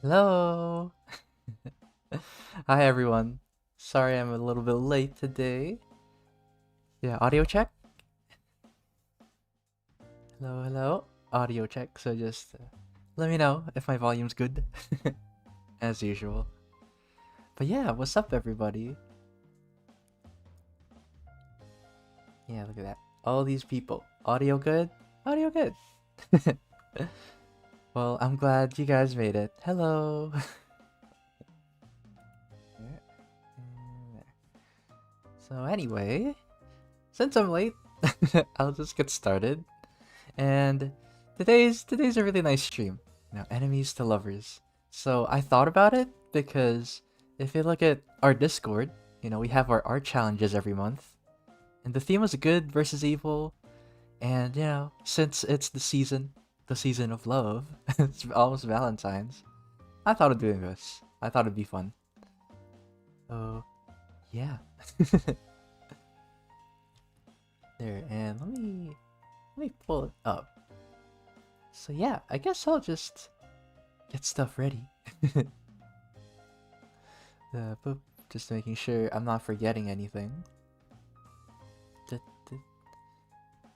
Hello! Hi everyone. Sorry I'm a little bit late today. Yeah, audio check? Hello, hello. Audio check, so just let me know if my volume's good. As usual. But yeah, what's up everybody? Yeah, look at that. All these people. Audio good? Audio good. Well, I'm glad you guys made it. Hello! There, and there. So anyway, since I'm late, I'll just get started. And today's a really nice stream. Enemies to lovers. So I thought about it because if you look at our Discord, we have our art challenges every month. And the theme was good versus evil. And since it's the season of love, it's almost Valentine's. I thought of doing this. I thought it'd be fun. So yeah. There, and let me pull it up. So yeah, I guess I'll just get stuff ready. Boop, just making sure I'm not forgetting anything.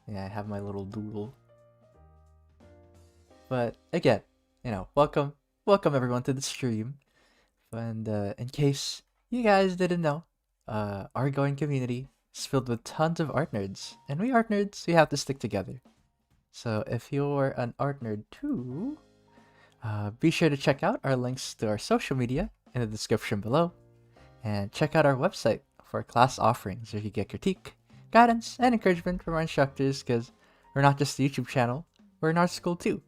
Yeah, I have my little doodle. But again, welcome everyone to the stream. And in case you guys didn't know, our going community is filled with tons of art nerds, and we art nerds, we have to stick together. So if you're an art nerd too, be sure to check out our links to our social media in the description below, and check out our website for class offerings where you get critique, guidance, and encouragement from our instructors, because we're not just a YouTube channel, we're an art school too.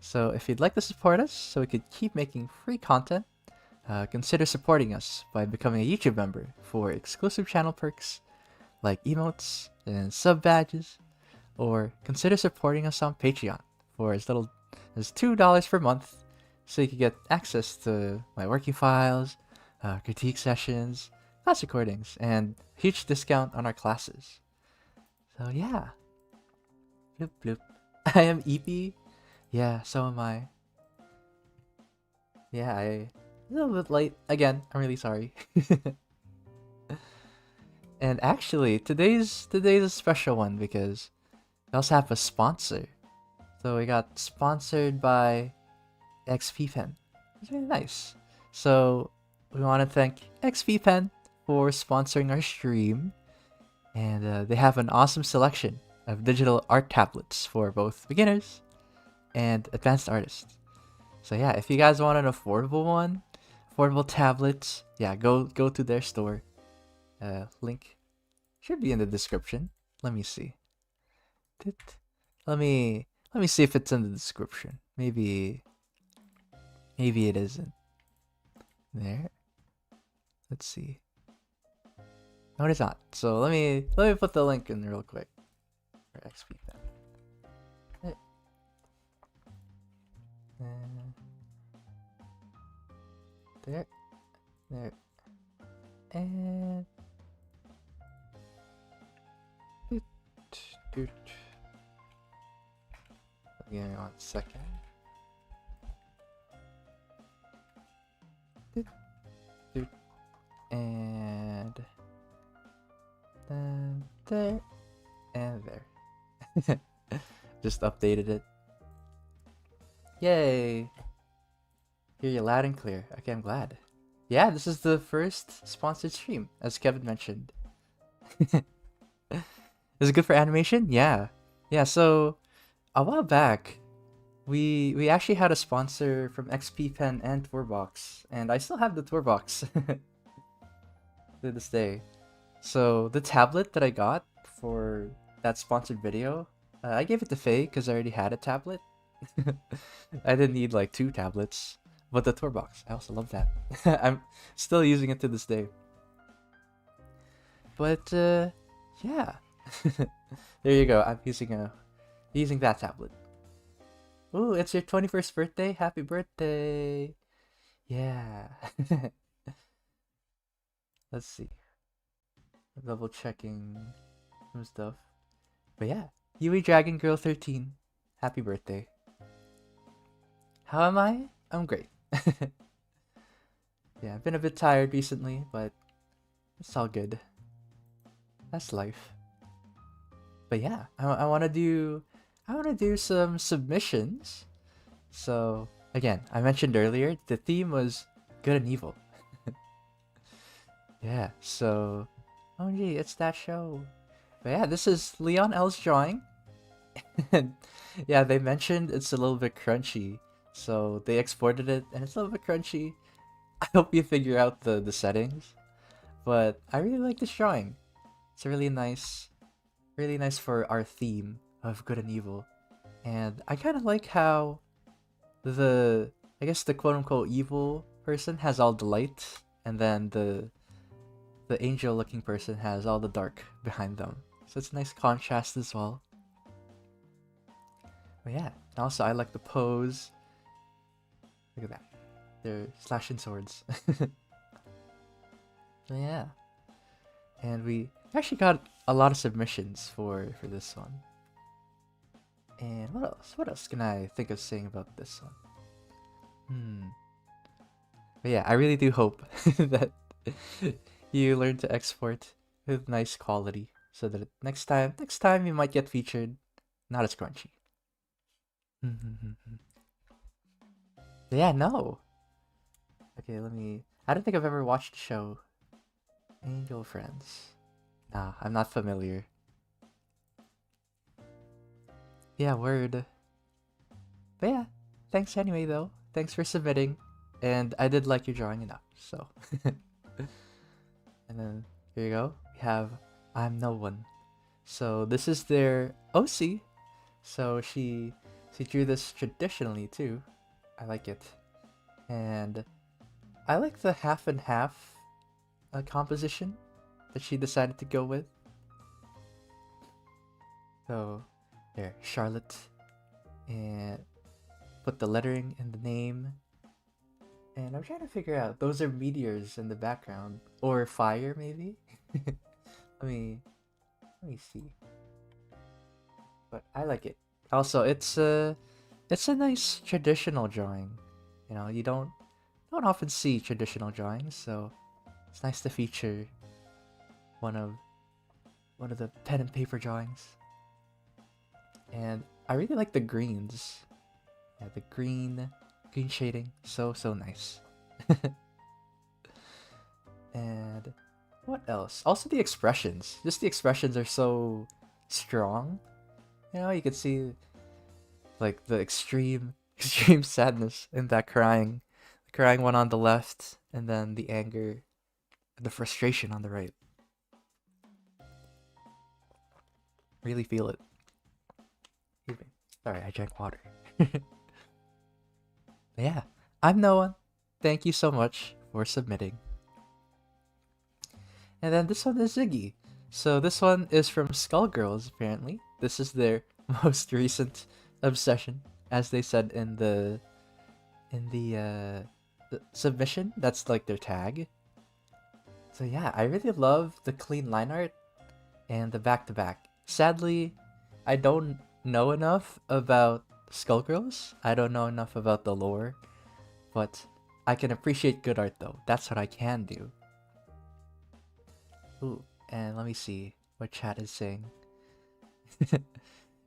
So if you'd like to support us so we could keep making free content, consider supporting us by becoming a YouTube member for exclusive channel perks like emotes and sub badges, or consider supporting us on Patreon for as little as $2 per month so you can get access to my working files, critique sessions, class recordings, and huge discount on our classes. So yeah. Bloop bloop. I am EP. Yeah, so am I. Yeah, a little bit late. Again, I'm really sorry. And actually, today's a special one because we also have a sponsor. So we got sponsored by XP Pen. It's really nice. So we want to thank XP Pen for sponsoring our stream. And they have an awesome selection of digital art tablets for both beginners and advanced artists. So yeah, if you guys want an affordable tablet, yeah, go to their store. Link should be in the description. Let me see. Let me see if it's in the description. Maybe it isn't. There. Let's see. No, it's not. So let me put the link in real quick for XP Pen. There. There. And give me 1 second. And then there and there. Just updated it. Yay! Hear you loud and clear. Okay, I'm glad. Yeah, this is the first sponsored stream, as Kevin mentioned. Is it good for animation? Yeah. Yeah, so a while back, we actually had a sponsor from XP Pen and Tourbox, and I still have the Tourbox to this day. So the tablet that I got for that sponsored video, I gave it to Faye because I already had a tablet. I didn't need like 2 tablets, but the Tourbox, I also love that. I'm still using it to this day. But yeah, there you go. I'm using that tablet. Ooh, it's your 21st birthday. Happy birthday! Yeah. Let's see. Double checking some stuff. But yeah, Yui Dragon Girl 13. Happy birthday. How am I? I'm great. Yeah, I've been a bit tired recently, but it's all good. That's life. But yeah, I want to do some submissions. So again, I mentioned earlier the theme was good and evil. Yeah, so oh gee, it's that show. But yeah, this is Leon L's drawing. And yeah, they mentioned it's a little bit crunchy. So they exported it and it's a little bit crunchy. I hope you figure out the settings. But I really like this drawing. It's really nice for our theme of good and evil. And I kind of like how the, I guess the quote unquote evil person has all the light, and then the angel looking person has all the dark behind them. So it's a nice contrast as well. But yeah, and also I like the pose. Look at that. They're slashing swords. So yeah. And we actually got a lot of submissions for this one. And what else? What else can I think of saying about this one? But yeah, I really do hope that you learn to export with nice quality so that next time you might get featured, not as crunchy. Yeah, no. Okay, let me. I don't think I've ever watched the show Angel Friends. Nah, I'm not familiar. Yeah, word. But yeah, thanks anyway though. Thanks for submitting. And I did like your drawing enough, so. And then here you go. We have I'm No One. So this is their OC. So she drew this traditionally too. I like it. And I like the half and half composition that she decided to go with. So there, Charlotte, and put the lettering and the name. And I'm trying to figure out, those are meteors in the background, or fire maybe. let me let me see. But I like it. Also, it's a nice traditional drawing. You know, you don't often see traditional drawings, so it's nice to feature one of the pen and paper drawings. And I really like the greens. Yeah, the green shading, so nice. And what else? Also the expressions. Just the expressions are so strong. You know, you can see like the extreme sadness in that crying. The crying one on the left, and then the anger and the frustration on the right. Really feel it. Excuse me. Sorry, I drank water. Yeah, I'm Noah. Thank you so much for submitting. And then this one is Ziggy. So this one is from Skullgirls, apparently. This is their most recent obsession, as they said in the submission. That's like their tag. So yeah, I really love the clean line art and the back to back. Sadly, I don't know enough about Skullgirls. I don't know enough about the lore, but I can appreciate good art though. That's what I can do. Ooh, and let me see what chat is saying.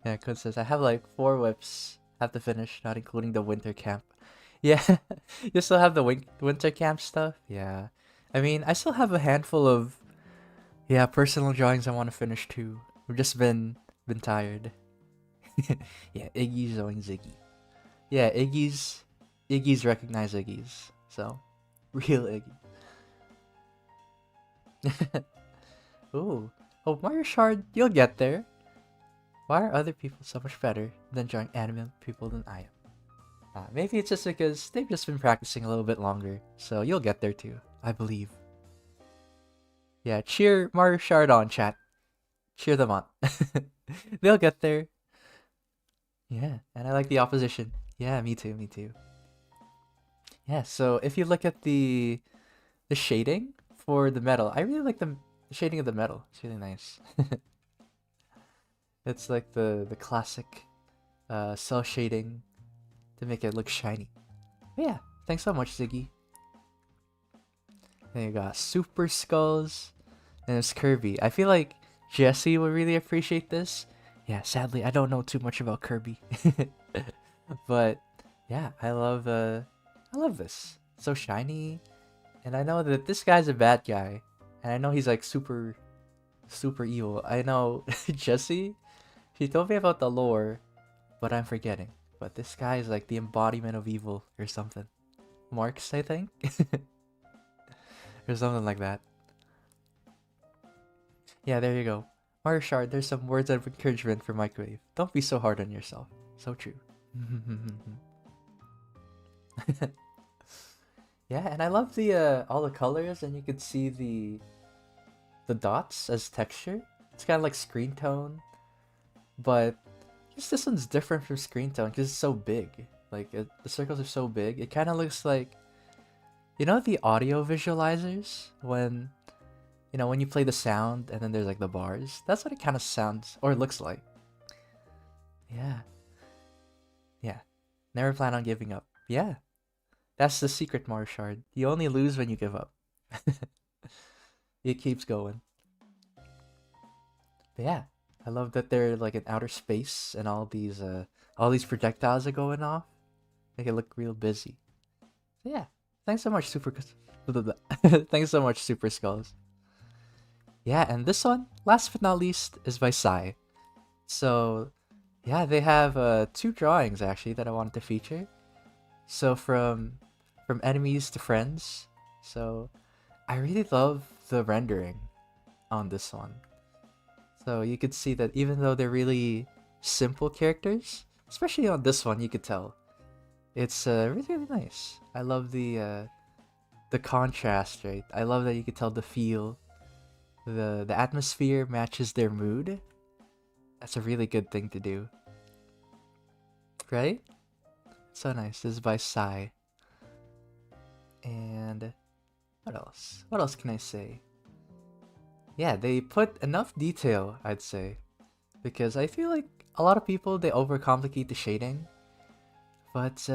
Yeah, Kun says I have like 4 whips. Have to finish, not including the winter camp. Yeah, you still have the winter camp stuff. Yeah, I mean, I still have a handful of personal drawings I want to finish too. I've just been tired. Yeah, Iggy's owing Ziggy. Yeah, Iggy's recognize Iggy's. So, real Iggy. Ooh. Oh, Mario Shard, you'll get there. Why are other people so much better than drawing anime people than I am? Maybe it's just because they've just been practicing a little bit longer, so you'll get there too, I believe. Yeah, cheer Mario Shard on, chat. Cheer them on. They'll get there. Yeah, and I like the opposition. Yeah, me too, me too. Yeah, so if you look at the shading for the metal, I really like the shading of the metal. It's really nice. It's like the classic cell shading to make it look shiny. But yeah, Thanks so much, Ziggy. Then you got Super Skulls, and it's Kirby. I feel like Jesse would really appreciate this. Yeah, sadly, I don't know too much about Kirby. But yeah, I love this. So shiny, and I know that this guy's a bad guy, and I know he's like super evil. I know Jesse, she told me about the lore, but I'm forgetting. But this guy is like the embodiment of evil or something. Marks, I think, or something like that. Yeah, there you go. Marshard, there's some words of encouragement for Microwave. Don't be so hard on yourself. So true. Yeah, and I love the all the colors, and you can see the dots as texture. It's kind of like screen tone, but I guess this one's different from screen tone because it's so big. Like the circles are so big. It kind of looks like, you know, the audio visualizers when, you know, when you play the sound and then there's like the bars. That's what it kind of sounds or looks like. Yeah. Yeah. Never plan on giving up. Yeah. That's the secret, Marshard. You only lose when you give up. It keeps going. But yeah, I love that they're like in outer space and all these projectiles are going off. Make it look real busy. So yeah, thanks so much, Thanks so much, Super Skulls. Yeah, and this one, last but not least, is by Sai. So yeah, they have two drawings actually that I wanted to feature. So from enemies to friends. So I really love the rendering on this one. So you could see that even though they're really simple characters, especially on this one, you could tell it's really nice. I love the contrast, right? I love that you could tell the feel, the atmosphere matches their mood. That's a really good thing to do, right? So nice. This is by Sai. And what else? What else can I say? Yeah, they put enough detail, I'd say, because I feel like a lot of people they overcomplicate the shading, but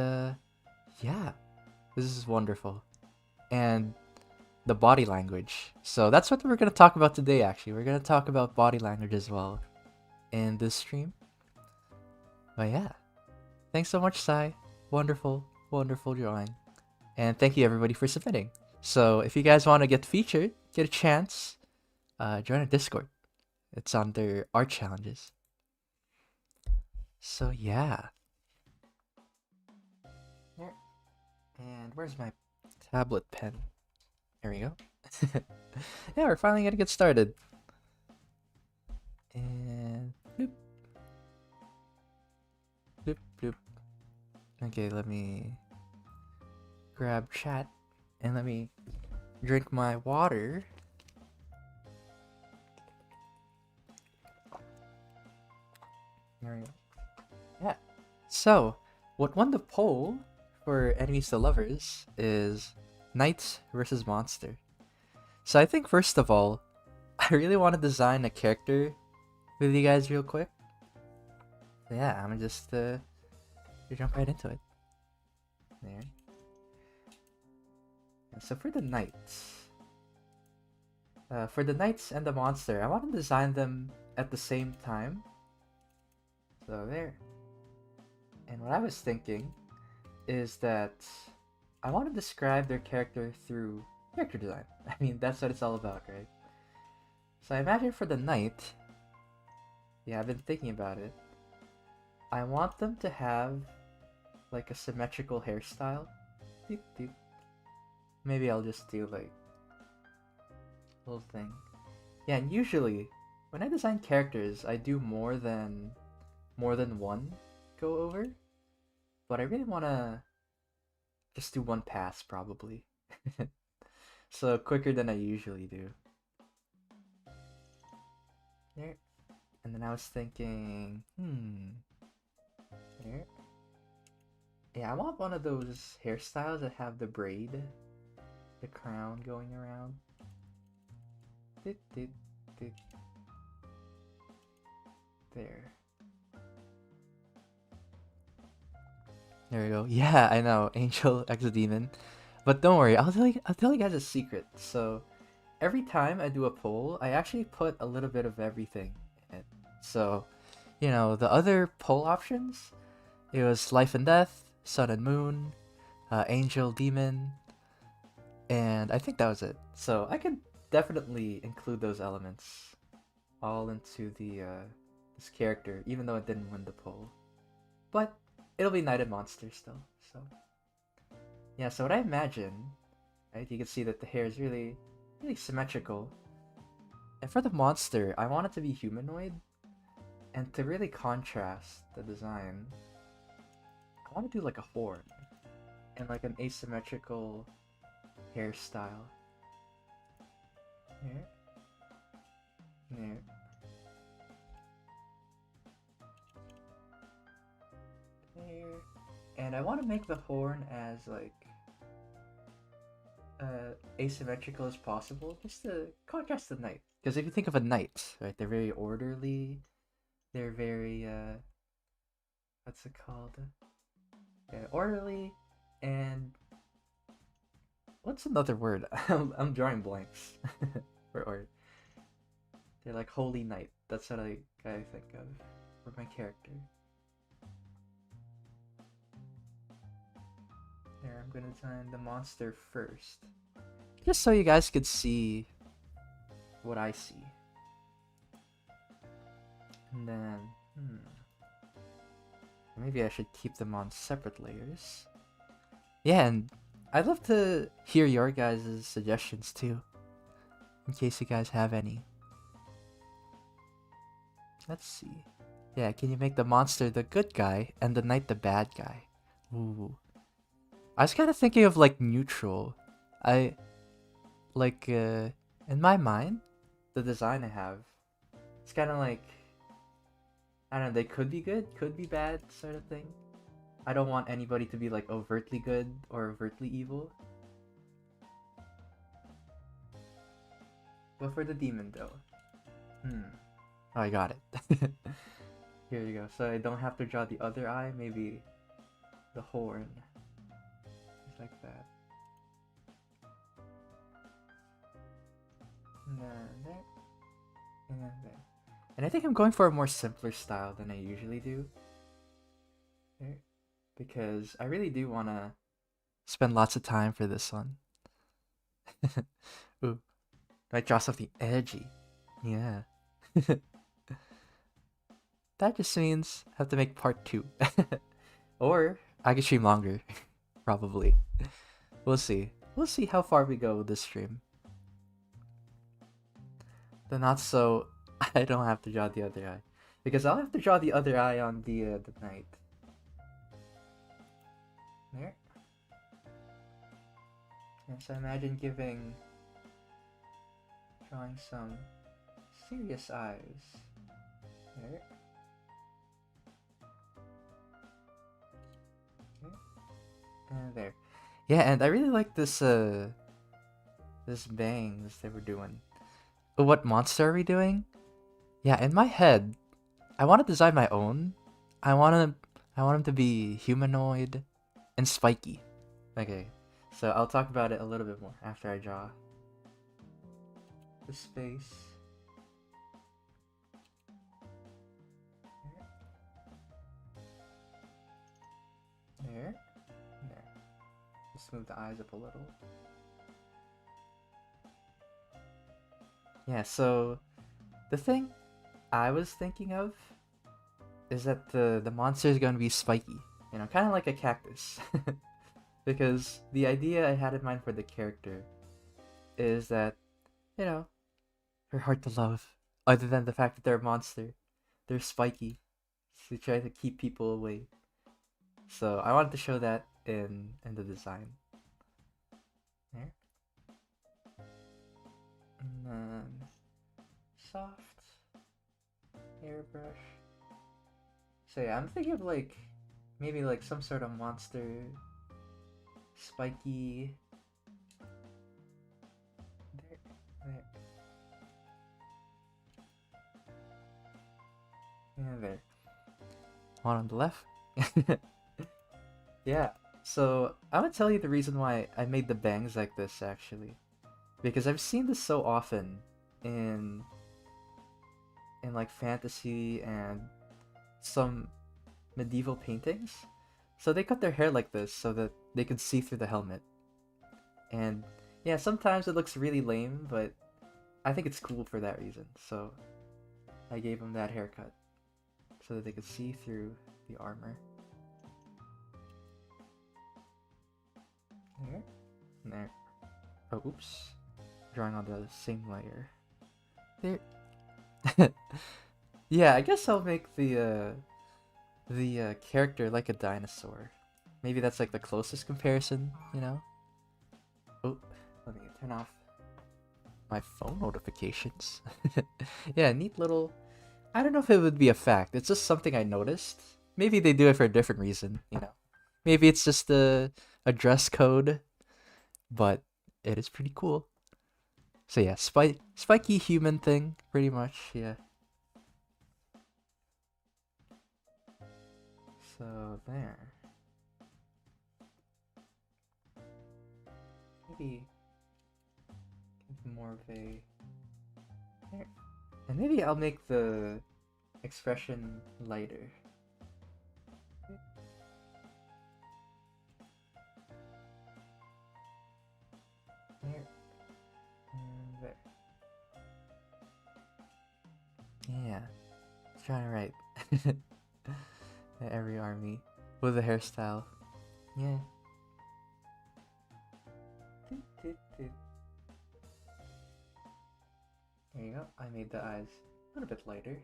yeah, this is wonderful. And the body language. So that's what we're gonna talk about today. Actually, we're gonna talk about body language as well in this stream. But yeah, thanks so much, Sai. Wonderful, wonderful drawing. And thank you everybody for submitting. So if you guys want to get featured, get a chance, join our Discord. It's on their art challenges. So yeah. There. And where's my tablet pen? There we go. Yeah, we're finally gonna get started. And bloop. Bloop bloop. Okay, let me grab chat and let me drink my water. There we go. Yeah. So, what won the poll for enemies to lovers is knight versus monster. So I think first of all, I really want to design a character with you guys real quick. So yeah, I'm gonna just jump right into it. There. And so for the knights, and the monster, I want to design them at the same time. So there. And what I was thinking is that I want to describe their character through character design. I mean, that's what it's all about, right? So I imagine for the knight, yeah, I've been thinking about it. I want them to have like a symmetrical hairstyle. Doop, doop. Maybe I'll just do like a little thing. Yeah, and usually when I design characters, I do more than one go over, but I really want to just do one pass probably. So quicker than I usually do. There. And then I was thinking, there. Yeah, I want one of those hairstyles that have the braid, the crown going around. Dit, dit, dit. There. There we go. Yeah, I know. Angel X Demon. But don't worry, I'll tell you guys a secret. So every time I do a poll, I actually put a little bit of everything in it. So, the other poll options, it was life and death, sun and moon, angel, demon, and I think that was it. So I could definitely include those elements all into this character, even though it didn't win the poll. But it'll be Knight and Monster still. So yeah, so what I imagine, right? You can see that the hair is really, really symmetrical. And for the monster, I want it to be humanoid, and to really contrast the design, I want to do like a horn and like an asymmetrical hairstyle. There, there. There. And I want to make the horn as like asymmetrical as possible, just to contrast the knight. Because if you think of a knight, right, they're very orderly. They're very what's it called? Orderly, and what's another word? I'm drawing blanks for art. They're like holy knight. That's what I think of for my character. There, I'm gonna design the monster first, just so you guys could see what I see. And then, maybe I should keep them on separate layers. Yeah, and I'd love to hear your guys' suggestions too, in case you guys have any. Let's see. Yeah, can you make the monster the good guy and the knight the bad guy? Ooh. I was kind of thinking of like neutral. I like in my mind, the design I have, it's kind of like, I don't know, they could be good, could be bad, sort of thing. I don't want anybody to be like overtly good or overtly evil. But for the demon though, oh, I got it. Here you go. So I don't have to draw the other eye, maybe the horn. Just like that. And then there. And then there. And I think I'm going for a more simpler style than I usually do. There. Because I really do want to spend lots of time for this one. Ooh. Might draw something edgy. Yeah. That just means I have to make part 2. Or I can stream longer. Probably. We'll see. We'll see how far we go with this stream. The not so I don't have to draw the other eye. Because I'll have to draw the other eye on the knight. There. And so imagine drawing some serious eyes. There. Okay. And there. Yeah, and I really like this bangs they were doing. But what monster are we doing? Yeah, in my head, I want to design my own. I want him to be humanoid and spiky. Okay, so I'll talk about it a little bit more after I draw the space. There. There. Just move the eyes up a little. Yeah, so the thing I was thinking of is that the monster is going to be spiky, kind of like a cactus. Because the idea I had in mind for the character is that, they're hard to love, other than the fact that they're a monster. They're spiky, to try to keep people away. So I wanted to show that in the design. There. And then soft airbrush. So yeah, I'm thinking of like maybe like some sort of monster, spiky. There. And there. One on the left. Yeah. So I'm gonna tell you the reason why I made the bangs like this actually, because I've seen this so often in like fantasy and some medieval paintings. So they cut their hair like this so that they could see through the helmet. And yeah, sometimes it looks really lame, but I think it's cool for that reason. So I gave them that haircut so that they could see through the armor. There. And there. Oh, oops. Drawing on the same layer. There. Yeah, I guess I'll make the character like a dinosaur. Maybe that's like the closest comparison, you know? Oh, let me turn off my phone notifications. Yeah, neat little... I don't know if it would be a fact. It's just something I noticed. Maybe they do it for a different reason, you know? Maybe it's just a dress code, but it is pretty cool. So yeah, spiky human thing, pretty much, yeah. So there. Maybe give more of a there. And maybe I'll make the expression lighter. There. And there. Yeah. Trying to write every army with a hairstyle. Yeah. There you go. I made the eyes a little bit lighter.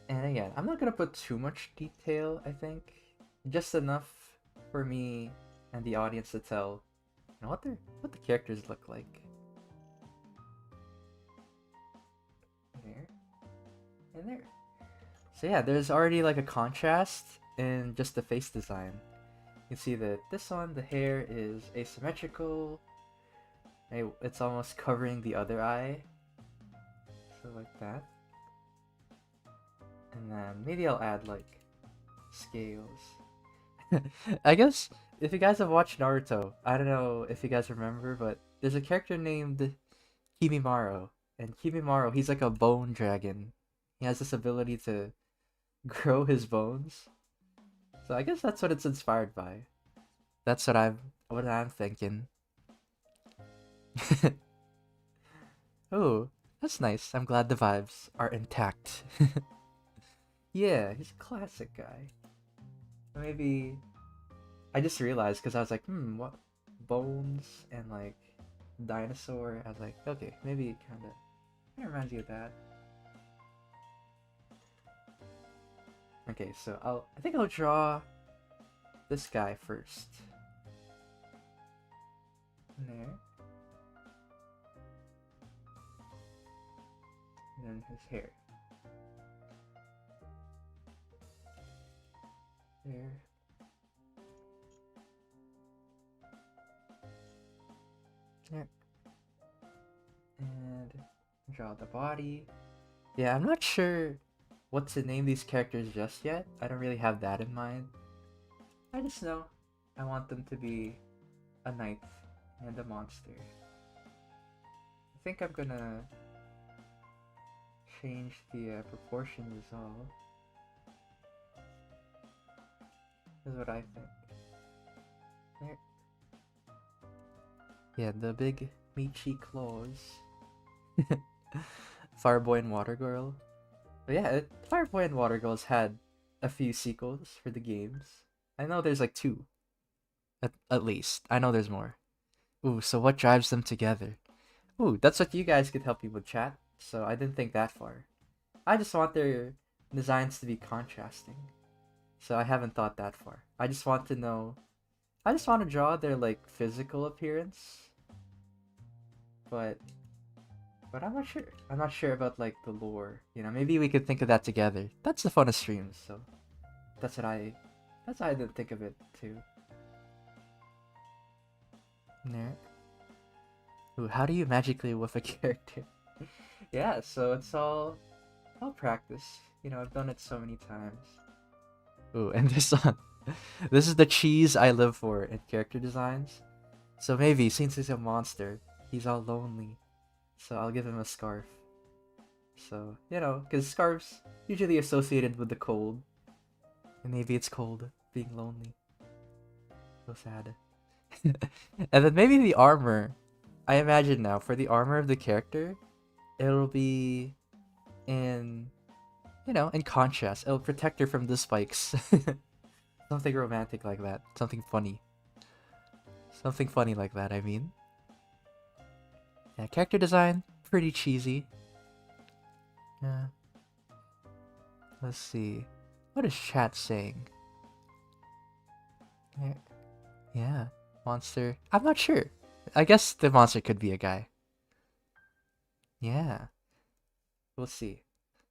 And again, I'm not gonna put too much detail, I think. Just enough for me and the audience to tell, you know, what the characters look like. There. And there. So yeah, there's already like a contrast in just the face design. You can see that this one, the hair is asymmetrical. It's almost covering the other eye. So like that. And then maybe I'll add like scales. I guess if you guys have watched Naruto, I don't know if you guys remember, but there's a character named Kimimaro. And Kimimaro, he's like a bone dragon. He has this ability to grow his bones. So I guess that's what it's inspired by. That's what I'm thinking. Oh, that's nice. I'm glad the vibes are intact. Yeah, he's a classic guy. Maybe I just realized because I was like, what bones and like dinosaur. I was like, okay, maybe it kind of reminds you of that. Okay, so I think I'll draw this guy first. There. And then his hair. There. Yeah. And draw the body. Yeah, I'm not sure what to name these characters just yet. I don't really have that in mind. I just know I want them to be a knight and a monster. I think I'm gonna change the proportions as well. Is what I think. There. Yeah, the big meaty claws. Fireboy and Water Girl. But yeah, Fireboy and Water Girl's had a few sequels for the games. I know there's like 2. At least. I know there's more. Ooh, so what drives them together? Ooh, that's what you guys could help me with, chat. So I didn't think that far. I just want their designs to be contrasting. So I haven't thought that far. I just want to know... I just want to draw their, like, physical appearance. But I'm not sure. I'm not sure about, like, the lore. You know, maybe we could think of that together. That's the fun of streams, so... That's why I didn't think of it, too. There. Ooh, how do you magically whiff a character? Yeah, so it's all practice. You know, I've done it so many times. Ooh, and this one. This is the cheese I live for in character designs. So maybe, since he's a monster, he's all lonely. So I'll give him a scarf. So, you know, because scarves usually associated with the cold. And maybe it's cold, being lonely. So sad. And then maybe the armor. I imagine now, for the armor of the character, it'll be in, you know, in contrast. It'll protect her from the spikes. Something romantic like that. Something funny. Something funny like that, I mean. Yeah, character design, pretty cheesy. Yeah. Let's see. What is chat saying? Yeah. Monster. I'm not sure. I guess the monster could be a guy. Yeah. We'll see.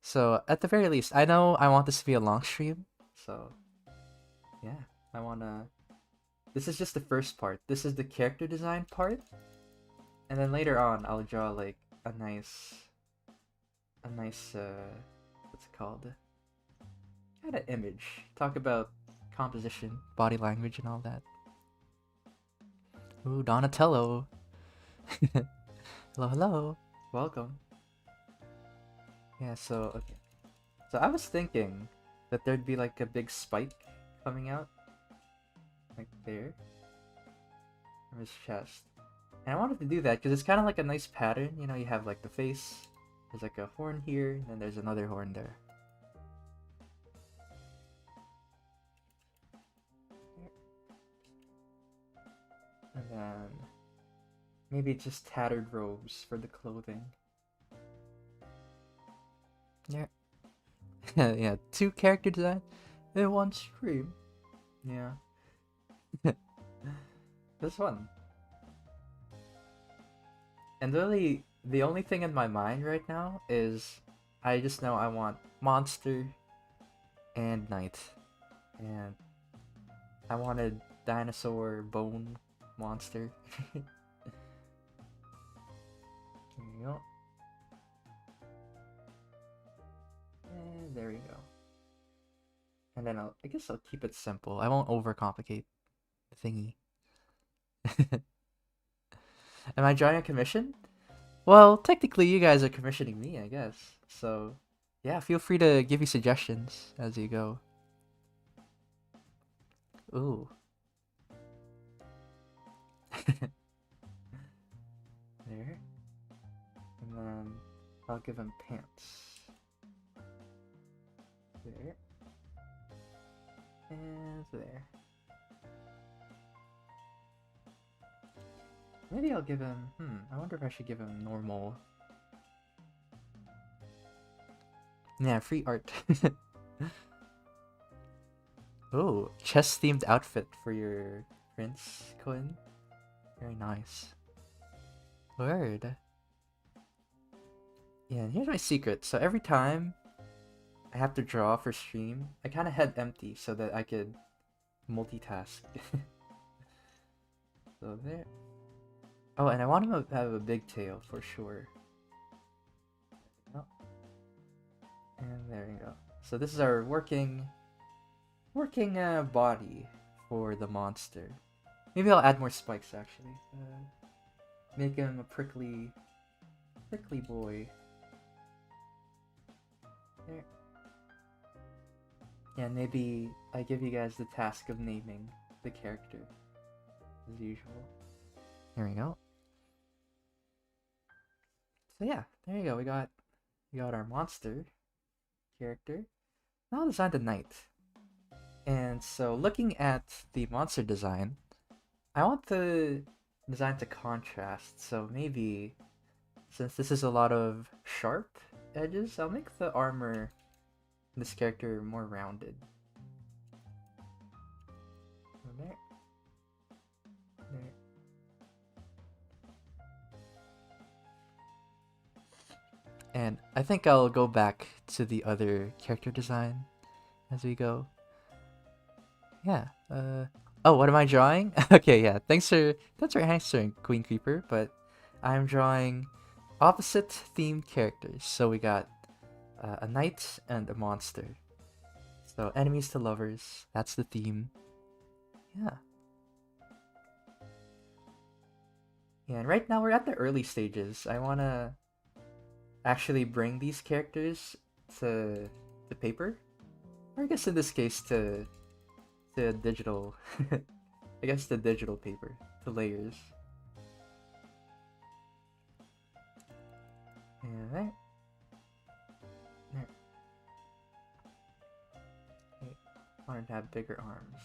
So, at the very least, I know I want this to be a long stream. So, yeah. I wanna... This is just the first part. This is the character design part. And then later on, I'll draw, like, a nice, what's it called? Kind of image. Talk about composition, body language, and all that. Ooh, Donatello. Hello, hello. Welcome. Yeah, so, okay. So I was thinking that there'd be, like, a big spike coming out. Like, there. From his chest. And I wanted to do that because it's kind of like a nice pattern. You know, you have, like, the face. There's, like, a horn here, and then there's another horn there. And then maybe just tattered robes for the clothing. Yeah. Yeah, 2 character design in 1 stream. Yeah. This one. And really, the only thing in my mind right now is I just know I want monster and knight. And I wanted dinosaur bone monster. There you go. And there we go. And then I guess I'll keep it simple. I won't overcomplicate the thingy. Am I drawing a commission? Well, technically you guys are commissioning me, I guess. So, yeah, feel free to give me suggestions as you go. Ooh. There. And then I'll give him pants. There. And there. Maybe I'll give him... I wonder if I should give him normal. Yeah, free art. Oh, chess-themed outfit for your Prince Quinn. Very nice. Word. Yeah, and here's my secret. So every time I have to draw for stream, I kind of head empty so that I could multitask. So there. Oh, and I want him to have a big tail for sure. Oh. And there we go. So this is our working body for the monster. Maybe I'll add more spikes actually. Make him a prickly boy. There. Yeah, maybe I give you guys the task of naming the character as usual. There we go. So yeah, there you go. We got our monster character. Now I'll design the knight. And so looking at the monster design, I want the design to contrast. So maybe since this is a lot of sharp edges, I'll make the armor in this character more rounded. So there. There. And I think I'll go back to the other character design as we go. Yeah. Oh, what am I drawing? Okay, yeah. Thanks for answering, Queen Creeper. But I'm drawing opposite themed characters. So we got a knight and a monster. So enemies to lovers. That's the theme. Yeah. Yeah, and right now we're at the early stages. I want to actually bring these characters to the paper, or I guess in this case to digital. I guess the digital paper, the layers. And there. There. Okay. I wanted to have bigger arms.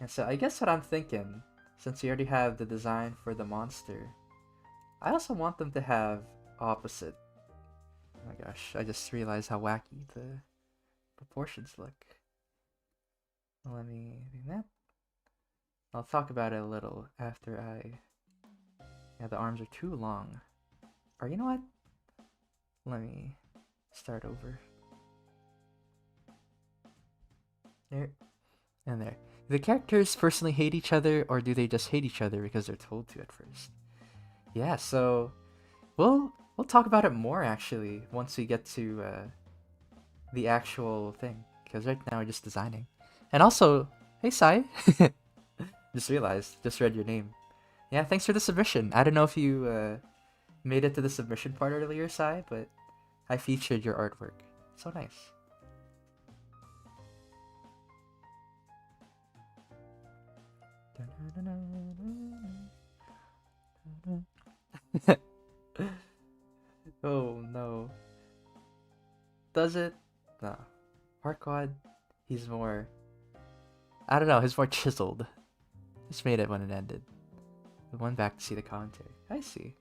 And so I guess what I'm thinking, since we already have the design for the monster, I also want them to have opposite. Oh my gosh, I just realized how wacky the proportions look. Let me do that. I'll talk about it a little after I... Yeah, the arms are too long. Or you know what? Let me start over. There. And there. Do the characters personally hate each other, or do they just hate each other because they're told to at first? Yeah, so we'll talk about it more actually once we get to the actual thing, because right now we're just designing. And also, hey Sai, just realized, just read your name. Yeah, thanks for the submission. I don't know if you made it to the submission part earlier, Sai, but I featured your artwork. So nice. Oh no. Does it? No. Farquaad, he's more... I don't know, he's more chiseled. Just made it when it ended. I went back to see the commentary. I see.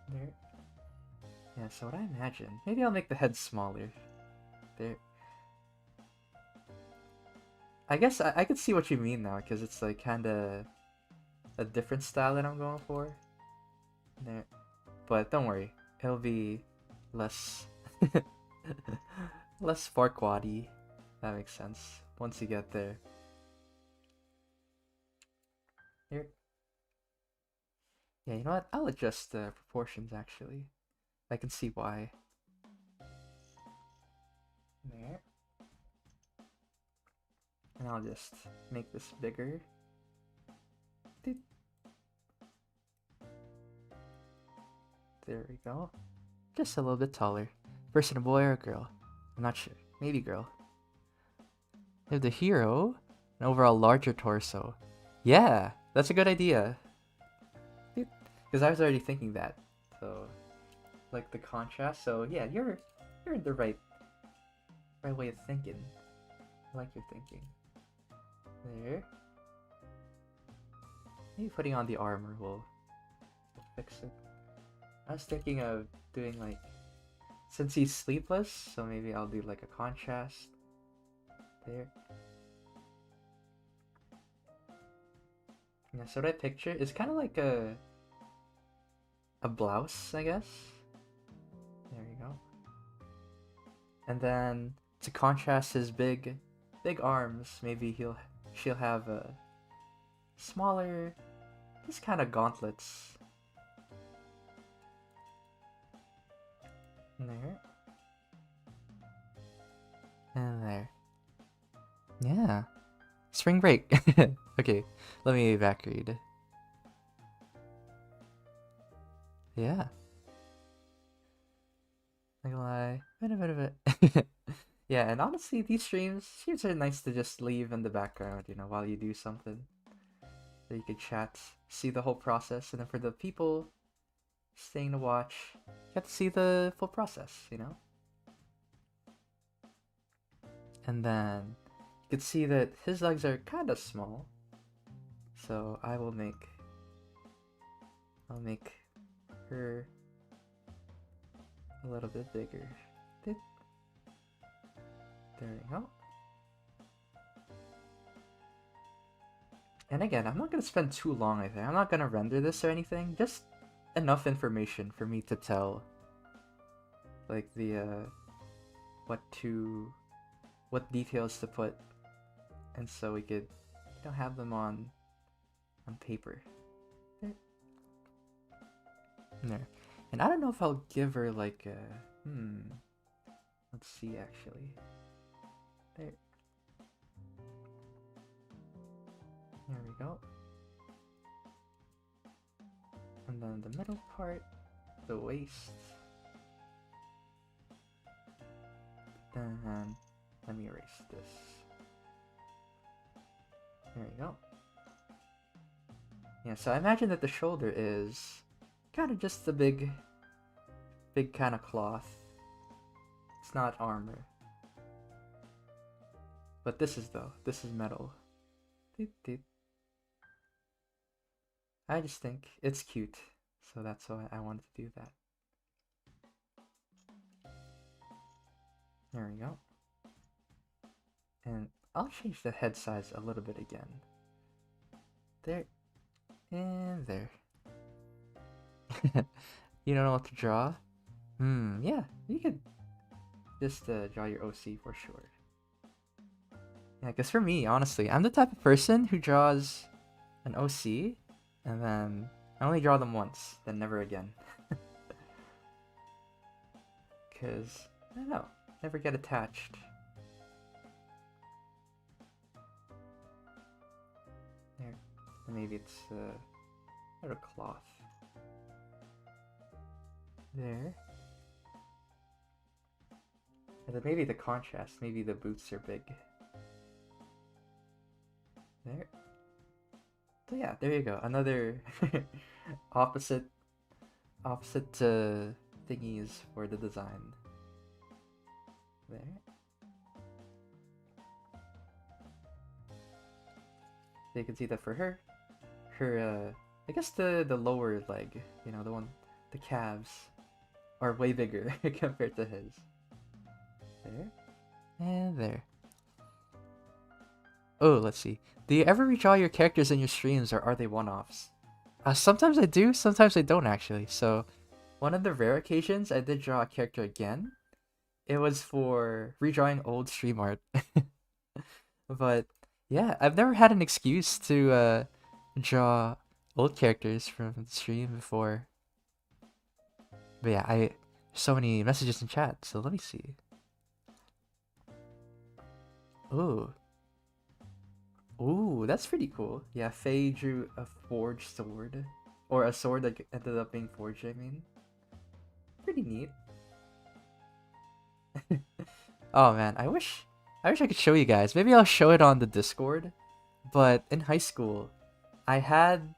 There. Yeah, so what I imagine... Maybe I'll make the head smaller. There. I guess I could see what you mean now, because it's like kinda a different style that I'm going for. There. But don't worry, it'll be less less Farquaad-y. That makes sense once you get there. Here. Yeah, you know what? I'll adjust the proportions actually. I can see why. There. And I'll just make this bigger. There we go. Just a little bit taller. Person, a boy or a girl? I'm not sure. Maybe girl. We have the hero, an overall larger torso. Yeah, that's a good idea. Because I was already thinking that. So, like the contrast. So yeah, you're in the right way of thinking. I like your thinking. There. Maybe putting on the armor will fix it. I was thinking of doing like, since he's sleepless, so maybe I'll do like a contrast there. Yeah, so what I picture is kind of like a blouse, I guess. There you go. And then to contrast his big arms, maybe she'll have a smaller, just kind of gauntlets. There. And there. Yeah. Spring break. Okay, let me back read. Yeah. Not gonna lie. Yeah, and honestly, these streams are nice to just leave in the background, you know, while you do something. So you could chat, see the whole process, and then for the people staying to watch, get to see the full process, you know? And then you can see that his legs are kind of small, so I'll make her a little bit bigger. There we go. And again, I'm not going to spend too long, I think. I'm not going to render this or anything, just enough information for me to tell, like, the, what details to put, and so we could, you know, have them on paper. There. And I don't know if I'll give her, like, a, let's see, actually. There. There we go. And then the middle part, the waist. Then let me erase this. There we go. Yeah, so I imagine that the shoulder is kind of just a big kind of cloth. It's not armor. But this is metal. Doot, doot. I just think it's cute, so that's why I wanted to do that. There we go. And I'll change the head size a little bit again. There. And there. You don't know what to draw? Yeah, you could just draw your OC for sure. Yeah, because for me, honestly, I'm the type of person who draws an OC, and then I only draw them once, then never again. Because, I don't know, never get attached. There, maybe it's a cloth. There. And then maybe the contrast, maybe the boots are big. There. So yeah, there you go. Another opposite thingies for the design. There. So you can see that for her I guess the lower leg, you know, the calves are way bigger compared to his. There. And there. Oh, let's see. Do you ever redraw your characters in your streams, or are they one-offs? Sometimes I do, sometimes I don't actually. So, one of the rare occasions I did draw a character again. It was for redrawing old stream art. But, yeah, I've never had an excuse to draw old characters from the stream before. But yeah, so many messages in chat, so let me see. Ooh, that's pretty cool. Yeah, Faye drew a forged sword. Or a sword that ended up being forged, I mean. Pretty neat. Oh man, I wish I could show you guys. Maybe I'll show it on the Discord. But in high school, I had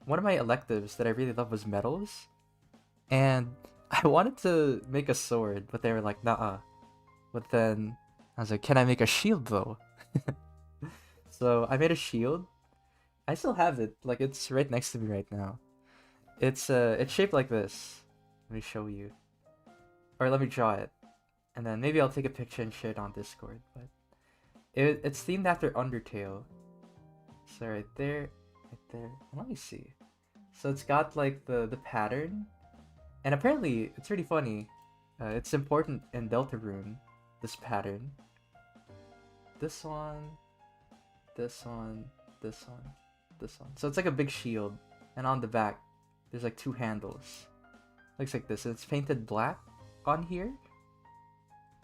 one of my electives that I really loved was metals. And I wanted to make a sword, but they were like, nah. But then I was like, can I make a shield though? So I made a shield. I still have it. Like, it's right next to me right now. It's shaped like this. Let me show you. Or let me draw it. And then maybe I'll take a picture and share it on Discord. But it's themed after Undertale. So right there. And let me see. So it's got like the pattern. And apparently, it's really funny. It's important in Deltarune, this pattern. This one. This one. So it's like a big shield, and on the back, there's like two handles. Looks like this. It's painted black on here,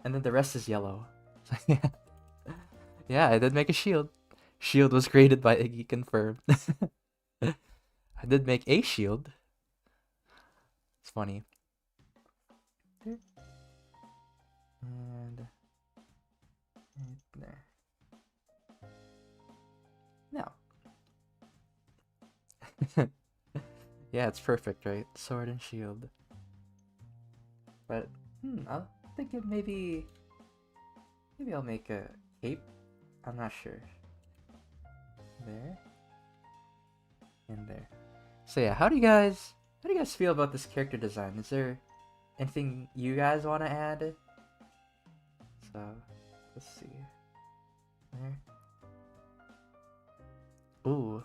and then the rest is yellow. So yeah, yeah, I did make a shield. Shield was created by Iggy, confirmed. I did make a shield. It's funny. And right there. Now. Yeah, it's perfect, right? Sword and shield. But I'm thinking maybe I'll make a cape. I'm not sure. There. And there. So yeah, how do you guys feel about this character design? Is there anything you guys want to add? So let's see. There. Ooh,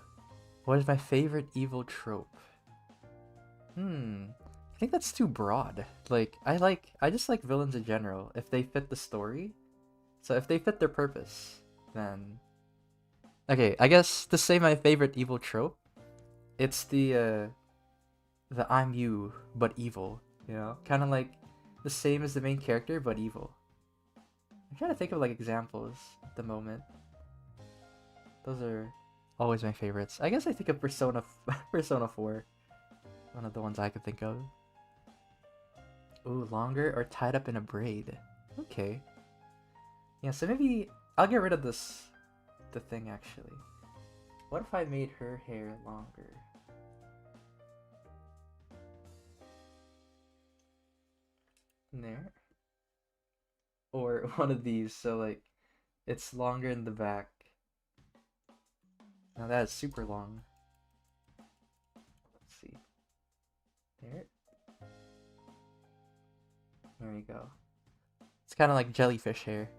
what is my favorite evil trope? I think that's too broad. Like, I just like villains in general if they fit the story. So if they fit their purpose, then okay, I guess to say my favorite evil trope, it's the I'm you but evil, you know? Kind of like the same as the main character but evil. I'm trying to think of like examples at the moment. Those are always my favorites. I guess I think of Persona 4. One of the ones I could think of. Ooh, longer or tied up in a braid. Okay. Yeah, so maybe I'll get rid of the thing actually. What if I made her hair longer? There. Or one of these, so like it's longer in the back. Now that is super long. Let's see. There. There we go. It's kind of like jellyfish hair.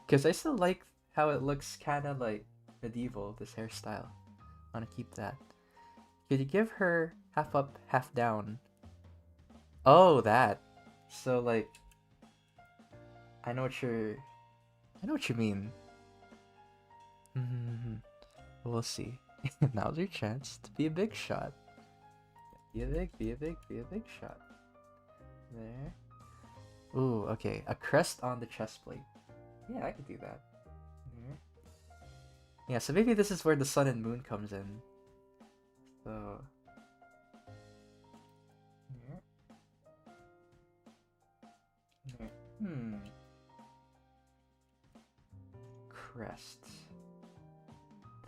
Because I still like how it looks kind of like medieval, this hairstyle. I want to keep that. Could you give her half up, half down? Oh, that. So like, I know what you mean. We'll see. Now's your chance to be a big shot. Be a big shot. There. Ooh, okay. A crest on the chest plate. Yeah, I could do that. There. Yeah, so maybe this is where the sun and moon comes in. So. There. There. Crest.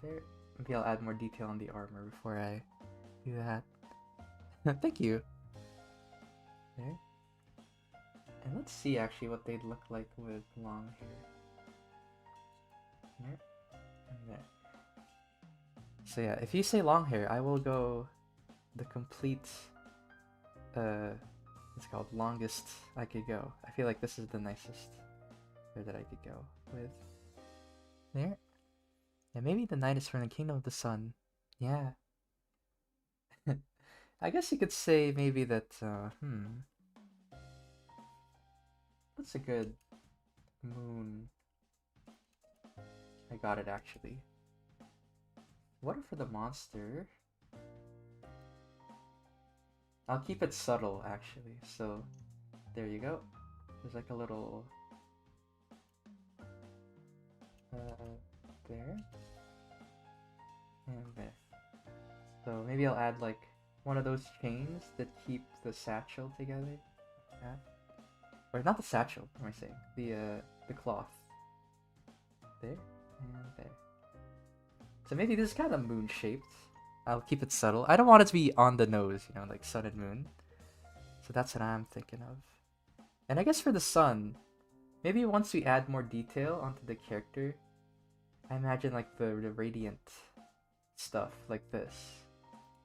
There. Maybe I'll add more detail on the armor before I do that. Thank you. There. And let's see actually what they'd look like with long hair. There. And there. So yeah, if you say long hair, I will go the complete, it's called longest I could go. I feel like this is the nicest hair that I could go with. There. And maybe the night is from the kingdom of the sun. Yeah. I guess you could say maybe that, what's a good moon? I got it actually. What for the monster? I'll keep it subtle actually, so there you go. There's like a little there and there. So maybe I'll add like one of those chains that keep the satchel together. Like that. Or not the satchel, what am I saying? The cloth. There and there. So maybe this is kind of moon shaped. I'll keep it subtle. I don't want it to be on the nose, you know, like sun and moon. So that's what I'm thinking of. And I guess for the sun, maybe once we add more detail onto the character, I imagine like the radiant stuff like this.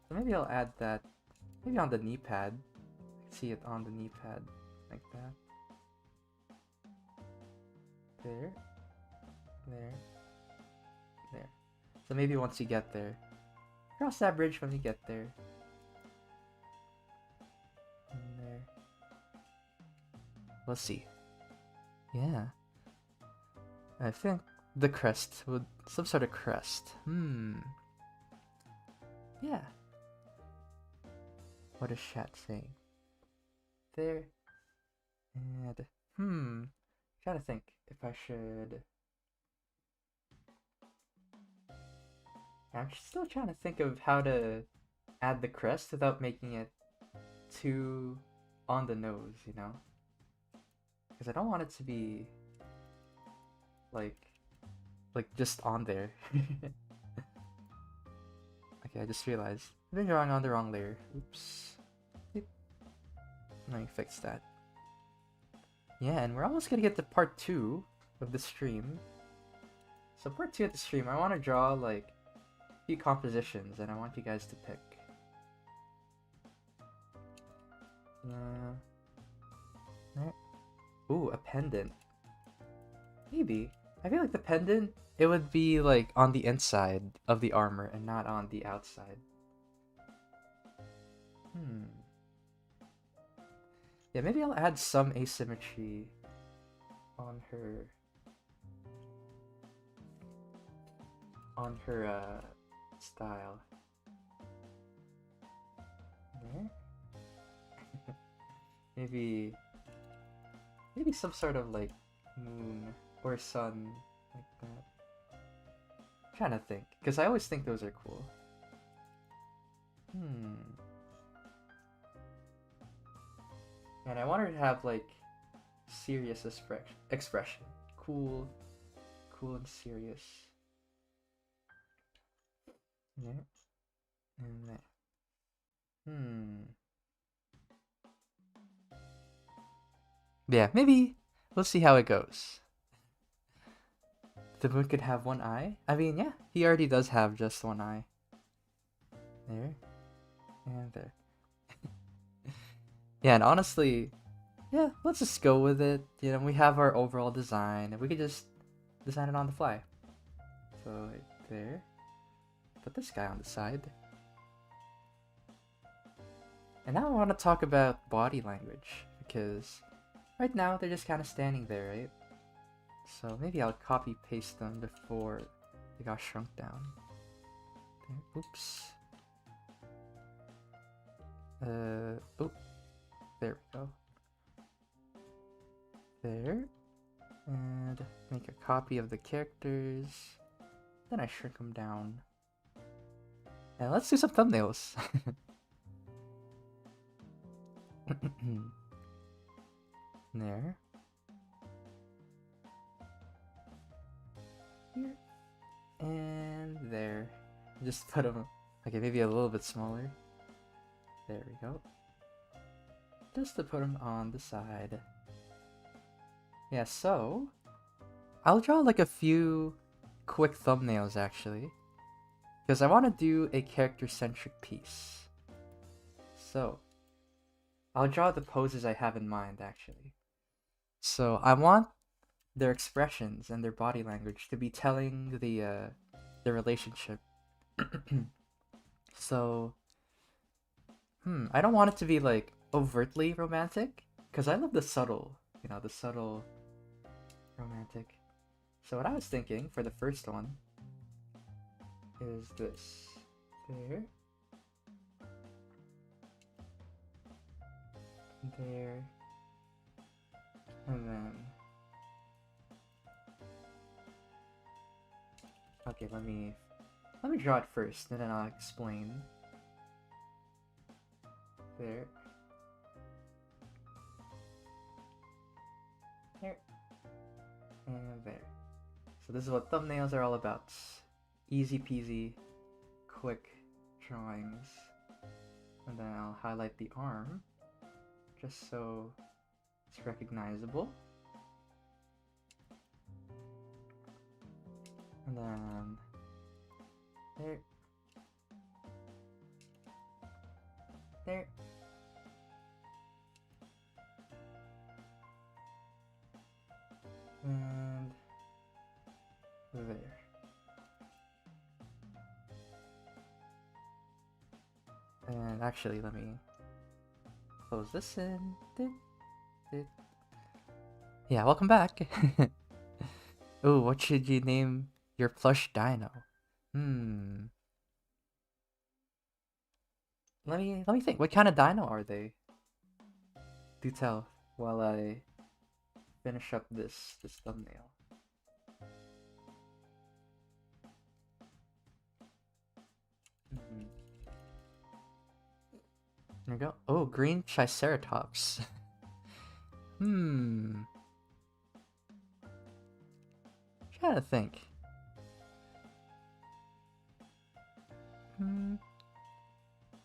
So maybe I'll add that, maybe on the knee pad. I can see it on the knee pad, like that. There. There. There. So maybe once you get there, cross that bridge when you get there. And there. Let's see. Yeah. I think the crest would, some sort of crest. Yeah. What is chat saying? There. And trying to think if I should. I'm still trying to think of how to add the crest without making it too on the nose, you know? Because I don't want it to be like just on there. Okay, I just realized I've been drawing on the wrong layer. Oops. Yep. Let me fix that. Yeah, and we're almost gonna get to part 2 of the stream. So part 2 of the stream, I want to draw like a few compositions, and I want you guys to pick. There. Ooh, a pendant. Maybe. I feel like the pendant, it would be like on the inside of the armor and not on the outside. Yeah, maybe I'll add some asymmetry on her style. There. maybe some sort of like moon, or sun, like that. I'm trying to think, because I always think those are cool. And I wanted to have like serious expression. Cool and serious. There. And there. Yeah, maybe we'll see how it goes. The moon could have one eye. I mean, yeah, he already does have just one eye. There. And there. Yeah, and honestly, yeah, let's just go with it. You know, we have our overall design, and we could just design it on the fly. So, right there. Put this guy on the side. And now I want to talk about body language, because right now they're just kind of standing there, right? So maybe I'll copy paste them before they got shrunk down. There. Oops. Oh, there we go. There. And make a copy of the characters. Then I shrink them down. And let's do some thumbnails. There. Here. And there. Just put them... Okay, maybe a little bit smaller. There we go. Just to put them on the side. Yeah, so... I'll draw like a few quick thumbnails actually. Because I want to do a character-centric piece. So... I'll draw the poses I have in mind actually. So I want their expressions and their body language to be telling the relationship. So, I don't want it to be like overtly romantic, because I love the subtle, you know, the subtle romantic. So what I was thinking for the first one is this. There. There. And then... Okay, let me draw it first, and then I'll explain. There. There. And there. So this is what thumbnails are all about. Easy peasy, quick drawings. And then I'll highlight the arm, just so it's recognizable. And then there. There. And there. And actually, let me close this in. Yeah, welcome back. Oh, what should you name your plush dino? Let me think. What kind of dino are they? Do tell while I finish up this thumbnail. There we go. Oh, green triceratops. Trying to think.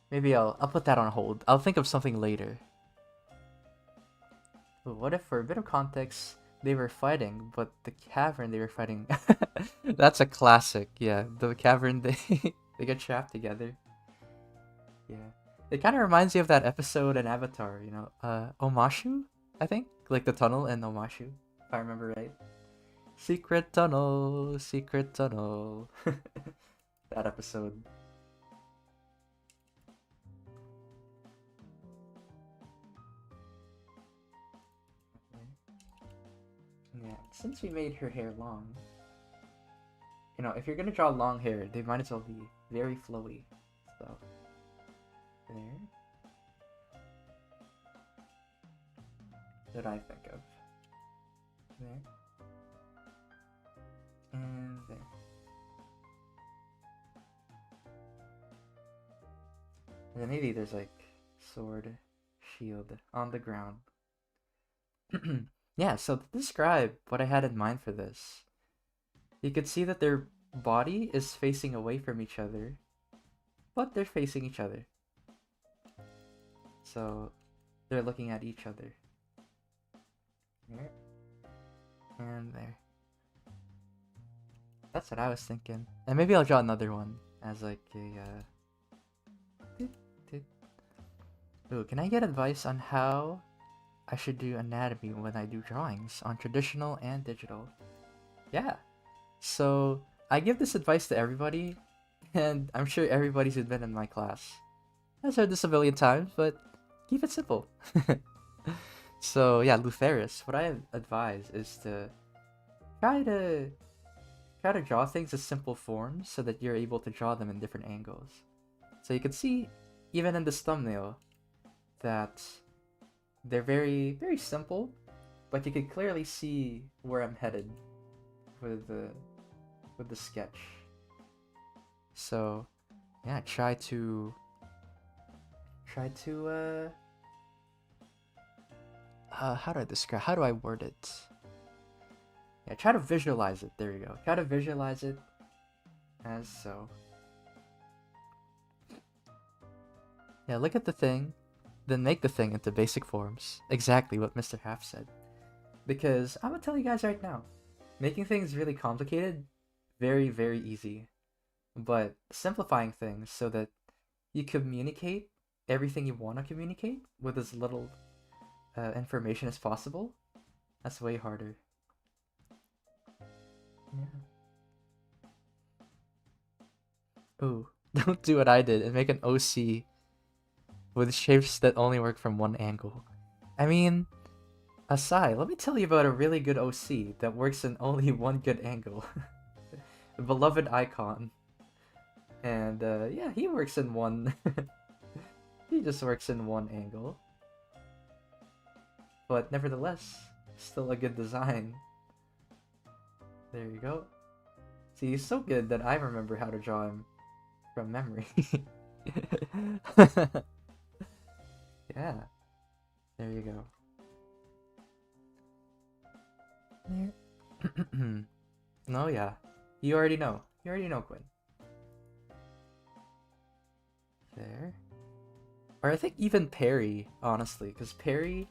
Maybe I'll put that on hold. I'll think of something later. But what if, for a bit of context, they were fighting, but the cavern they were fighting... That's a classic, yeah. The cavern, they get trapped together. Yeah. It kind of reminds me of that episode in Avatar, you know? Omashu, I think? Like the tunnel in Omashu, if I remember right. Secret tunnel, secret tunnel. That episode. Yeah, since we made her hair long, you know, if you're gonna draw long hair, they might as well be very flowy. So, there. That I think of. There. And then maybe there's like sword, shield on the ground. Yeah, so to describe what I had in mind for this, you could see that their body is facing away from each other, but they're facing each other. So they're looking at each other. There. And there. That's what I was thinking. And maybe I'll draw another one as like a Ooh, can I get advice on how I should do anatomy when I do drawings on traditional and digital? Yeah. So I give this advice to everybody, and I'm sure everybody's been in my class. I've heard this a million times, but keep it simple. So yeah, Lutheris, what I advise is to try to draw things as simple forms so that you're able to draw them in different angles. So you can see, even in this thumbnail, that they're very, very simple, but you can clearly see where I'm headed with the sketch. So yeah, try to how do I describe, how do I word it? Yeah, try to visualize it. There you go. Try to visualize it as so. Yeah, look at the thing, then make the thing into basic forms. Exactly what Mr. Half said. Because I'm gonna tell you guys right now, making things really complicated, very, very easy. But simplifying things so that you communicate everything you want to communicate with as little information as possible, that's way harder. Yeah. Ooh, don't do what I did and make an OC with shapes that only work from one angle. I mean, aside, let me tell you about a really good OC that works in only one good angle. The beloved icon. And yeah, he works in one. He just works in one angle. But nevertheless, still a good design. There you go. See, he's so good that I remember how to draw him from memory. Yeah. There you go. There. No, yeah. You already know. You already know, Quinn. There. Or I think even Perry, honestly, because Perry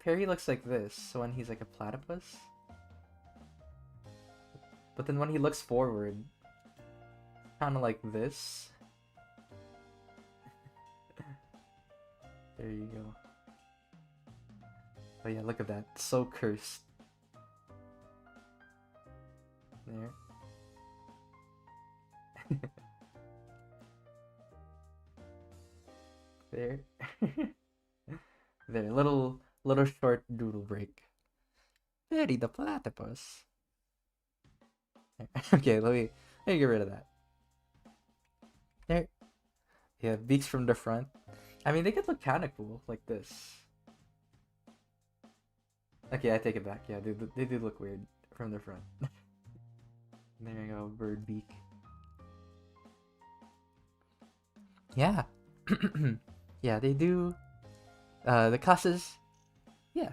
looks like this when he's like a platypus. But then when he looks forward, kind of like this. There you go. Oh yeah, look at that. So cursed. There. There. There, little short doodle break. Perry the platypus. Okay, let me get rid of that. There. Yeah, beaks from the front. I mean, they could look kind of cool, like this. Okay, I take it back. Yeah, they do look weird from the front. There you go, bird beak. Yeah. Yeah, they do. The classes, yeah.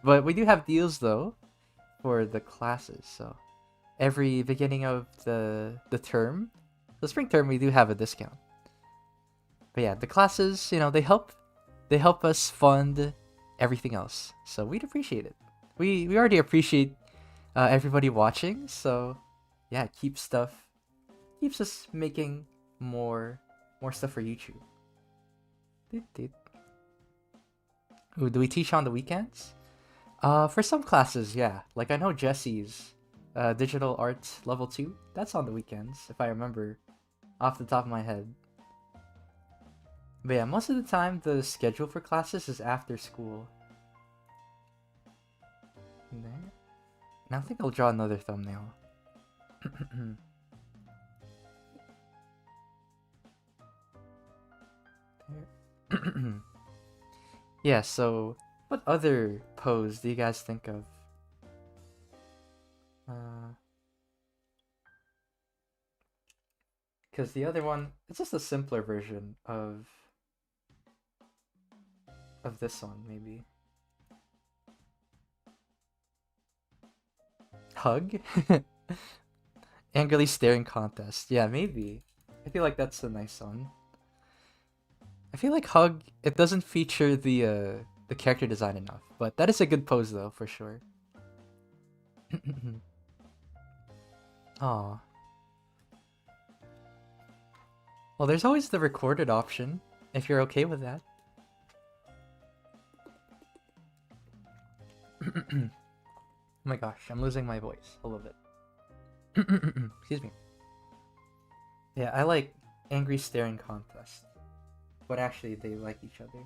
But we do have deals, though, for the classes, so every beginning of the term, the spring term, we do have a discount. But yeah, the classes, you know, they help us fund everything else, so we'd appreciate it. We already appreciate everybody watching, so yeah, keeps us making more stuff for YouTube. Ooh, do we teach on the weekends? For some classes, yeah. Like I know Jesse's digital art level 2, that's on the weekends, if I remember off the top of my head. But yeah, most of the time the schedule for classes is after school. There. Now I think I'll draw another thumbnail. Yeah, so what other pose do you guys think of? Because the other one, it's just a simpler version of this one, maybe. Hug? Angrily staring contest. Yeah, maybe. I feel like that's a nice one. I feel like Hug, it doesn't feature the character design enough, but that is a good pose though, for sure. Aw. Well, there's always the recorded option, if you're okay with that. Oh my gosh, I'm losing my voice a little bit. Excuse me. Yeah, I like angry staring contest, but actually they like each other.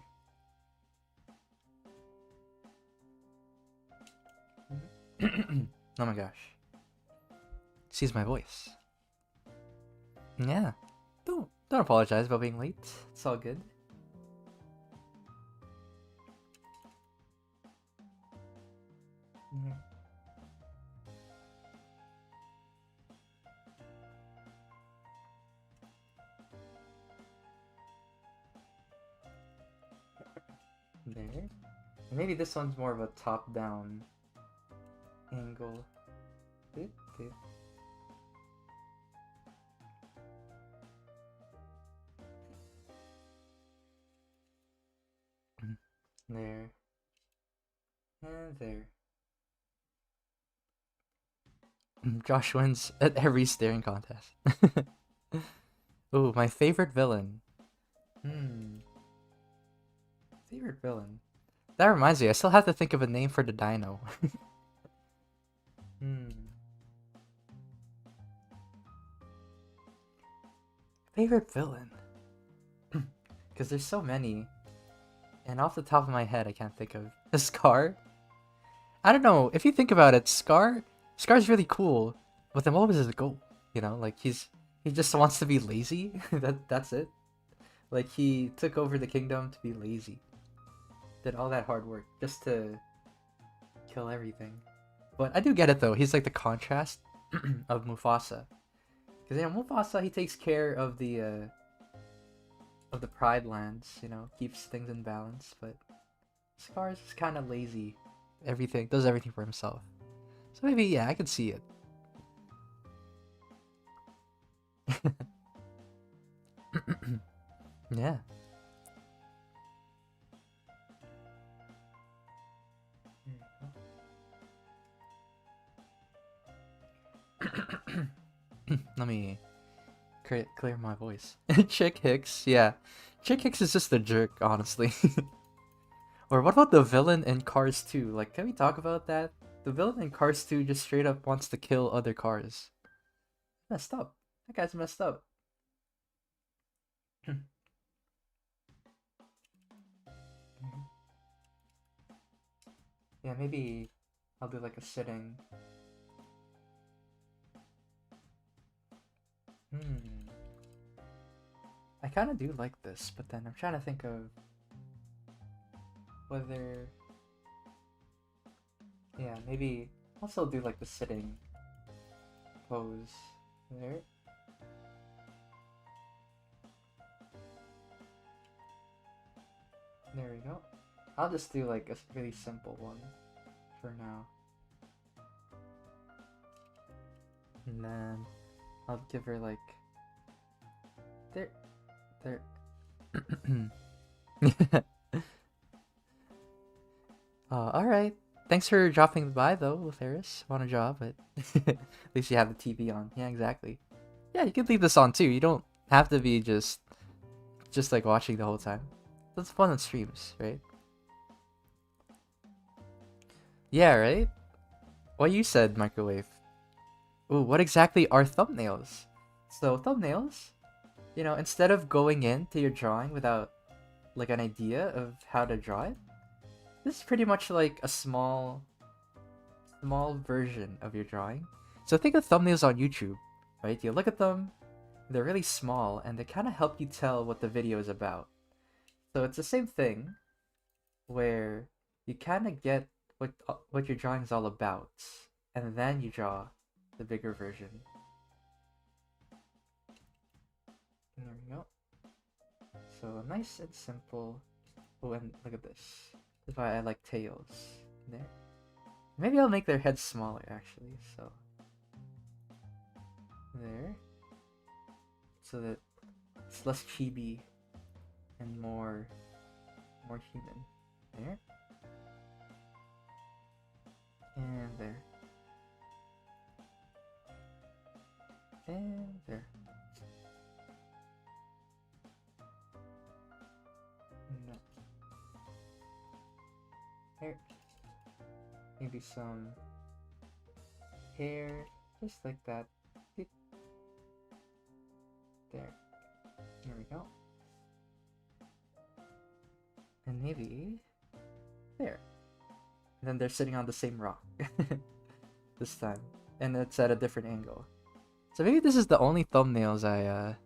Oh my gosh. Excuse my voice. Yeah. Don't apologize about being late. It's all good. There. Maybe this one's more of a top-down angle. There. And there. Josh wins at every staring contest. Ooh, my favorite villain. Favorite villain. That reminds me, I still have to think of a name for the dino. Favorite villain? Because there's so many. And off the top of my head, I can't think of a Scar. I don't know. If you think about it, Scar's really cool. But then what was his goal? You know, like he just wants to be lazy. That's it. Like he took over the kingdom to be lazy. Did all that hard work just to kill everything. But I do get it though. He's like the contrast of Mufasa. Because Mufasa, he takes care of the Pride Lands, you know, keeps things in balance, but Scar's is kind of lazy. Does everything for himself. So maybe, yeah, I could see it. Yeah. Let me clear my voice. Chick Hicks, yeah. Chick Hicks is just a jerk, honestly. Or what about the villain in Cars 2? Like, can we talk about that? The villain in Cars 2 just straight up wants to kill other cars. Messed up. That guy's messed up. Yeah, maybe I'll do like a sitting. I kind of do like this, but then I'm trying to think of whether... Yeah, maybe also do like the sitting pose there. There we go. I'll just do like a really simple one for now. And then I'll give her like... There. Alright. Thanks for dropping by though, Ferris. Want a job, but at least you have the TV on. Yeah, exactly. Yeah, you can leave this on too. You don't have to be just like watching the whole time. That's fun on streams, right? Yeah, right? What you said, Microwave. Ooh, what exactly are thumbnails? So thumbnails, you know, instead of going into your drawing without like an idea of how to draw it, this is pretty much like a small version of your drawing. So think of thumbnails on YouTube, right? You look at them, they're really small, and they kind of help you tell what the video is about. So it's the same thing, where you kind of get what your drawing is all about, and then you draw the bigger version. There we go. So nice and simple. Oh, and look at this. That's why I like tails. There. Maybe I'll make their heads smaller actually. So there. So that it's less chibi and more human. There. And there. And there. No. There. Maybe some hair, just like that. There. Here we go. And maybe there. And then they're sitting on the same rock this time, and it's at a different angle. So maybe this is the only thumbnails I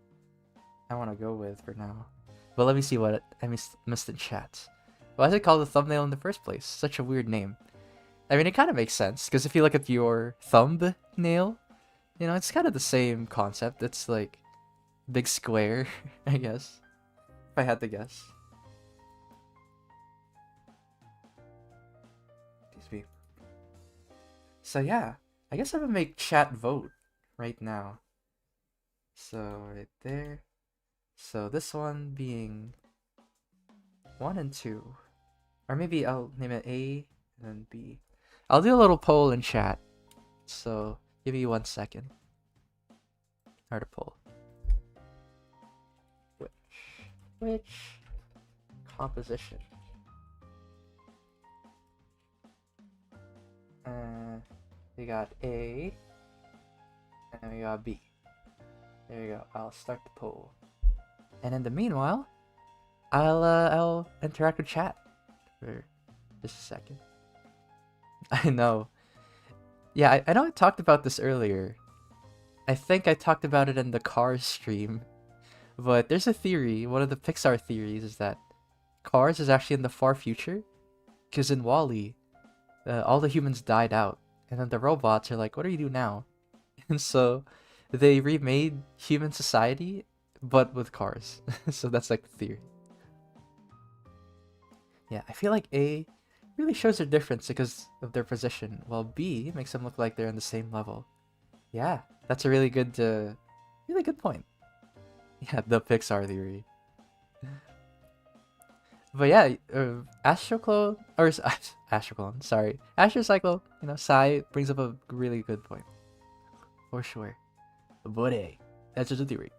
want to go with for now. But let me see what I missed in chat. Why is it called a thumbnail in the first place? Such a weird name. I mean, it kind of makes sense, because if you look at your thumbnail, you know, it's kind of the same concept. It's like big square, I guess. If I had to guess. Excuse me. So yeah, I guess I'm gonna make chat vote right now. So right there. So this one being 1 and 2. Or maybe I'll name it A and then B. I'll do a little poll in chat. So give me 1 second. Start a poll. Which composition? We got A, and then we got B. There you go. I'll start the poll. And in the meanwhile, I'll interact with chat for just a second. I know. Yeah, I know I talked about this earlier. I think I talked about it in the Cars stream. But there's a theory, one of the Pixar theories is that Cars is actually in the far future. Because in WALL-E, all the humans died out. And then the robots are like, what do you do now? And so they remade human society, but with cars. So that's like the theory. Yeah, I feel like A really shows their difference because of their position, while B makes them look like they're on the same level. Yeah, that's a really good point. Yeah, the Pixar theory. But yeah, Astroclone, or Astroclone, sorry, Astrocycle, you know, Sai brings up a really good point. For sure. But hey, that's just a theory.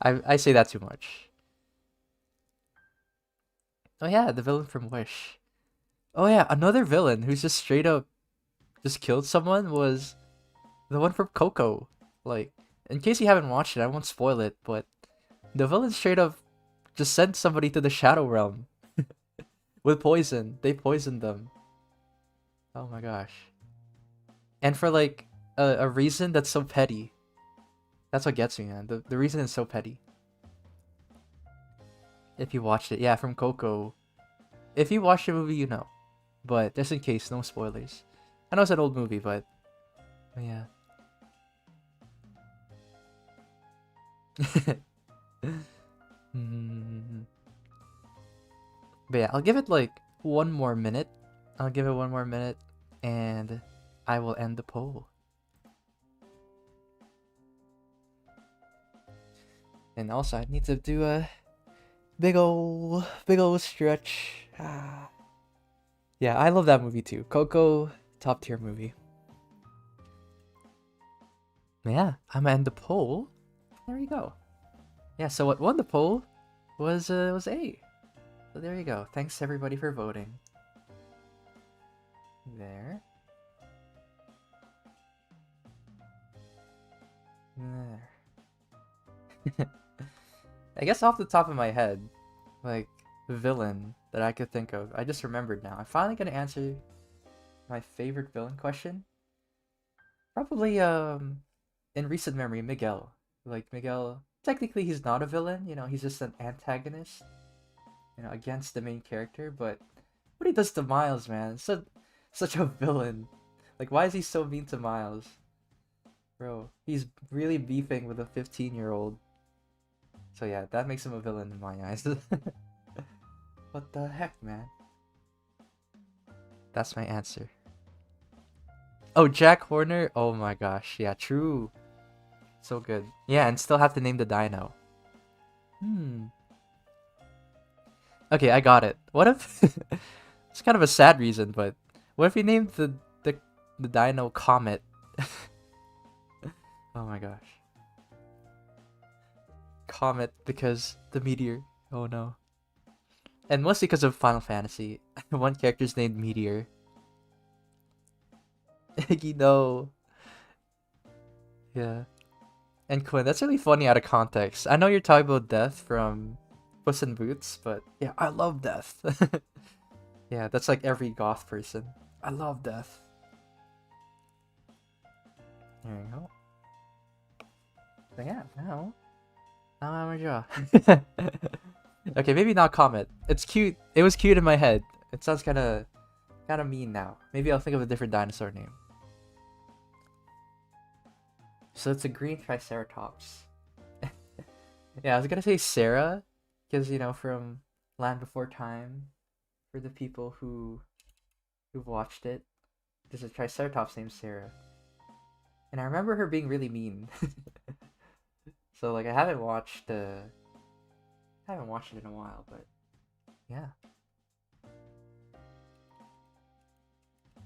I say that too much. Oh yeah, the villain from Wish. Oh yeah, another villain who's just straight up just killed someone was the one from Coco. Like, in case you haven't watched it, I won't spoil it, but the villain straight up just sent somebody to the Shadow Realm with poison. They poisoned them. Oh my gosh. And for like a reason that's so petty. That's what gets me, man. The reason is so petty. If you watched it, yeah, from Coco. If you watched the movie, you know. But just in case, no spoilers. I know it's an old movie, but yeah. But yeah, I'll give it like 1 more minute. I'll give it 1 more minute, and I will end the poll. And also, I need to do a big ol' stretch. Yeah, I love that movie too. Coco, top tier movie. Yeah, I'm gonna end the poll. There you go. Yeah, so what won the poll was A. So there you go. Thanks everybody for voting. There. There. I guess off the top of my head, like, villain that I could think of, I just remembered now. I'm finally gonna answer my favorite villain question. Probably, in recent memory, Miguel. Like, Miguel, technically he's not a villain, you know, he's just an antagonist, you know, against the main character, but what he does to Miles, man, such a villain. Like, why is he so mean to Miles? Bro, he's really beefing with a 15-year-old. So yeah, that makes him a villain in my eyes. What the heck, man? That's my answer. Oh, Jack Horner? Oh my gosh. Yeah, true. So good. Yeah, and still have to name the dino. Hmm. Okay, I got it. What if... It's kind of a sad reason, but... What if we named the dino Comet? Oh my gosh. Comet because the meteor. Oh no. And mostly because of Final Fantasy. One character's named Meteor. Iggy, no. Yeah. And Quinn, that's really funny out of context. I know you're talking about Death from Puss in Boots, but yeah, I love Death. Yeah, that's like every goth person. I love Death. There you go. So yeah, now I'm a draw. Okay, maybe not Comet. It's cute. It was cute in my head. It sounds kind of mean now. Maybe I'll think of a different dinosaur name. So it's a green Triceratops. Yeah, I was gonna say Sarah, because you know from Land Before Time, for the people who've watched it, there's a Triceratops named Sarah, and I remember her being really mean. So like I haven't watched it in a while, but yeah.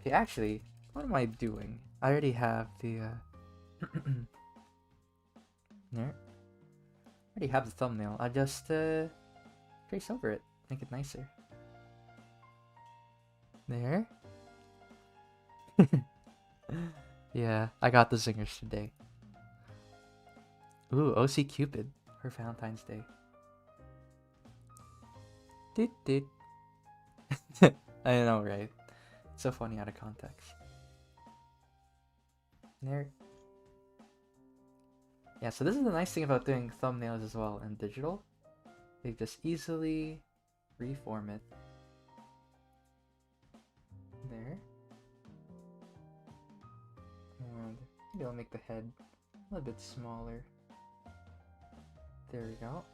Okay, actually, what am I doing? I already have the there. I already have the thumbnail. I just trace over it, make it nicer. There. Yeah, I got the zingers today. Ooh, OC Cupid for Valentine's Day. Doot doot. I know, right? So funny out of context. There. Yeah, so this is the nice thing about doing thumbnails as well in digital. They just easily reform it. There. And maybe I'll make the head a little bit smaller. There we go.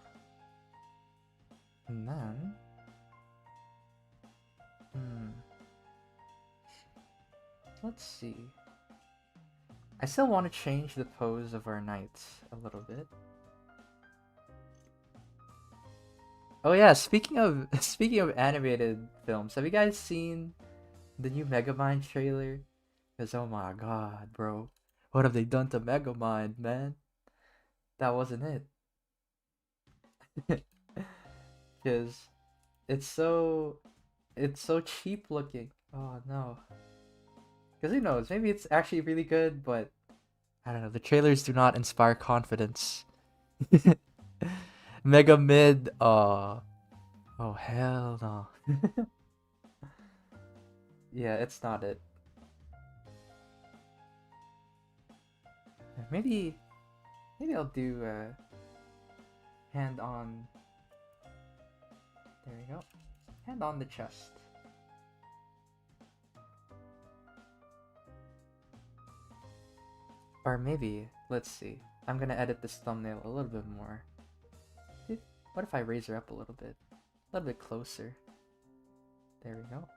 And then... let's see. I still want to change the pose of our knights a little bit. Oh yeah, speaking of animated films, have you guys seen the new Megamind trailer? Because oh my god, bro. What have they done to Megamind, man? That wasn't it. Because it's so cheap looking. Oh no. Because who knows, maybe it's actually really good, but I don't know, the trailers do not inspire confidence. Mega mid, oh hell no. Yeah, it's not it. Maybe I'll do hand on. There we go. Hand on the chest. Or maybe, let's see. I'm gonna edit this thumbnail a little bit more. What if I raise her up a little bit closer? There we go.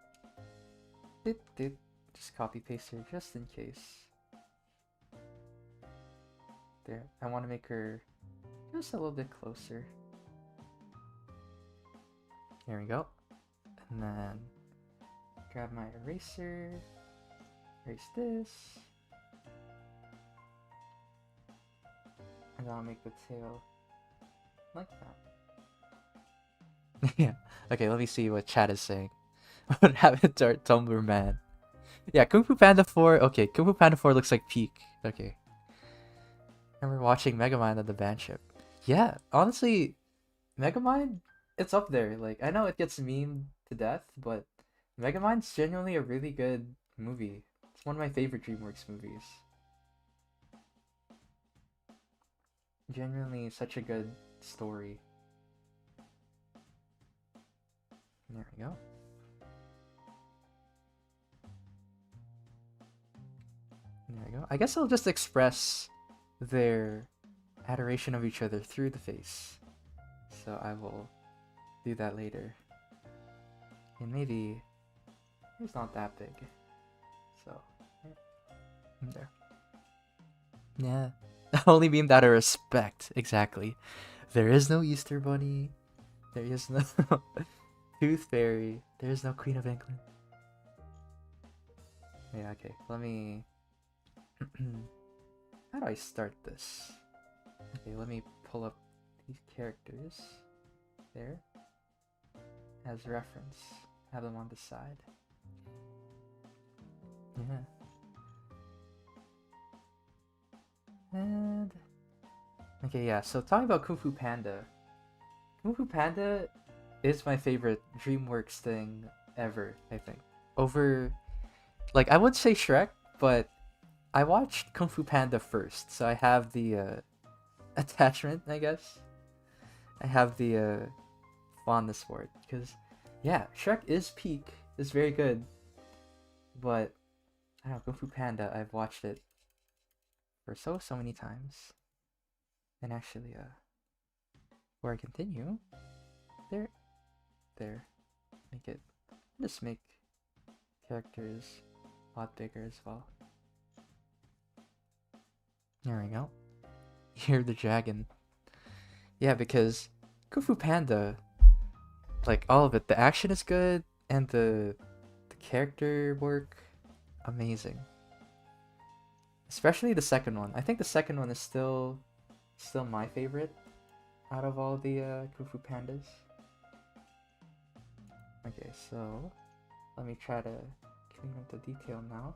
Just copy paste her just in case. There, I want to make her just a little bit closer. There we go. And then grab my eraser, erase this. And then I'll make the tail like that. Yeah. Okay, let me see what chat is saying. What happened to our Tumblr man? Yeah, Kung Fu Panda 4. Okay, Kung Fu Panda 4 looks like peak. Okay. Remember watching Megamind on the band ship. Yeah, honestly, Megamind, it's up there. Like, I know it gets memed to death, but Megamind's genuinely a really good movie. It's one of my favorite DreamWorks movies. Genuinely such a good story. There we go. There we go. I guess I'll just express their adoration of each other through the face. so I will do that later. And maybe it's not that big, so there. Yeah, only beamed out of respect. Exactly. There is no Easter Bunny. There is no Tooth Fairy. There is no Queen of England. Yeah. Okay. Let me. How do I start this? Okay. Let me pull up these characters. There. As reference. Have them on the side. Yeah. And okay, yeah. So talking about Kung Fu Panda. Kung Fu Panda is my favorite DreamWorks thing ever, I think. Over, like, I would say Shrek, but I watched Kung Fu Panda first, so I have the attachment, I guess. I have the fondness for it, because, yeah, Shrek is peak, is very good, but, I don't know, Kung Fu Panda, I've watched it for so many times. And actually, before I continue, there, make it, just make characters a lot bigger as well. There we go. Hear the dragon. Yeah, because Kung Fu Panda, like all of it, the action is good and the character work, amazing. Especially the second one. I think the second one is still my favorite out of all the Kung Fu Pandas. Okay, so let me try to clean up the detail now.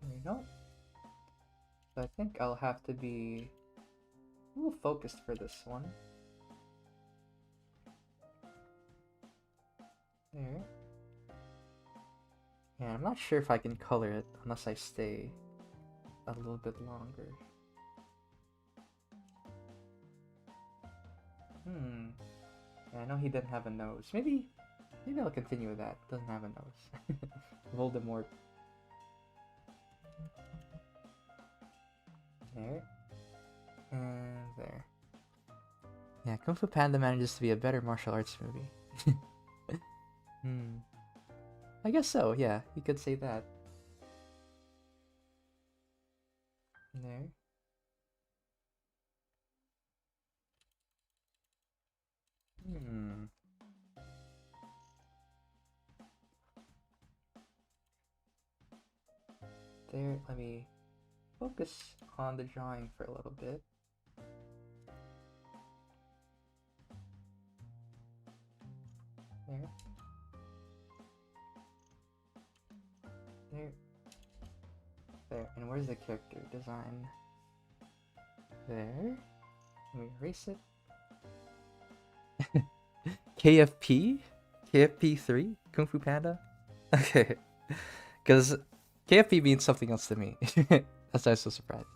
There we go. So I think I'll have to be a little focused for this one. There. Yeah, I'm not sure if I can color it unless I stay a little bit longer. Yeah, I know he didn't have a nose. Maybe I'll continue with that. Doesn't have a nose. Voldemort. There. And there. Yeah, Kung Fu Panda manages to be a better martial arts movie. I guess so, yeah. You could say that. There. There, let me focus on the drawing for a little bit. There. There. There. And where's the character design? There. Let me erase it. KFP? KFP3? Kung Fu Panda? Okay. Because KFP means something else to me. That's why I'm so surprised.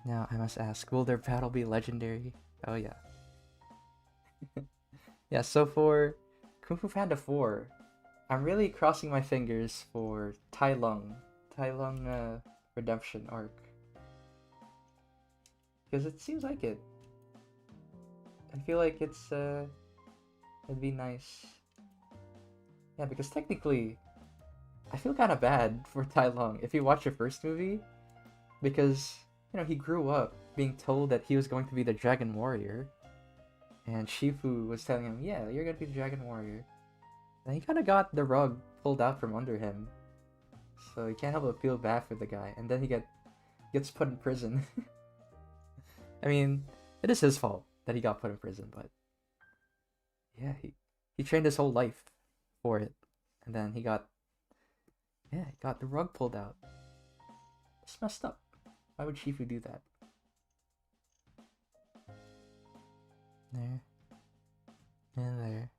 Now, I must ask, will their battle be legendary? Oh, yeah. Yeah, so for Kung Fu Panda 4, I'm really crossing my fingers for Tai Lung redemption arc. Because it seems like it. I feel like it'd be nice. Yeah, because technically, I feel kind of bad for Tai Lung if you watch the first movie, because, you know, he grew up being told that he was going to be the Dragon Warrior, and Shifu was telling him, yeah, you're gonna be the Dragon Warrior. And he kind of got the rug pulled out from under him, so you can't help but feel bad for the guy, and then he gets put in prison. I mean, it is his fault that he got put in prison, but yeah, he trained his whole life for it, and then he got the rug pulled out. It's messed up. Why would Shifu do that? There. And there.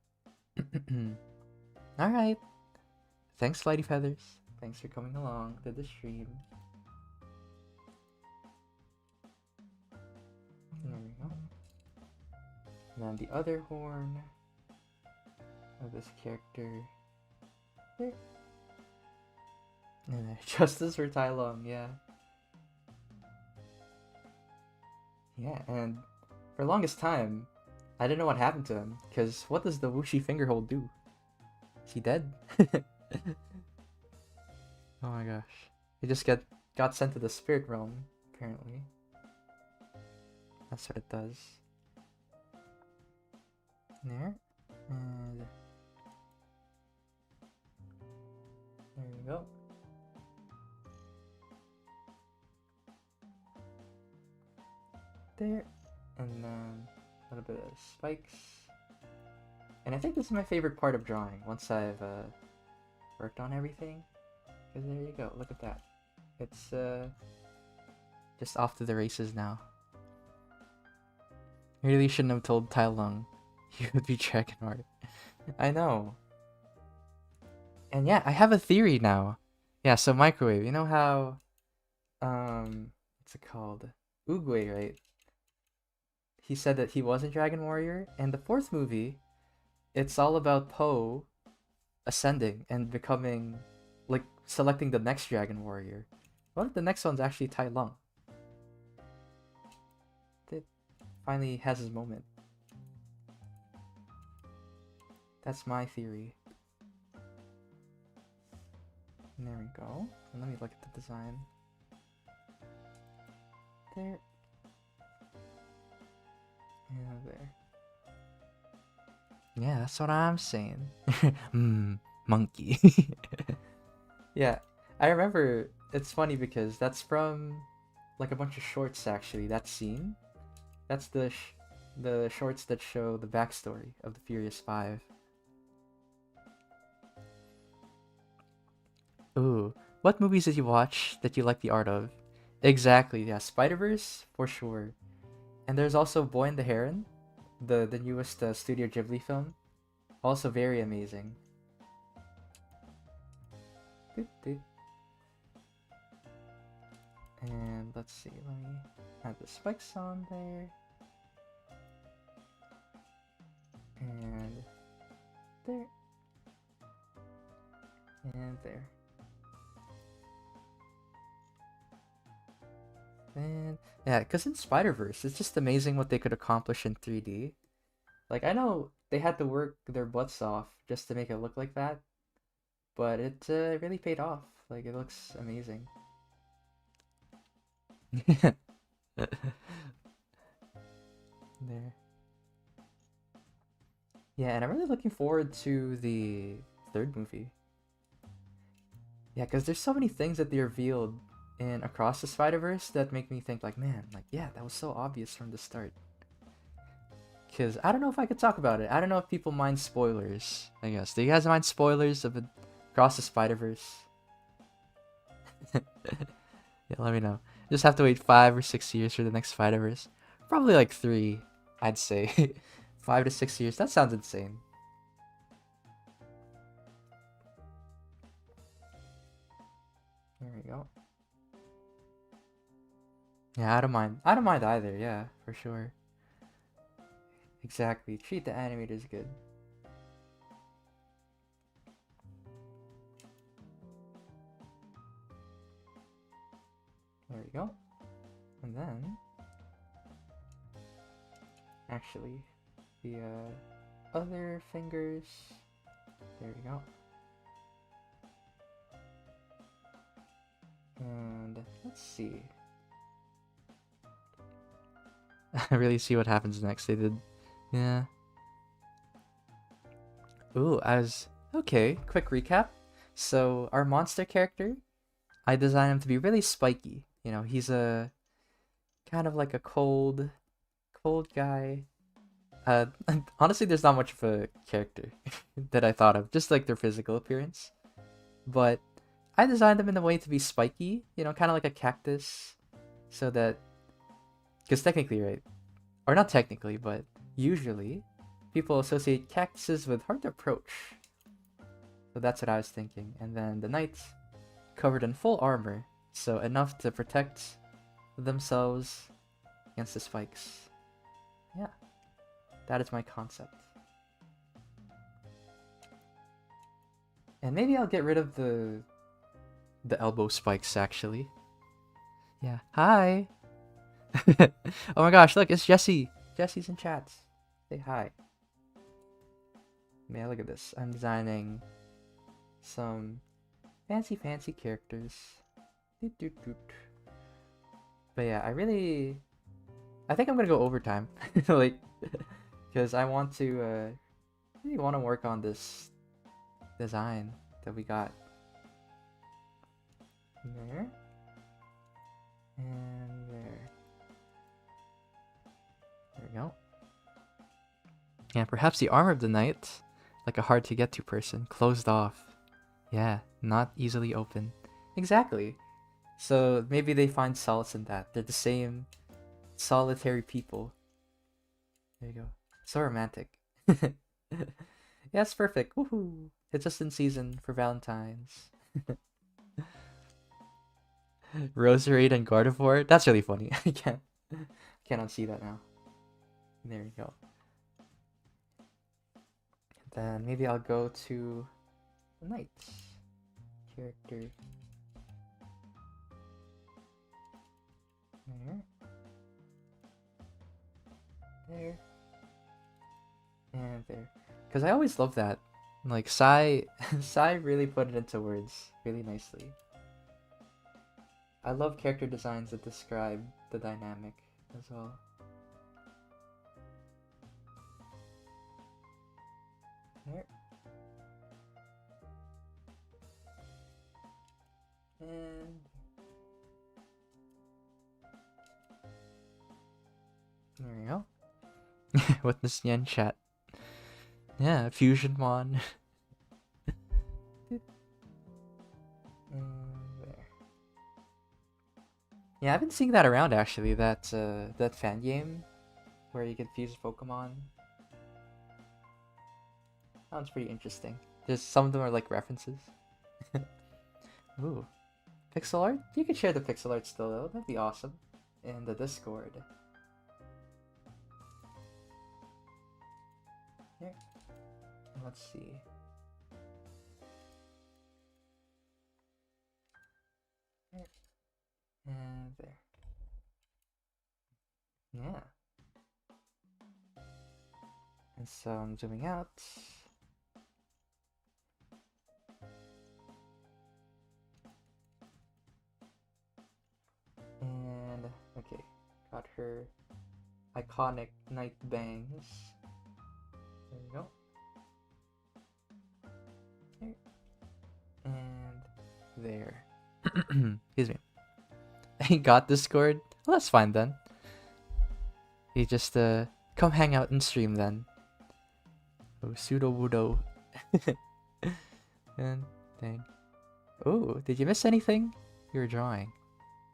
Alright. Thanks, Flighty Feathers. Thanks for coming along to the stream. There we go. And then the other horn of this character. There. Justice for Tai Lung, yeah. Yeah, and for the longest time, I didn't know what happened to him, because what does the Wuxi fingerhold do? Is he dead? Oh my gosh. He just got sent to the spirit realm, apparently. That's what it does. There. And there we go. There. And then a little bit of spikes. And I think this is my favorite part of drawing, once I've worked on everything. Because there you go, look at that. It's just off to the races now. I really shouldn't have told Tai Lung he would be Dragon Art. I know. And yeah, I have a theory now. Yeah, so Microwave, you know how what's it called? Oogway, right? He said that he wasn't Dragon Warrior, and the fourth movie, it's all about Poe ascending and becoming, like, selecting the next Dragon Warrior. What if the next one's actually Tai Lung? It finally has his moment. That's my theory. And there we go. And let me look at the design. There. And there. Yeah, that's what I'm saying. Monkey. Yeah, I remember. It's funny because that's from like a bunch of shorts actually. That scene, that's the shorts that show the backstory of the Furious Five. Ooh, what movies did you watch that you like the art of? Exactly, yeah, Spider-Verse for sure. And there's also Boy and the Heron, the newest Studio Ghibli film. Also very amazing. Doot, doot. And let's see, let me add the spikes on there. And there. And there. And yeah, because in Spider-Verse, it's just amazing what they could accomplish in 3D. Like, I know they had to work their butts off just to make it look like that, but it really paid off. Like, it looks amazing. There. Yeah, and I'm really looking forward to the third movie. Yeah, because there's so many things that they revealed in Across the Spider-Verse that make me think like, man, like, yeah, that was so obvious from the start. Because I don't know if I could talk about it. I don't know if people mind spoilers, I guess. Do you guys mind spoilers of Across the Spider-Verse? Yeah, let me know. Just have to wait 5 or 6 years for the next Spider-Verse. Probably like 3, I'd say. 5 to 6 years. That sounds insane. There we go. Yeah, I don't mind. I don't mind either, yeah, for sure. Exactly. Treat the animators good. There we go. And then actually the other fingers. There we go. And let's see. I really see what happens next. They did, yeah. Ooh, okay. Quick recap. So our monster character, I designed him to be really spiky. You know, he's a kind of like a cold guy. Honestly, there's not much of a character that I thought of, just like their physical appearance. But I designed them in a way to be spiky, you know, kind of like a cactus, so that, because technically, right, or not technically, but usually, people associate cactuses with hard to approach. So that's what I was thinking. And then the knights covered in full armor, so enough to protect themselves against the spikes. Yeah, that is my concept. And maybe I'll get rid of the the elbow spikes actually. Yeah. Hi. Oh my gosh, look, it's Jesse. Jesse's in chats. Say hi. Man, look at this. I'm designing some fancy characters. Doot, doot, doot. But yeah, I think I'm gonna go overtime. Like, because I want to, really want to work on this design that we got. There. And there. There we go. And perhaps the armor of the knight, like a hard to get to person, closed off. Yeah, not easily open. Exactly. So maybe they find solace in that. They're the same solitary people. There you go. So romantic. Yeah, it's perfect. Woohoo! It's just in season for Valentine's. Roserade and Gardevoir? That's really funny. I can't unsee that now. There you go. Then maybe I'll go to the Knights character. There. There. And there. Because I always love that. Like, Sai really put it into words really nicely. I love character designs that describe the dynamic as well. There. And there we go. Witness Yen chat. Yeah, Fusionmon. There. Yeah, I've been seeing that around actually. That fan game where you can fuse Pokemon. Sounds pretty interesting. Just some of them are like references. Ooh, pixel art. You can share the pixel art still though. That'd be awesome. In the Discord. Here. Let's see. There. And there. Yeah. And so I'm zooming out. And okay, got her iconic night bangs. There we go. There. And there. Excuse me. He got Discord? Well, that's fine then. You just come hang out and stream then. Oh, pseudo wudo. And dang. Oh, did you miss anything? You were drawing.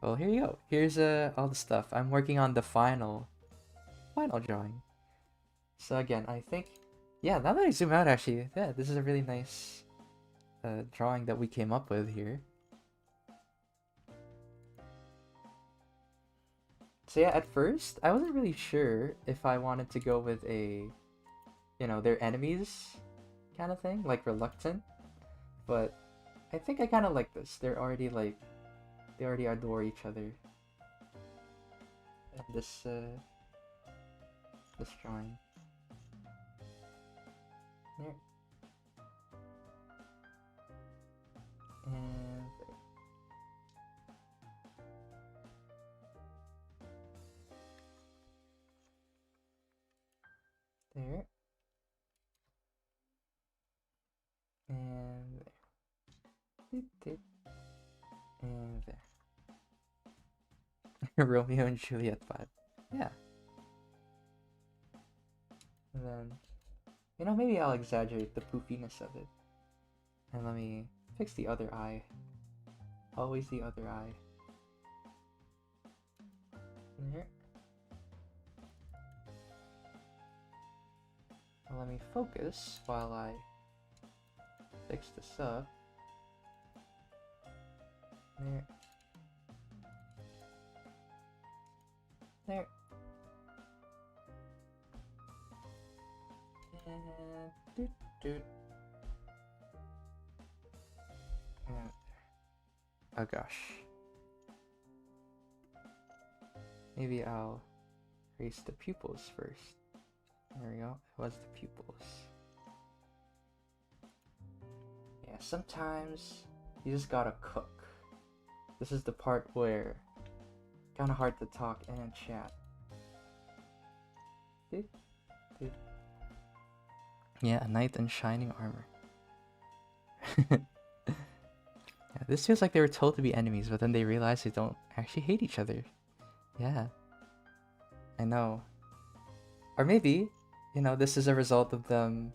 Well, here you go. Here's all the stuff. I'm working on the final drawing. So again, I think, yeah, now that I zoom out actually, yeah, this is a really nice drawing that we came up with here. So yeah, at first, I wasn't really sure if I wanted to go with a, you know, they're enemies kind of thing, like reluctant. But I think I kind of like this. They're already like, they already adore each other. And this drawing. There. And there. And there. And there. Romeo and Juliet vibe. Yeah. And then, you know, maybe I'll exaggerate the poofiness of it. And let me fix the other eye. Always the other eye. There. And let me focus while I fix this up. There. There. And doot doot. And Oh gosh. Maybe I'll erase the pupils first. There we go. It was the pupils. Yeah, sometimes you just gotta cook. This is the part where kind of hard to talk and chat. Yeah, a knight in shining armor. Yeah, this feels like they were told to be enemies, but then they realized they don't actually hate each other. Yeah. I know. Or maybe, you know, this is a result of them,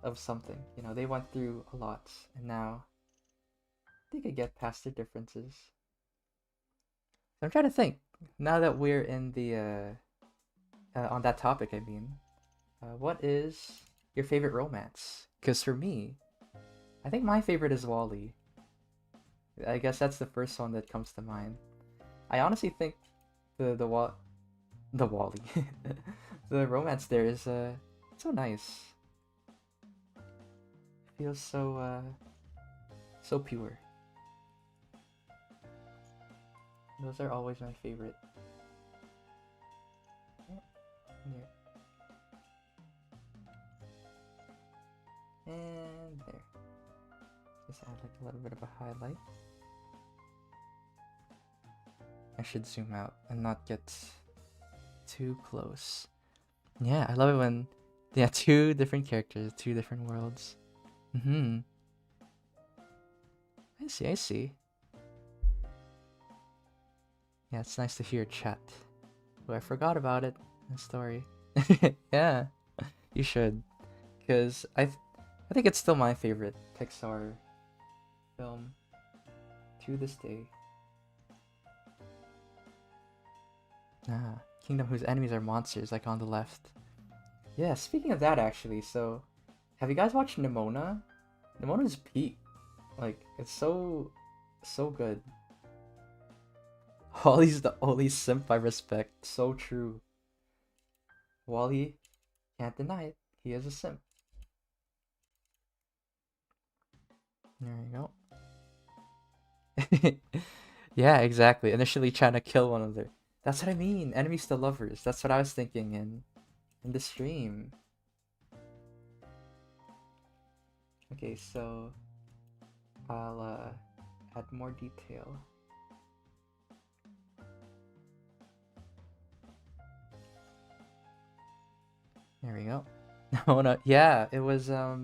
of something. You know, they went through a lot, and now they could get past their differences. So I'm trying to think. Now that we're in the, on that topic, I mean, what is your favorite romance? Because for me, I think my favorite is Wally. I guess that's the first one that comes to mind. I honestly think the Wally, the romance there is so nice. Feels so so pure. Those are always my favorite. Here. And there. Just add like a little bit of a highlight. I should zoom out and not get too close. Yeah, I love it when two different characters, two different worlds. I see. Yeah, it's nice to hear chat. Oh, I forgot about it in the story. Yeah, you should. Because I think it's still my favorite Pixar film to this day. Kingdom whose enemies are monsters, like on the left. Yeah, speaking of that actually, so have you guys watched Nimona? Nimona's peak. Like, it's so good. Wally's the only simp I respect. So true. Wally, can't deny it. He is a simp. There you go. Yeah, exactly. Initially trying to kill one another. That's what I mean. Enemies to lovers. That's what I was thinking in the stream. Okay, so I'll add more detail. There we go. Oh no, yeah, it was what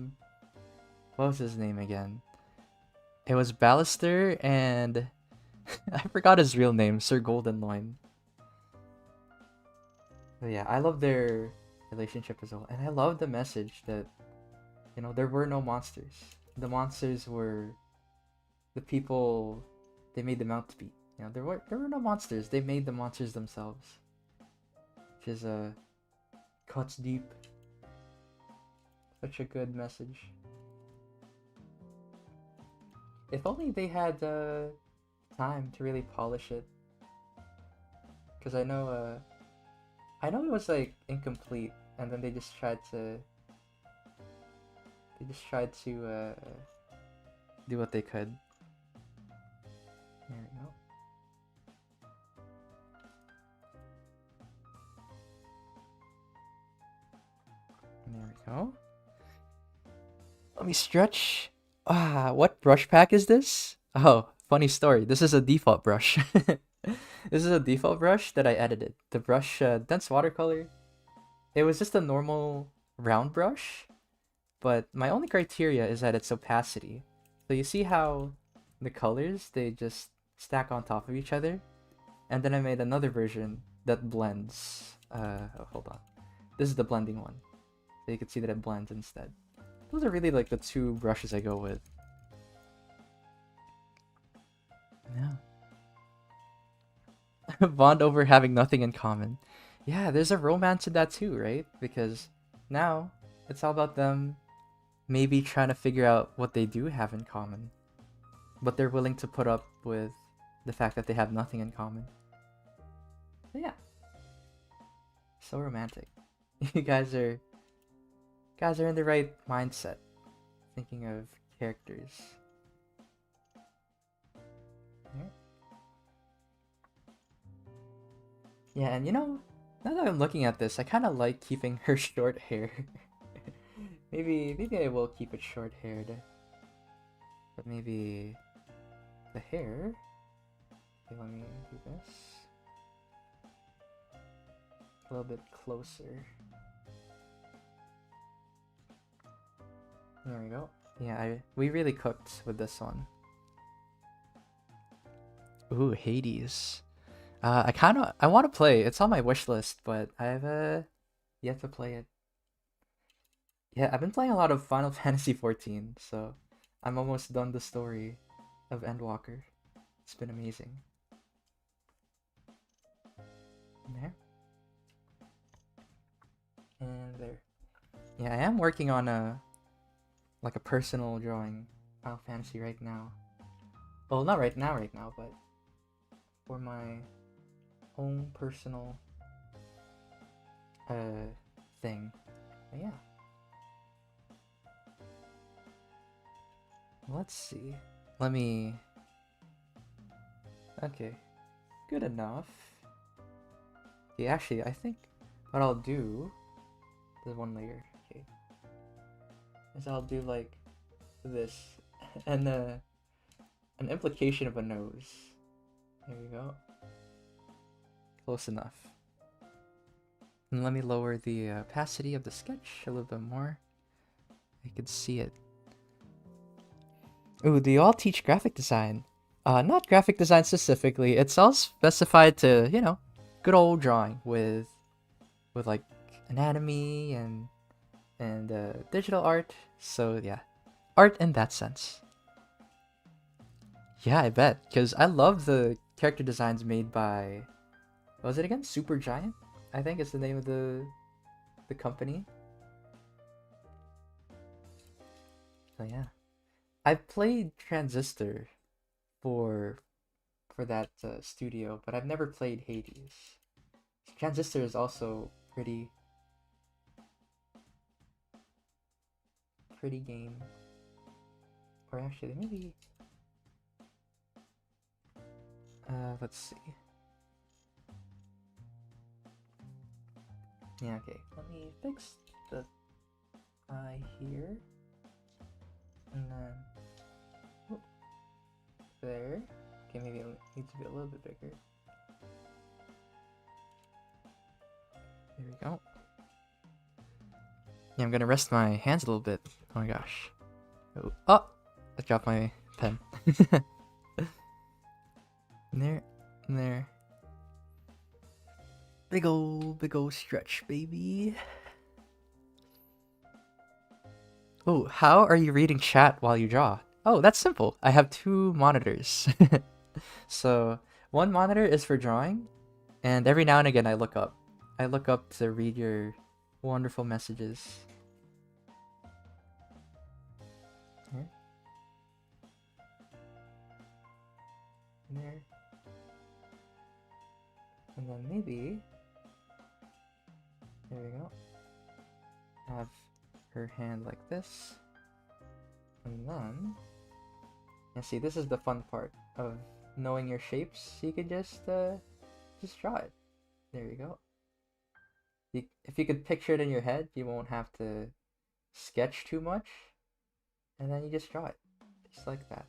was his name again? It was Ballister and I forgot his real name, Sir Goldenloin. But yeah, I love their relationship as well, and I love the message that, you know, there were no monsters. The monsters were the people they made them out to be. You know, there were no monsters. They made the monsters themselves. Which is cuts deep. Such a good message. If only they had time to really polish it. Cause I know it was like incomplete, and then they just tried to do what they could. There we go. There we go. Let me stretch. What brush pack is this? Oh, funny story. This is a default brush. This is a default brush that I edited. The brush, dense watercolor. It was just a normal round brush, but my only criteria is that it's opacity. So you see how the colors, they just stack on top of each other? And then I made another version that blends. Hold on. This is the blending one. So you can see that it blends instead. Those are really like the two brushes I go with. Yeah. Bond over having nothing in common. Yeah, there's a romance in that too, right? Because now it's all about them maybe trying to figure out what they do have in common. But they're willing to put up with the fact that they have nothing in common. So yeah. So romantic. You guys are in the right mindset. Thinking of characters. Yeah, and you know, now that I'm looking at this, I kind of like keeping her short hair. Maybe I will keep it short haired, but maybe the hair. Okay, let me do this a little bit closer. There we go. Yeah, we really cooked with this one. Ooh, Hades. I want to play. It's on my wish list, but I've yet to play it. Yeah, I've been playing a lot of Final Fantasy 14, so I'm almost done the story of Endwalker. It's been amazing. There. And there. Yeah, I am working on a personal drawing Final Fantasy right now. Well, not right now, but for my own personal thing. But yeah. Let's see. Let me. Okay. Good enough. Okay, actually, I think what I'll do. There's one layer. Okay. Is I'll do like this, and an implication of a nose. There we go. Close enough. And let me lower the opacity of the sketch a little bit more. I can see it. Ooh, do you all teach graphic design? Not graphic design specifically. It's all specified to, you know, good old drawing with like anatomy and digital art. So yeah, art in that sense. Yeah, I bet. Because I love the character designs made by, what was it again? Super Giant, I think is the name of the company. So yeah, I've played Transistor for that studio, but I've never played Hades. Transistor is also pretty game. Or actually, maybe. Let's see. Yeah, okay. Let me fix the eye here. And then... whoop, there. Okay, maybe it needs to be a little bit bigger. There we go. Yeah, I'm gonna rest my hands a little bit. Oh my gosh. Oh! I dropped my pen. There. There. Big ol' stretch, baby. Oh, how are you reading chat while you draw? Oh, that's simple. I have 2 monitors. So, one monitor is for drawing, and every now and again I look up. I look up to read your wonderful messages. Here. There. And then maybe... there we go. Have her hand like this. And then... yeah, see, this is the fun part of knowing your shapes. You can just draw it. There you go. If you could picture it in your head, you won't have to sketch too much. And then you just draw it. Just like that.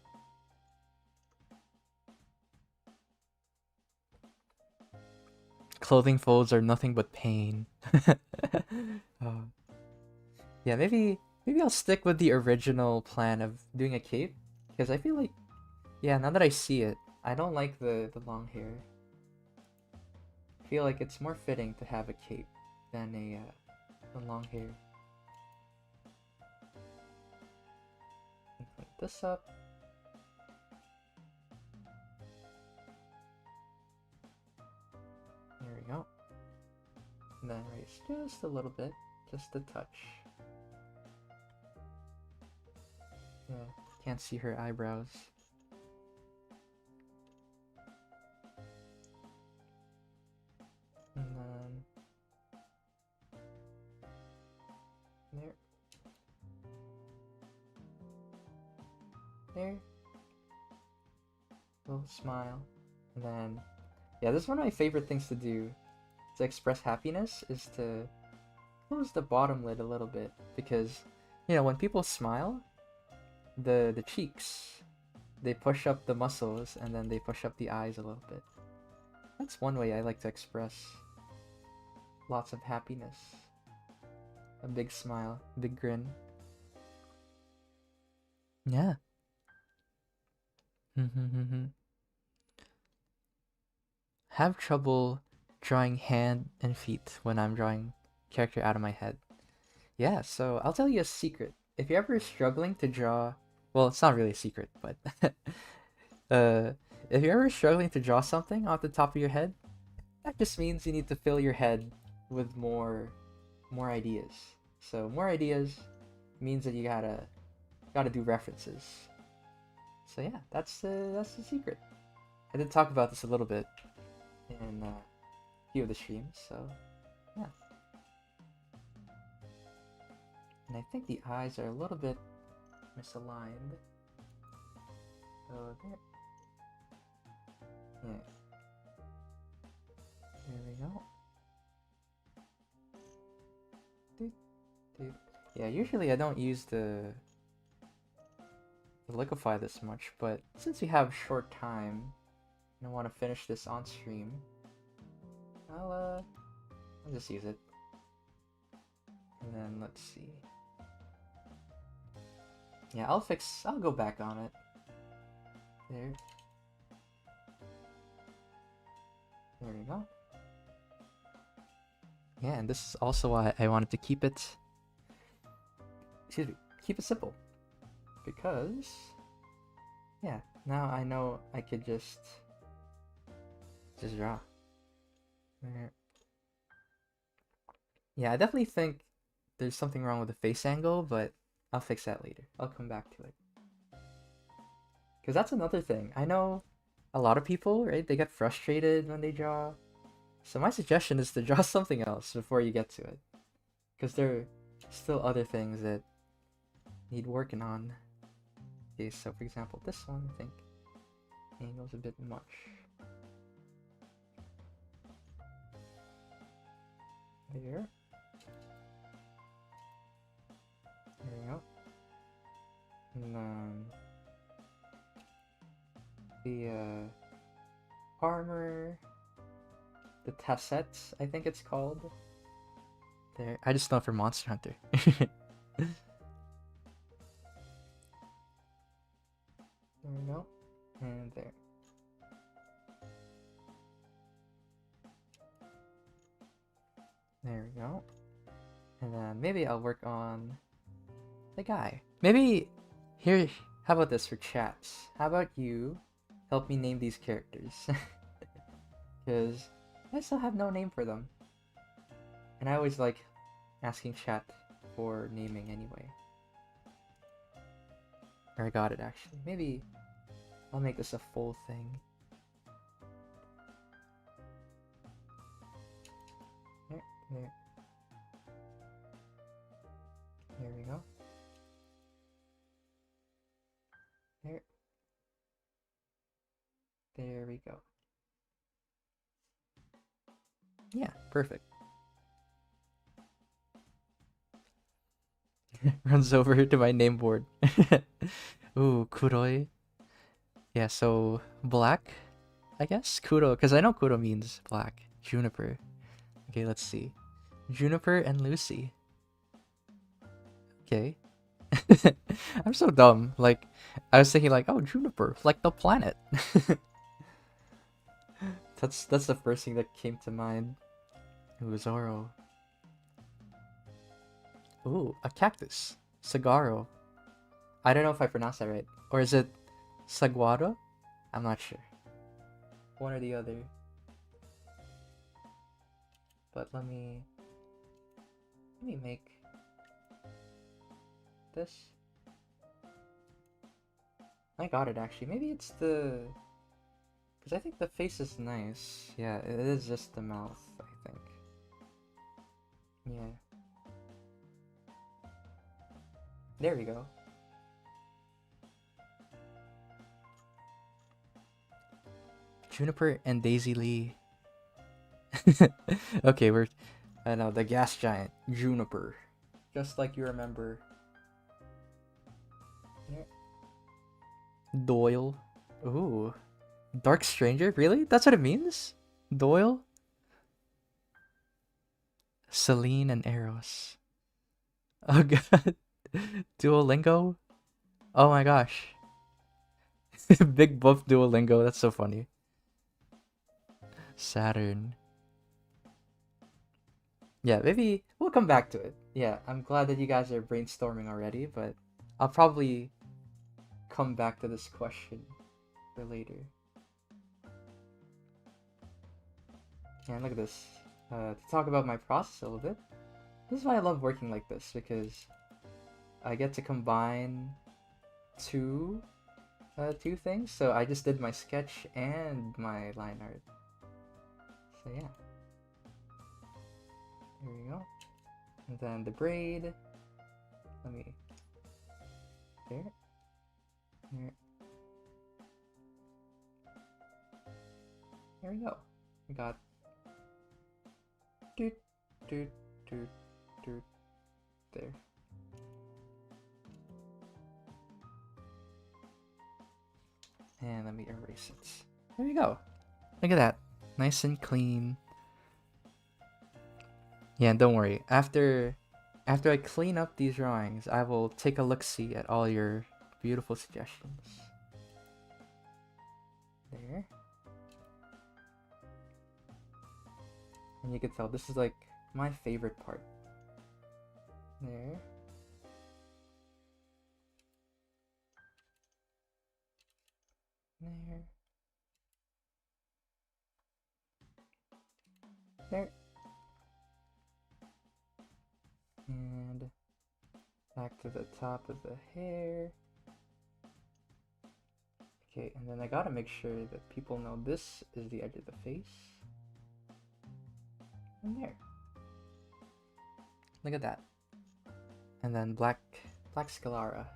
Clothing folds are nothing but pain. Oh. Yeah, maybe I'll stick with the original plan of doing a cape. Because I feel like, yeah, now that I see it, I don't like the long hair. I feel like it's more fitting to have a cape than a long hair. Put this up. There we go. And then raise just a little bit, just a touch. Yeah, can't see her eyebrows. And then there. There. Little smile. And then, yeah, this is one of my favorite things to do to express happiness is to close the bottom lid a little bit, because when people smile, the cheeks, they push up the muscles and then they push up the eyes a little bit. That's one way I like to express lots of happiness. A big smile, big grin. Yeah. Have trouble drawing hand and feet when I'm drawing character out of my head. Yeah, so I'll tell you a secret. If you're ever struggling to draw, well, it's not really a secret, but if you're ever struggling to draw something off the top of your head, that just means you need to fill your head with more ideas. So more ideas means that you gotta do references. So yeah, that's the secret. I did talk about this a little bit in a few of the streams, so yeah. And I think the eyes are a little bit misaligned. So there. Yeah. There we go. Yeah, usually I don't use the liquify this much, but since we have short time and I want to finish this on stream, I'll just use it. And then let's see. Yeah, I'll go back on it. There. There we go. Yeah, and this is also why I wanted to keep it simple. Because yeah, now I know I could just draw. There. Yeah, I definitely think there's something wrong with the face angle, but I'll fix that later. I'll come back to it. Because that's another thing. I know a lot of people, right? They get frustrated when they draw. So my suggestion is to draw something else before you get to it. Because there are still other things that need working on. Okay, so for example, this one, I think, angle's a bit much. There. There we go. And the armor, the tassets, I think it's called. There, I just know for Monster Hunter. There we go. And there. There we go. And then maybe I'll work on the guy. Maybe here, how about this for chats? How about you help me name these characters? Because I still have no name for them. And I always like asking chat for naming anyway. Or I got it actually. Maybe I'll make this a full thing. There. There we go. There. There we go. Yeah, perfect. Runs over to my name board. Ooh, Kuroi. Yeah, so black, I guess? Kuro, because I know Kuro means black. Juniper. Okay, let's see. Juniper and Lucy. Okay. I'm so dumb. Like, I was thinking like, oh, Juniper, like the planet. That's the first thing that came to mind. Ooh, Zoro. Ooh, a cactus. Sagaro. I don't know if I pronounced that right. Or is it Saguaro? I'm not sure. One or the other. But let me make this. I got it actually. Maybe it's the... Because I think the face is nice. Yeah, it is just the mouth, I think. Yeah. There we go. Juniper and Daisy Lee. Okay, I know, the gas giant, Juniper. Just like you remember. Yeah. Doyle. Ooh. Dark Stranger? Really? That's what it means? Doyle? Celine and Eros. Oh god. Duolingo? Oh my gosh. Big buff Duolingo, that's so funny. Saturn. Yeah, maybe we'll come back to it. Yeah, I'm glad that you guys are brainstorming already, but I'll probably come back to this question for later. Yeah, look at this. To talk about my process a little bit. This is why I love working like this, because I get to combine two two things. So I just did my sketch and my line art. So yeah. Here we go. And then the braid. Let me there. Here. There we go. We got doot doot doot doot there. And let me erase it. There we go. Look at that. Nice and clean. Yeah, and don't worry. After I clean up these drawings, I will take a look-see at all your beautiful suggestions. There. And you can tell this is like my favorite part. There. There. There. And back to the top of the hair. Okay, and then I gotta make sure that people know this is the edge of the face. And there. Look at that. And then black sclera.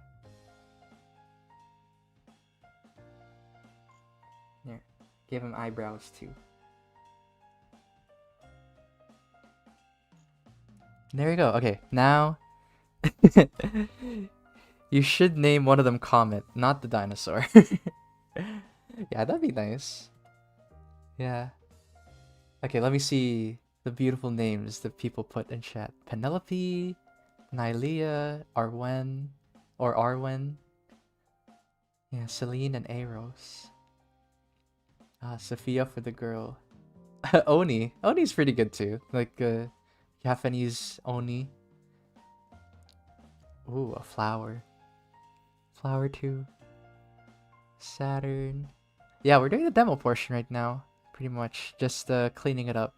There. Give him eyebrows too. There you go. Okay, now you should name one of them Comet, not the dinosaur. Yeah, that'd be nice. Yeah. Okay, let me see the beautiful names that people put in chat. Penelope, Nylea, Arwen, or Arwen. Yeah, Celine and Eros. Sophia for the girl. Oni. Oni's pretty good too. Like, Japanese Oni. Ooh, a flower. Flower too. Saturn. Yeah, we're doing the demo portion right now. Pretty much. Just cleaning it up.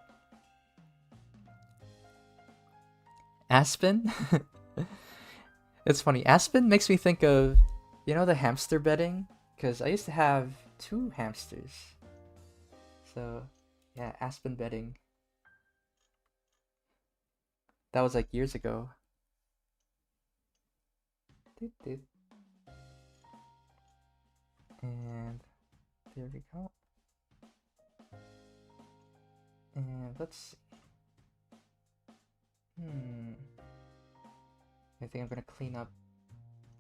Aspen? It's funny. Aspen makes me think of, you know, the hamster bedding? Because I used to have 2 hamsters. So, yeah, Aspen bedding. That was like years ago. Doot, doot. And there we go. And let's see. I think I'm gonna clean up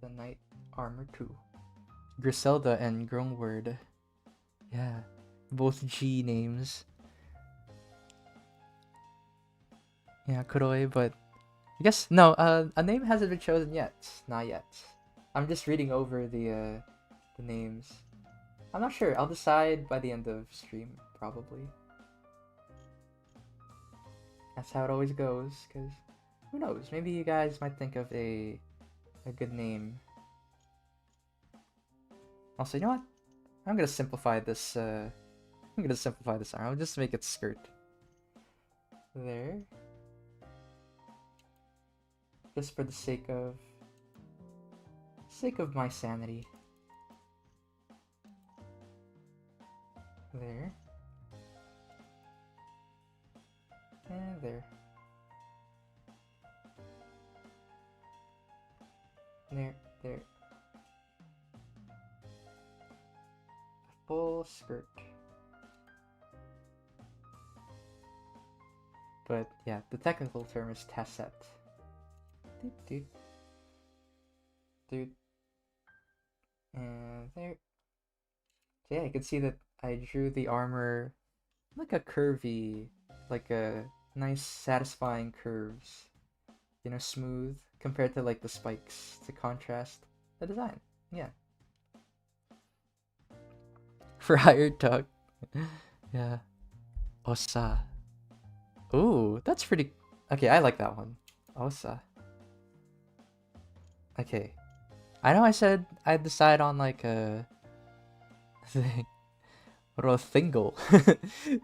the knight armor too. Griselda and Grungword. Yeah, both G names. Yeah, Kuroi, but I guess no. A name hasn't been chosen yet. Not yet. I'm just reading over the names. I'm not sure. I'll decide by the end of stream, probably. That's how it always goes. Cause who knows? Maybe you guys might think of a good name. Also, you know what? I'm gonna simplify this. I'm gonna simplify this arm. I'll just make it skirt. There. Just for the sake of my sanity. There. And there. There. A full skirt. But yeah, the technical term is tasset. Doot, doot, doot. And there. So yeah, you can see that I drew the armor like a curvy, like a nice satisfying curves. You know, smooth compared to like the spikes to contrast the design. Yeah. Friar Tuck. Yeah. Osa. Ooh, that's pretty. Okay, I like that one. Osa. Okay. I know I said I'd decide on like a thing. What about Thingle?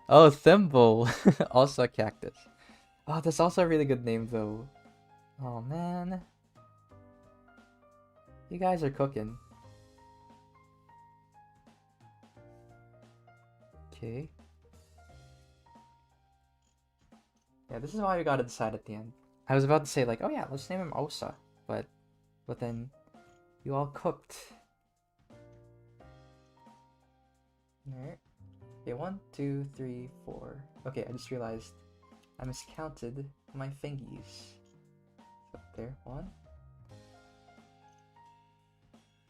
Oh, Thimble. Also a cactus. Oh, that's also a really good name though. Oh man. You guys are cooking. Okay. Yeah, this is why we gotta decide at the end. I was about to say like, oh yeah, let's name him Osa, but then you all cooked. Alright. Okay, 1, 2, 3, 4. Okay, I just realized I miscounted my fingies. So there, 1.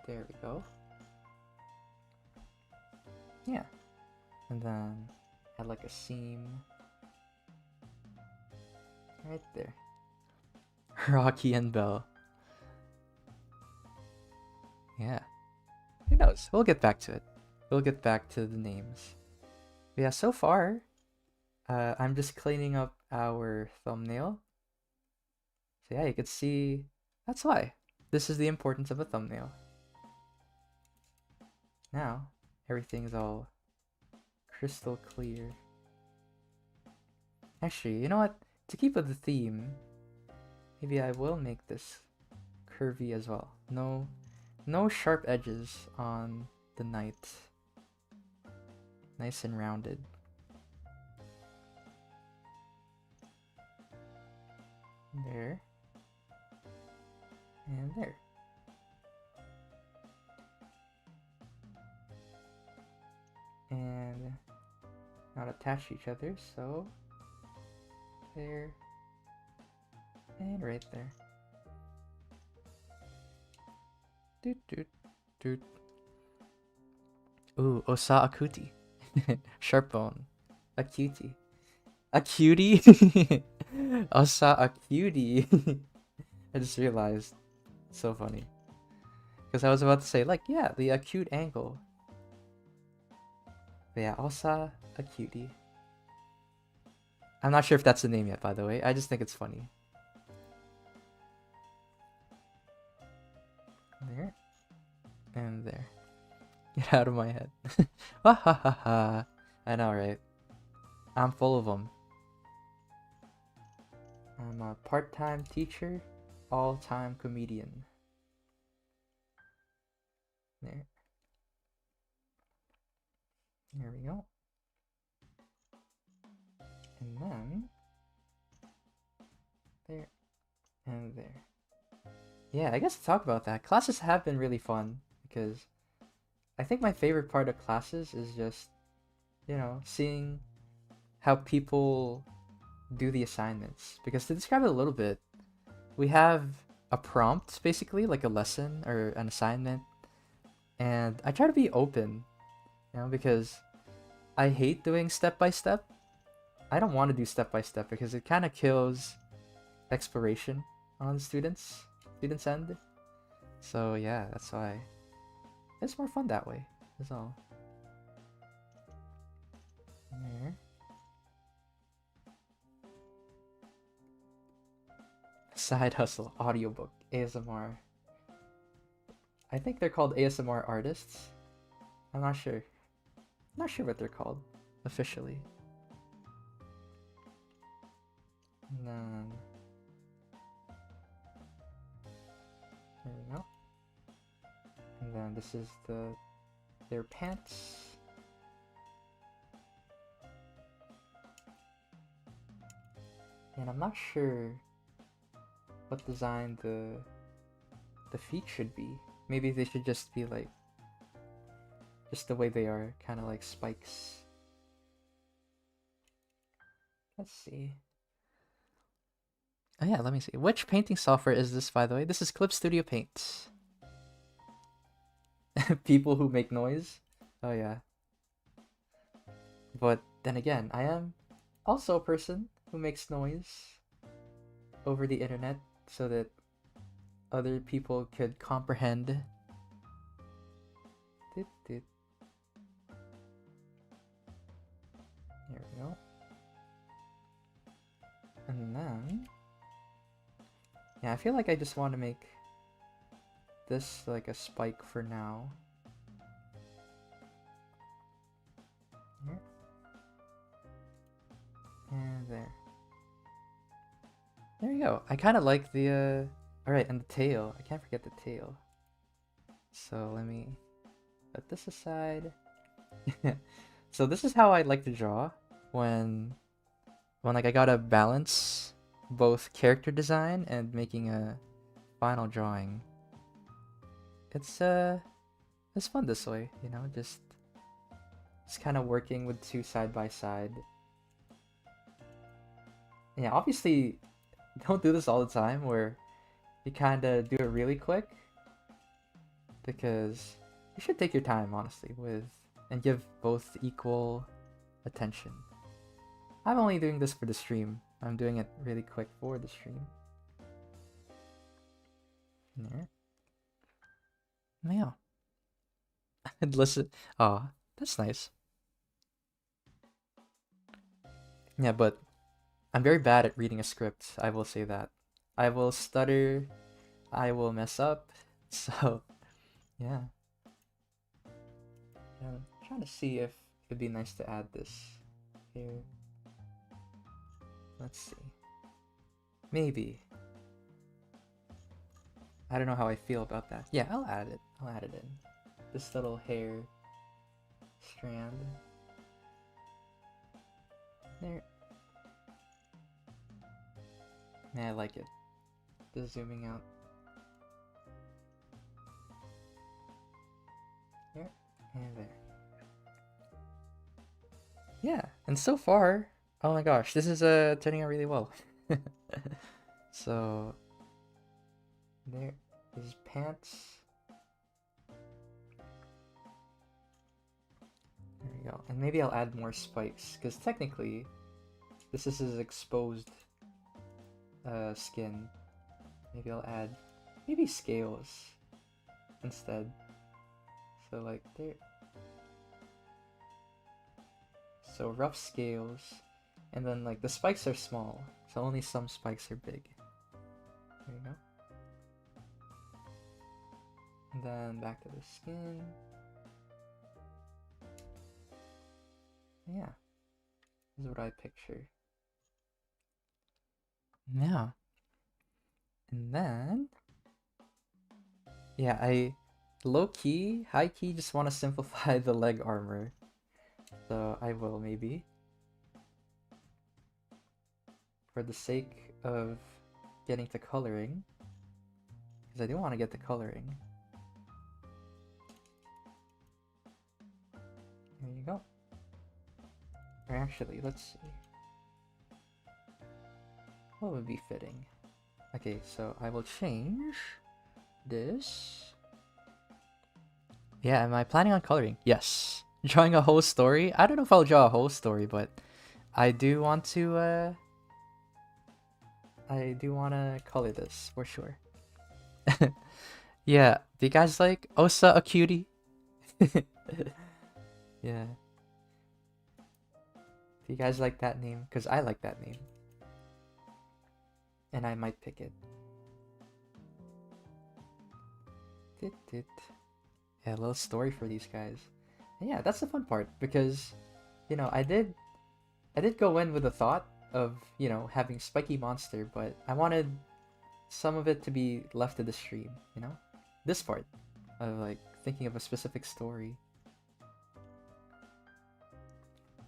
There we go. Yeah. And then add like a seam. Right there. Rocky and Bell. Yeah. Who knows? We'll get back to it. We'll get back to the names. But yeah, so far, I'm just cleaning up our thumbnail. So yeah, you can see that's why. This is the importance of a thumbnail. Now, everything's all crystal clear. Actually, you know what? To keep with the theme, maybe I will make this curvy as well. No sharp edges on the knight. Nice and rounded. There. And there. And not attach each other, so there and right there. Doot doot doot. Ooh, Osa Akuti. Sharp bone. A cutie. A cutie? Osa a cutie. I just realized. It's so funny. Because I was about to say, like, yeah, the acute angle. But yeah, Osa a cutie. I'm not sure if that's the name yet, by the way. I just think it's funny. There. And there. Get out of my head. Ha ha ha ha. I know, right? I'm full of them. I'm a part-time teacher, all-time comedian. There. There we go. And then there and there. Yeah, I guess to talk about that, classes have been really fun because I think my favorite part of classes is just, you know, seeing how people do the assignments. Because to describe it a little bit, we have a prompt, basically, like a lesson or an assignment, and I try to be open, you know, because I hate doing step by step. I don't want to do step by step because it kind of kills exploration on students' end. So yeah, that's why it's more fun that way. That's all. There. Side hustle, audiobook, ASMR. I think they're called ASMR artists. I'm not sure. Not sure what they're called officially. And then there we go. And then this is their pants. And I'm not sure what design the feet should be. Maybe they should just be like just the way they are, kind of like spikes. Let's see. Oh yeah, let me see. Which painting software is this, by the way? This is Clip Studio Paint. People who make noise. Oh yeah. But then again, I am also a person who makes noise over the internet so that other people could comprehend. There we go. And then, yeah, I feel like I just want to make this like a spike for now. Here. And there. There you go. I kind of like the, alright, and the tail. I can't forget the tail. So let me put this aside. So this is how I like to draw when like I gotta balance both character design and making a final drawing. It's fun this way, you know, just kind of working with two side by side. Yeah, obviously don't do this all the time where you kind of do it really quick, because you should take your time, honestly, with and give both equal attention. I'm only doing this for the stream. I'm doing it really quick for the stream. There. Yeah. And listen. Oh, that's nice. Yeah, but I'm very bad at reading a script. I will say that. I will stutter. I will mess up. So, yeah. I'm trying to see if it'd be nice to add this here. Let's see. Maybe. I don't know how I feel about that. Yeah, I'll add it. I'll add it in. This little hair strand. There. Man, I like it. Just zooming out. There and there. Yeah, and so far, oh my gosh, this is turning out really well. So there is pants. There we go. And maybe I'll add more spikes, because technically this is his exposed skin. Maybe I'll add maybe scales instead. So like there. So rough scales, and then like the spikes are small, so only some spikes are big. There you go. And then back to the skin. Yeah, this is what I picture. Yeah. And then, yeah, I low-key, high-key just want to simplify the leg armor. So I will maybe, for the sake of getting to coloring, because I do want to get to coloring. There you go. Or actually, let's see. What would be fitting? Okay, so I will change this. Yeah, am I planning on coloring? Yes. Drawing a whole story? I don't know if I'll draw a whole story, but I do want to color this for sure. Yeah, do you guys like Osa a cutie? Yeah. Do you guys like that name? Because I like that name. And I might pick it. Yeah, a little story for these guys. And yeah, that's the fun part, because, you know, I did go in with a thought of, you know, having spiky monster, but I wanted some of it to be left to the stream, you know? This part of like thinking of a specific story.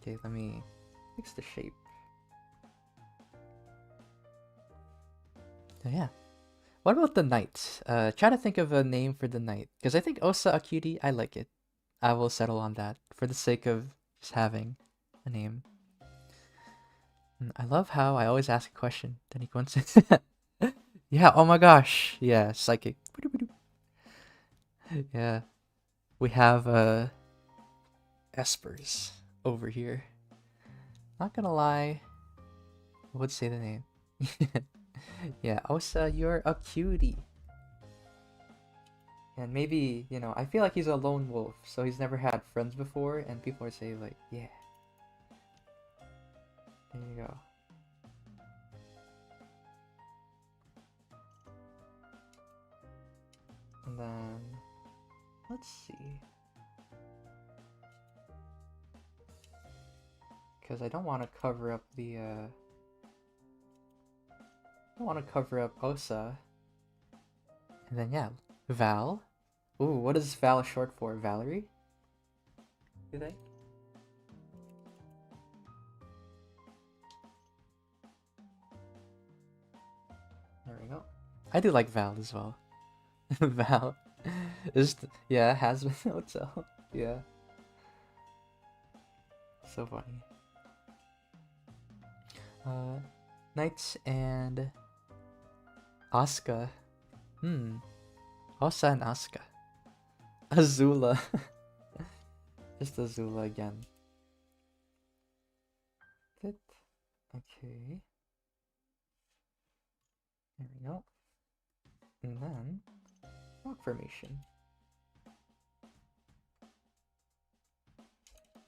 Okay, let me fix the shape. So yeah. What about the knight? Try to think of a name for the knight, because I think Osa a cutie, I like it. I will settle on that for the sake of just having a name. I love how I always ask a question, then he comes Yeah, oh my gosh. Yeah, psychic. Yeah. We have espers over here. Not gonna lie, I would say the name. Yeah, Osa, you're a cutie. And maybe, you know, I feel like he's a lone wolf, so he's never had friends before, and people are saying like, yeah. There you go. And then, let's see. Because I don't want to cover up the, I don't want to cover up Osa. And then, yeah, Val. Ooh, what is Val short for? Valerie? You think? There we go. I do like Val as well. Val. Yeah, has been hotel. Yeah. So funny. Knights and Asuka. Osa and Asuka. Azula. Just Azula again. Okay. There we go. And then rock formation.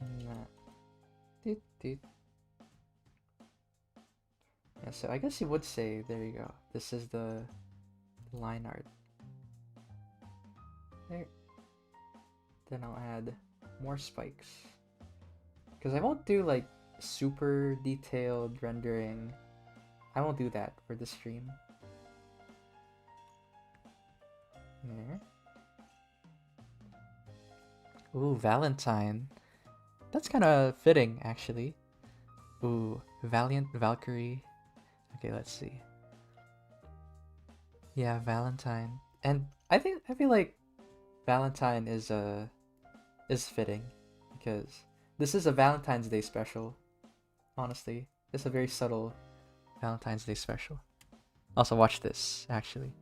And that. Yeah, so I guess you would say, there you go. This is the line art. There. Then I'll add more spikes. Because I won't do like super detailed rendering. I won't do that for the stream. There. Ooh, Valentine. That's kind of fitting, actually. Ooh, Valiant Valkyrie. Okay, let's see. Yeah, Valentine. And I feel like Valentine is fitting because this is a Valentine's Day special. Honestly, it's a very subtle Valentine's Day special. Also, watch this. Actually,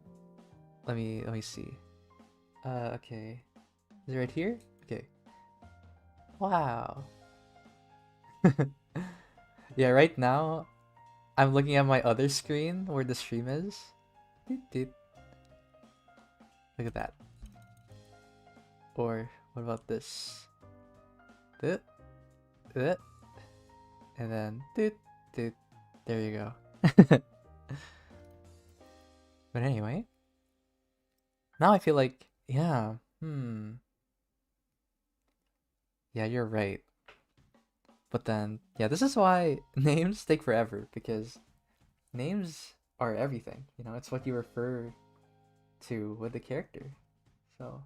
let me see. Okay, is it right here? Okay. Wow. Yeah, right now I'm looking at my other screen where the stream is. Look at that. Or what about this? And then there you go. But anyway, now I feel like, yeah, yeah, you're right. But then, yeah, this is why names take forever, because names are everything. You know, it's what you refer to with the character. So,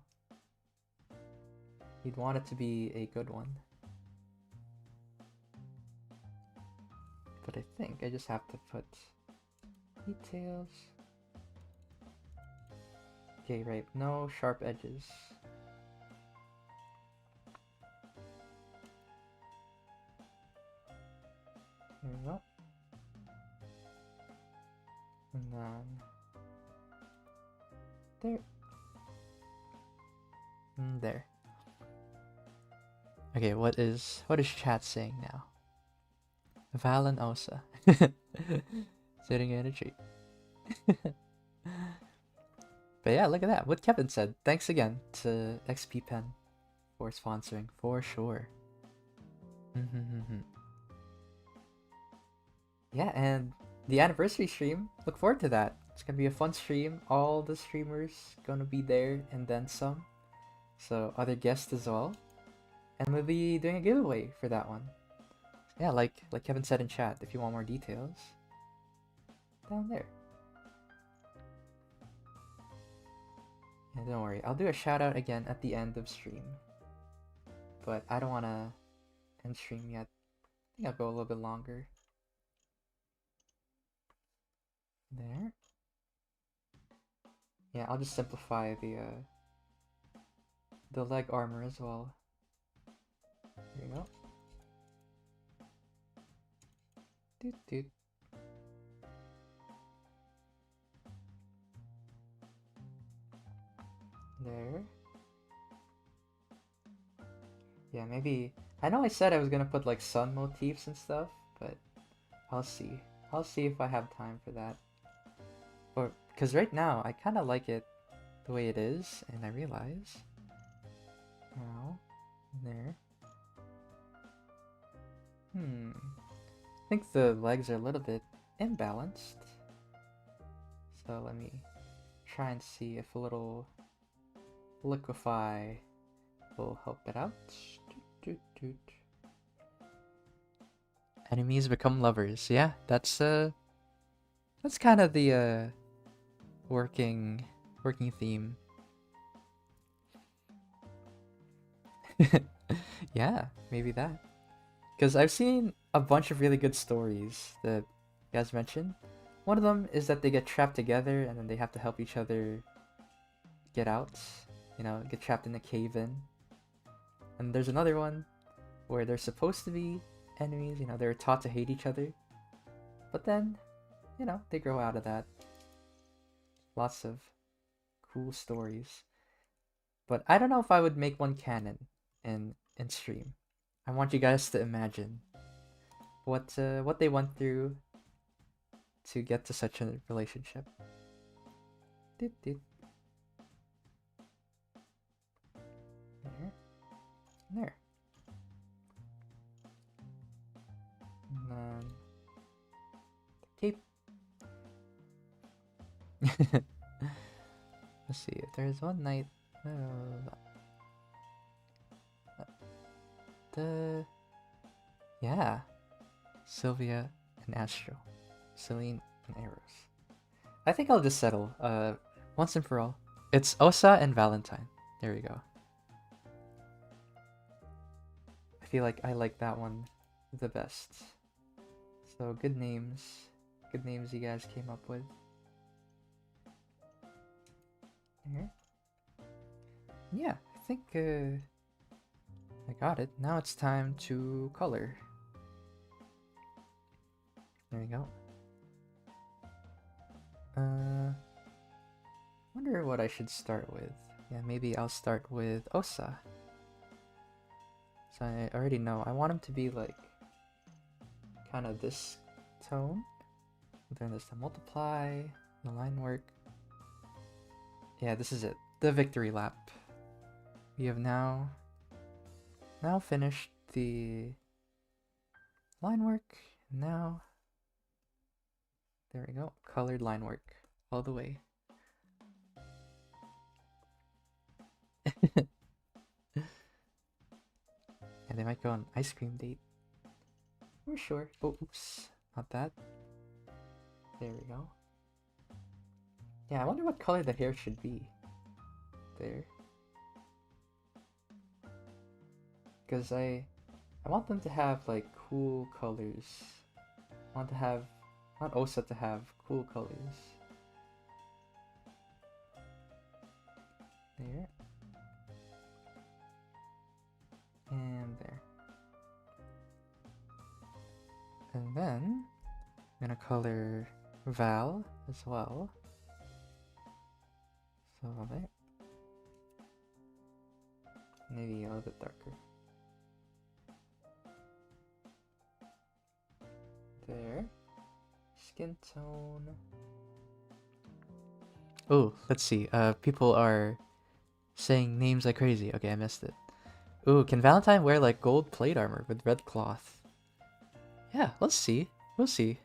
you'd want it to be a good one. But I think I just have to put details. Okay, right, no sharp edges. There we go. And then there. And there. Okay, what is chat saying now? Val and Osa. Sitting in a tree. But yeah, look at that. What Kevin said. Thanks again to XP Pen for sponsoring, for sure. Yeah, and the anniversary stream, look forward to that. It's gonna be a fun stream. All the streamers gonna be there and then some. So other guests as well. And we'll be doing a giveaway for that one. Yeah, like Kevin said in chat, if you want more details, down there. Yeah, don't worry, I'll do a shout out again at the end of stream. But I don't wanna end stream yet. I think I'll go a little bit longer. There. Yeah, I'll just simplify the leg armor as well. There you go. Doot, doot. There. Yeah, maybe. I know I said I was gonna put like sun motifs and stuff, but I'll see. I'll see if I have time for that. Or because right now I kind of like it the way it is, and I realize now there. I think the legs are a little bit imbalanced. So let me try and see if a little liquefy will help it out. Doot, doot, doot. Enemies become lovers. Yeah, that's kind of the working theme. Yeah, maybe that. Because I've seen a bunch of really good stories that you guys mentioned. One of them is that they get trapped together and then they have to help each other get out. You know, get trapped in a cave in. And there's another one where they're supposed to be enemies. You know, they're taught to hate each other. But then, you know, they grow out of that. Lots of cool stories. But I don't know if I would make one canon in stream. I want you guys to imagine what they went through to get to such a relationship. Doot, doot. There. There. And then cape. Let's see. If there's one night. Yeah. Sylvia and Astro. Celine and Eros. I think I'll just settle. Once and for all. It's Osa and Valentine. There we go. I feel like I like that one the best. So good names. Good names you guys came up with. Here. Yeah, I think I got it. Now it's time to color. There we go. Wonder what I should start with. Yeah, maybe I'll start with Osa. So I already know. I want him to be like kind of this tone. Then there's the multiply, the line work. Yeah, this is it. The victory lap. We have now finished the line work. Now, there we go. Colored line work all the way. And they might go on ice cream date. We're sure. Oh, oops. Not that. There we go. Yeah, I wonder what color the hair should be. There. Because I want them to have like cool colors. I want Osa to have cool colors. There. And there. And then I'm gonna color Val as well. So there. Maybe a little bit darker. There. Skin tone. Oh, let's see. People are saying names like crazy. Okay, I missed it. Ooh, can Valentine wear like gold plate armor with red cloth? Yeah, let's see. We'll see.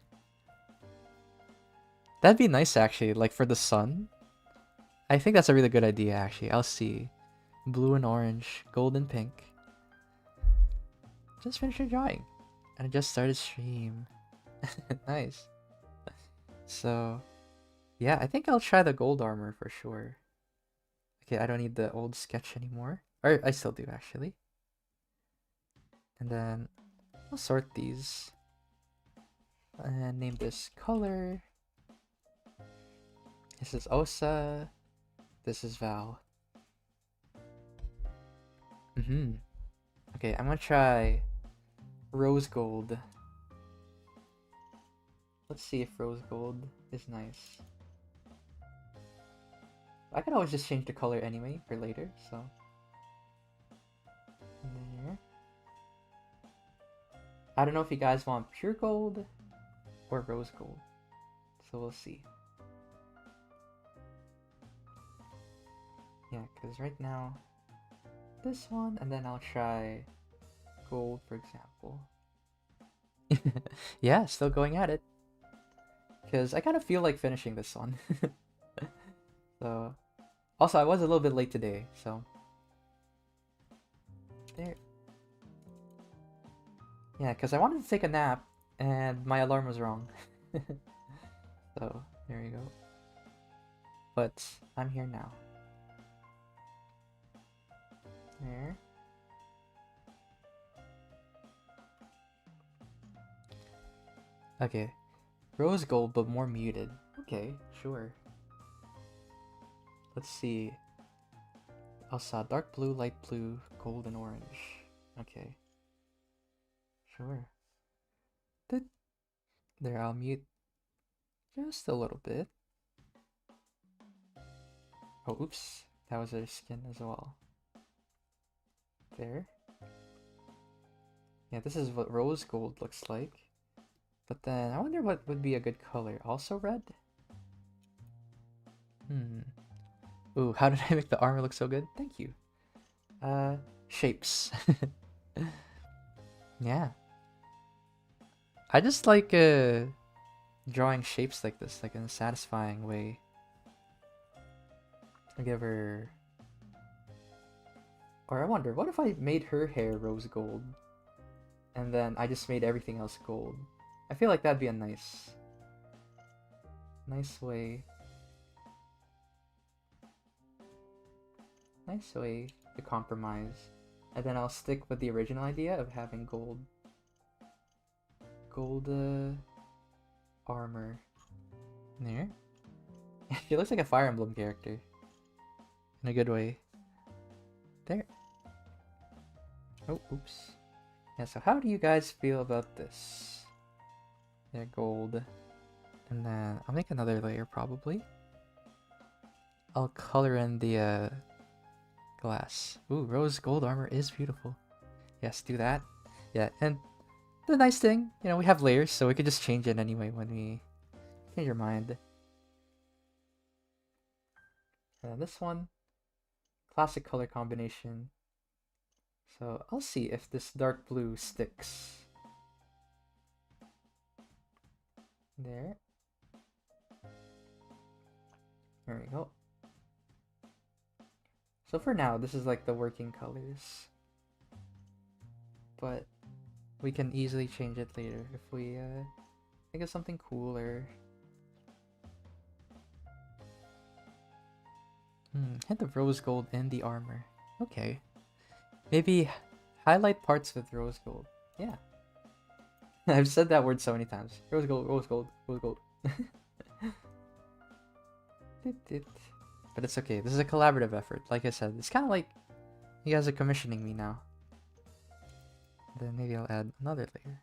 That'd be nice actually, like for the sun. I think that's a really good idea actually. I'll see. Blue and orange, gold and pink. Just finished your drawing. And I just started stream. Nice. So, yeah, I think I'll try the gold armor for sure. Okay, I don't need the old sketch anymore. Or I still do actually. And then I'll sort these. And name this color. This is Osa. This is Val. Okay, I'm gonna try rose gold. Let's see if rose gold is nice. I could always just change the color anyway for later, so. There. I don't know if you guys want pure gold or rose gold, so we'll see. Yeah, because right now, this one, and then I'll try gold, for example. Yeah, still going at it. Because I kind of feel like finishing this one. So, also, I was a little bit late today, so. There. Yeah, because I wanted to take a nap, and my alarm was wrong. So, there you go. But, I'm here now. There. Okay. Rose gold, but more muted. Okay, sure. Let's see. I saw dark blue, light blue, gold, and orange. Okay. Sure. There, I'll mute just a little bit. Oh, oops. That was her skin as well. There. Yeah, this is what rose gold looks like. But then, I wonder what would be a good color. Also red? Ooh, how did I make the armor look so good? Thank you. Shapes. Yeah. I just like, drawing shapes like this, like in a satisfying way. I give her... Or I wonder, what if I made her hair rose gold? And then I just made everything else gold. I feel like that'd be a nice way. Nice way to compromise. And then I'll stick with the original idea of having gold. Gold, armor. There. She looks like a Fire Emblem character. In a good way. There. Oh, oops. Yeah, so how do you guys feel about this? There, gold. And then I'll make another layer probably. I'll color in the glass. Ooh, rose gold armor is beautiful. Yes, do that. Yeah, and the nice thing, you know, we have layers, so we could just change it anyway when we change our mind. And then this one, classic color combination. So I'll see if this dark blue sticks. There. There we go. So for now, this is like the working colors. But we can easily change it later if we think of something cooler. Hit the rose gold in the armor. Okay. Maybe highlight parts with rose gold. Yeah. I've said that word so many times. Rose gold, rose gold, rose gold. But it's okay. This is a collaborative effort. Like I said, it's kind of like you guys are commissioning me now. Then maybe I'll add another layer.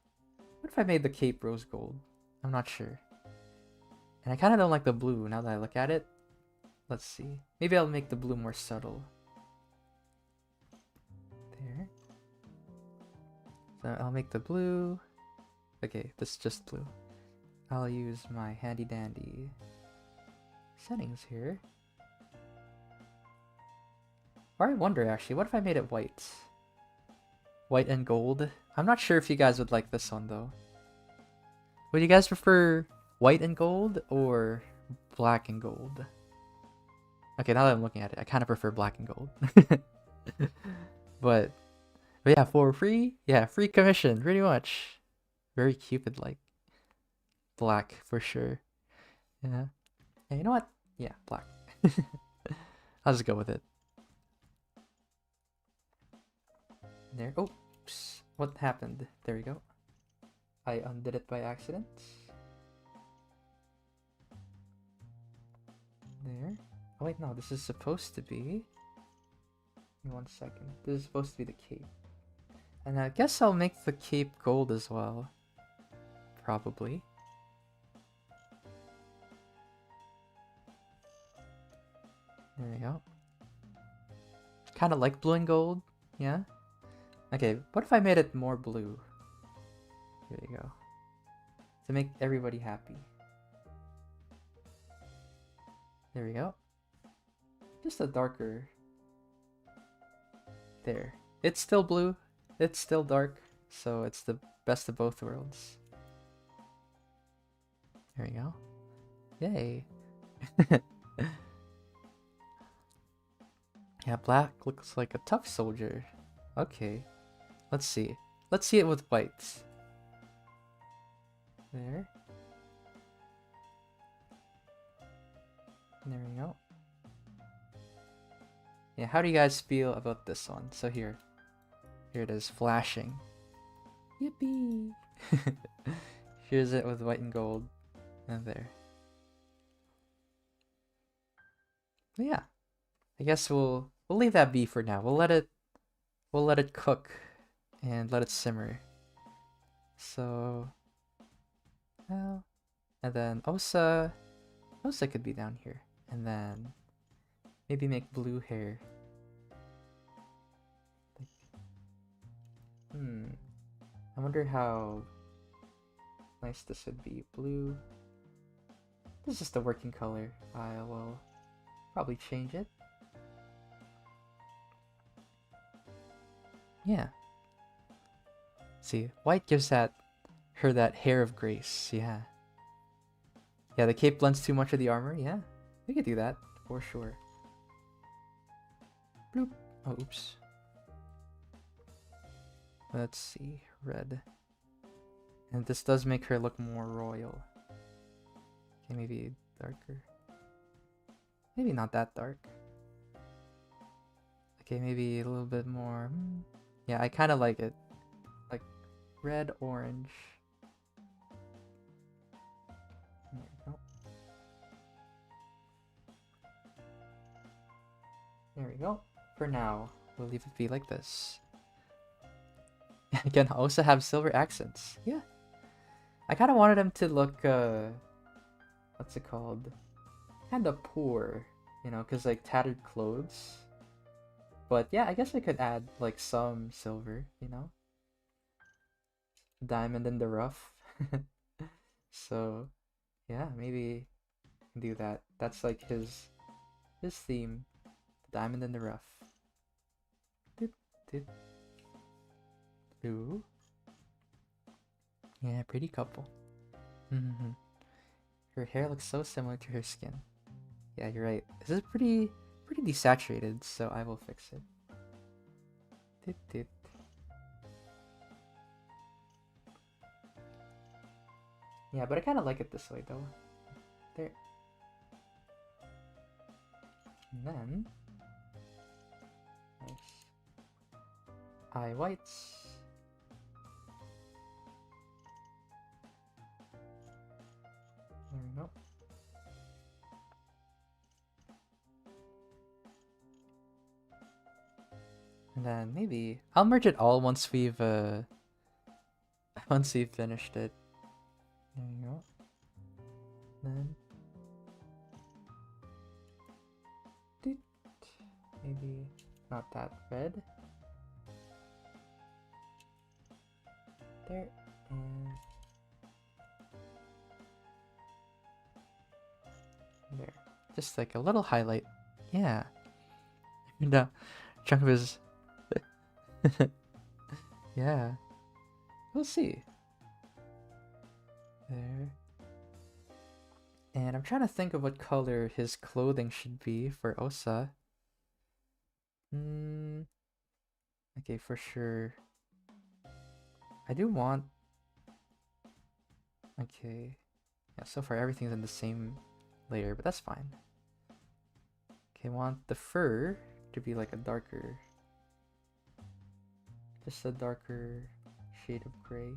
What if I made the cape rose gold? I'm not sure. And I kind of don't like the blue now that I look at it. Let's see. Maybe I'll make the blue more subtle. There. So I'll make the blue. Okay, this is just blue. I'll use my handy dandy settings here. Or I wonder actually, what if I made it white? White and gold? I'm not sure if you guys would like this one though. Would you guys prefer white and gold or black and gold? Okay, now that I'm looking at it, I kind of prefer black and gold. But yeah, for free? Yeah, free commission, pretty much. Very Cupid-like. Black, for sure. Yeah. Hey, you know what? Yeah, black. I'll just go with it. There. Oops. What happened? There we go. I undid it by accident. There. Oh wait, no, this is supposed to be... Give me 1 second. This is supposed to be the cape. And I guess I'll make the cape gold as well. Probably. There we go. Kind of like blue and gold. Yeah. Okay, what if I made it more blue? Here you go. To make everybody happy. There we go. Just a darker. There. It's still blue. It's still dark. So it's the best of both worlds. There we go. Yay. Yeah, black looks like a tough soldier. Okay. Let's see. Let's see it with whites. There. There we go. Yeah, how do you guys feel about this one? So here. Here it is, flashing. Yippee! Here's it with white and gold. And there. But yeah. I guess we'll leave that be for now. We'll let it cook and let it simmer. So well, and then Osa could be down here. And then maybe make blue hair. Like, I wonder how nice this would be. Blue. This is just a working color. I will probably change it. Yeah. See, white gives her that hair of grace. Yeah. Yeah, the cape blends too much of the armor. Yeah, we could do that for sure. Bloop. Oh, oops. Let's see, red. And this does make her look more royal. Okay, maybe darker. Maybe not that dark. Okay, maybe a little bit more. Yeah, I kind of like it. Like red, orange. There we go. There we go. For now, we'll leave it be like this. You can also have silver accents. Yeah. I kind of wanted him to look, what's it called? Kind of poor, you know, because like tattered clothes. But yeah, I guess I could add like some silver, you know? Diamond in the rough. So, yeah, maybe do that. That's like his theme. Diamond in the rough. Doop, doop. Blue. Yeah, pretty couple. Her hair looks so similar to her skin. Yeah, you're right. This is pretty desaturated, so I will fix it. Doop, doop. Yeah, but I kind of like it this way though. There. And then nice eye whites. There we go. And then maybe I'll merge it all once we've finished it. There you go. Then maybe not that red. There and there. Just like a little highlight. Yeah. And chunk of his yeah. We'll see. There. And I'm trying to think of what color his clothing should be for Osa. Okay, for sure. I do want... Okay. Yeah, so far everything's in the same layer, but that's fine. Okay, I want the fur to be like a darker... Just a darker shade of gray.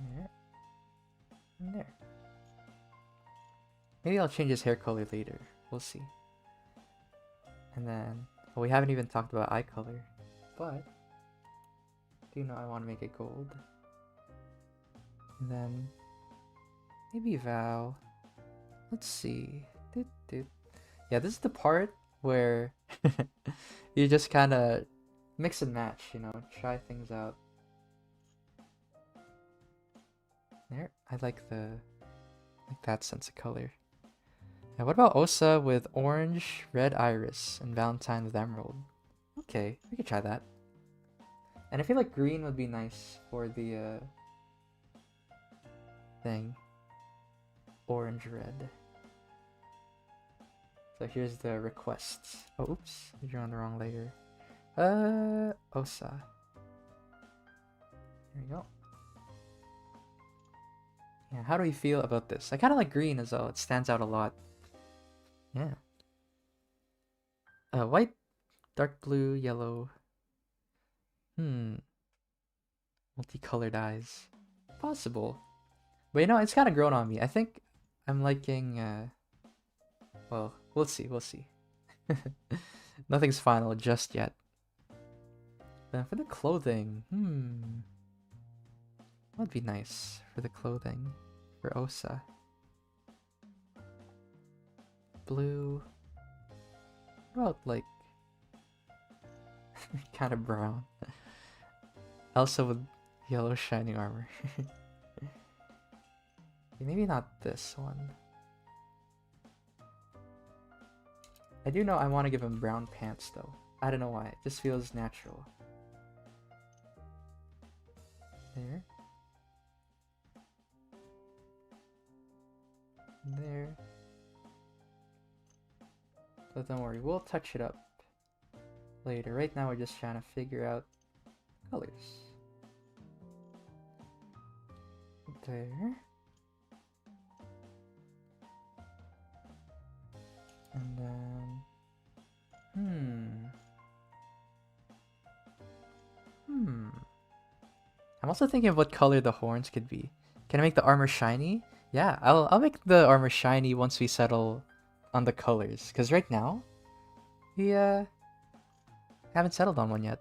There. And there. Maybe I'll change his hair color later. We'll see. And then, well, we haven't even talked about eye color, but do you know I want to make it gold? And then Maybe Val. Let's see. Doot, doot. Yeah, this is the part where you just kind of mix and match, you know, try things out. There, I like that sense of color. Now, what about Osa with orange, red iris, and Valentine with emerald? Okay, we could try that. And I feel like green would be nice for the thing. Orange, red. So here's the requests. Oh, oops, you drew on the wrong layer. Osa. There we go. Yeah, how do we feel about this? I kind of like green as well. It stands out a lot. Yeah. White, dark blue, yellow. Multicolored eyes. Possible. But you know, it's kind of grown on me. I think I'm liking, well, we'll see, we'll see. Nothing's final just yet. But for the clothing, what'd be nice for the clothing for Osa? Blue. What about, like, kind of brown? Also with yellow shining armor. Maybe not this one. I do know I want to give him brown pants though. I don't know why. It just feels natural. There. There. But don't worry, we'll touch it up later. Right now we're just trying to figure out colors. There. And then... I'm also thinking of what color the horns could be. Can I make the armor shiny? Yeah, I'll make the armor shiny once we settle on the colors. Because right now, we haven't settled on one yet.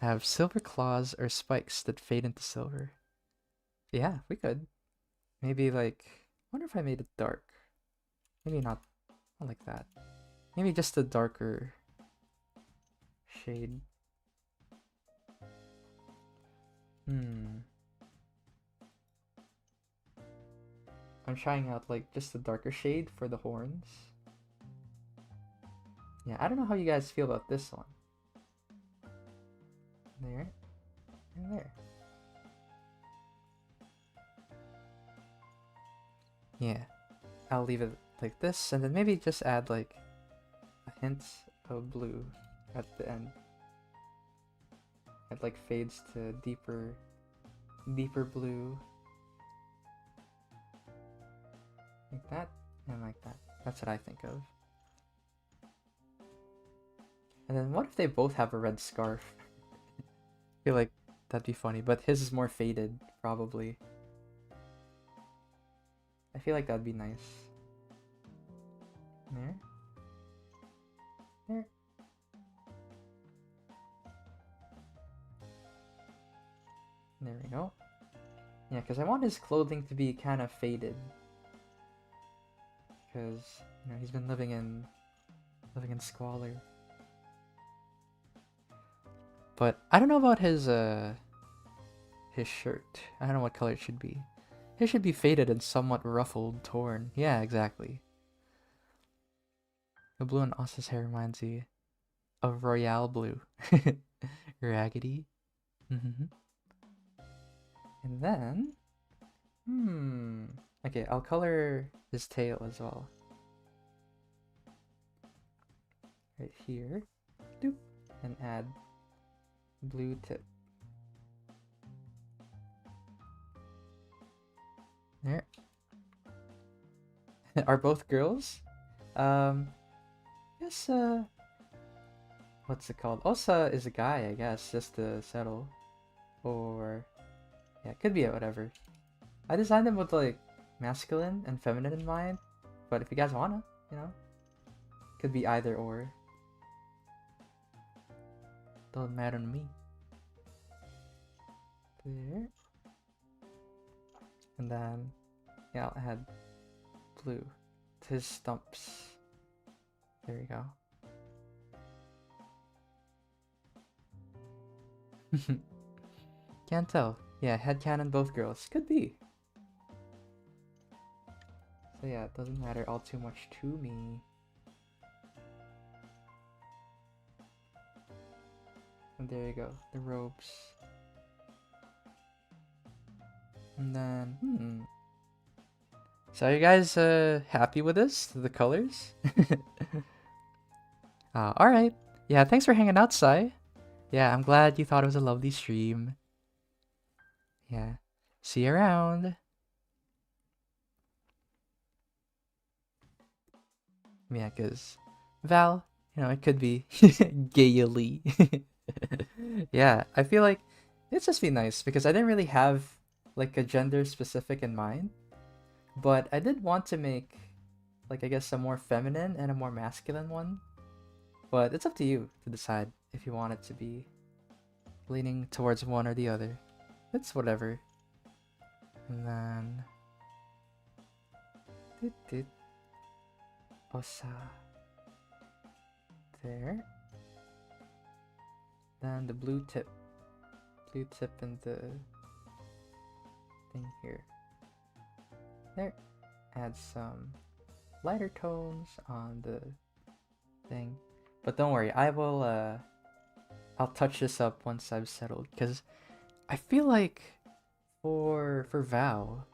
Have silver claws or spikes that fade into silver. Yeah, we could. Maybe like... I wonder if I made it dark. Maybe not like that. Maybe just a darker shade. I'm trying out like just a darker shade for the horns. Yeah, I don't know how you guys feel about this one. There. And there. Yeah. I'll leave it like this, and then maybe just add like a hint of blue at the end. It like fades to deeper blue. Like that, and like that. That's what I think of. And then what if they both have a red scarf? I feel like that'd be funny, but his is more faded, probably. I feel like that'd be nice. There. There. There we go. Yeah, because I want his clothing to be kind of faded. Because, you know, he's been living in squalor. But I don't know about his shirt. I don't know what color it should be. It should be faded and somewhat ruffled, torn. Yeah, exactly. The blue in Osa's hair reminds you of Royale Blue. Raggedy. And then... Okay, I'll color his tail as well. Right here. Doop. And add blue tip. There. Are both girls? Yes, what's it called? Osa is a guy, I guess, just to settle. Or, yeah, it could be whatever. I designed them with, like, masculine and feminine in mind. But if you guys wanna, you know, could be either or. Don't matter to me. There. And then, yeah, I'll add blue to his stumps. There we go. Can't tell. Yeah, headcanon both girls. Could be. So yeah, it doesn't matter all too much to me. And there you go, the robes. And then, So are you guys happy with this? The colors? Alright. Yeah, thanks for hanging out, Sai. Yeah, I'm glad you thought it was a lovely stream. Yeah. See you around. Yeah, because Val, it could be gayly. Yeah, I feel like it's just be nice because I didn't really have like a gender specific in mind, but I did want to make like I guess a more feminine and a more masculine one. But it's up to you to decide if you want it to be leaning towards one or the other. It's whatever. And then Osa. There. Then the blue tip in the thing here. There. Add some lighter tones on the thing. But don't worry, I'll touch this up once I've settled, because I feel like for Val,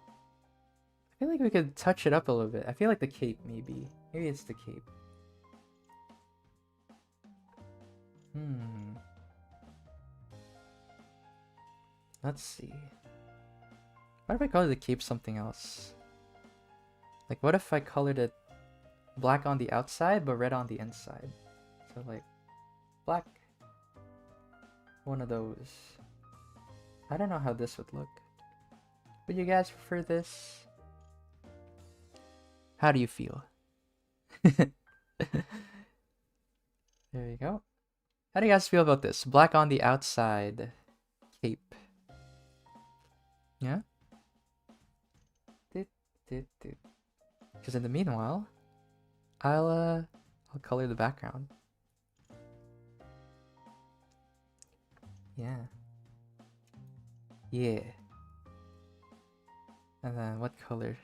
I feel like we could touch it up a little bit. I feel like the cape maybe it's the cape. Let's see. What if I colored the cape something else? Like, what if I colored it black on the outside but red on the inside? So like black, one of those. I don't know how this would look. Would you guys prefer this? How do you feel? There you go. How do you guys feel about this? Black on the outside cape. Yeah? Because in the meanwhile, I'll color the background. Yeah. Yeah. And then what color?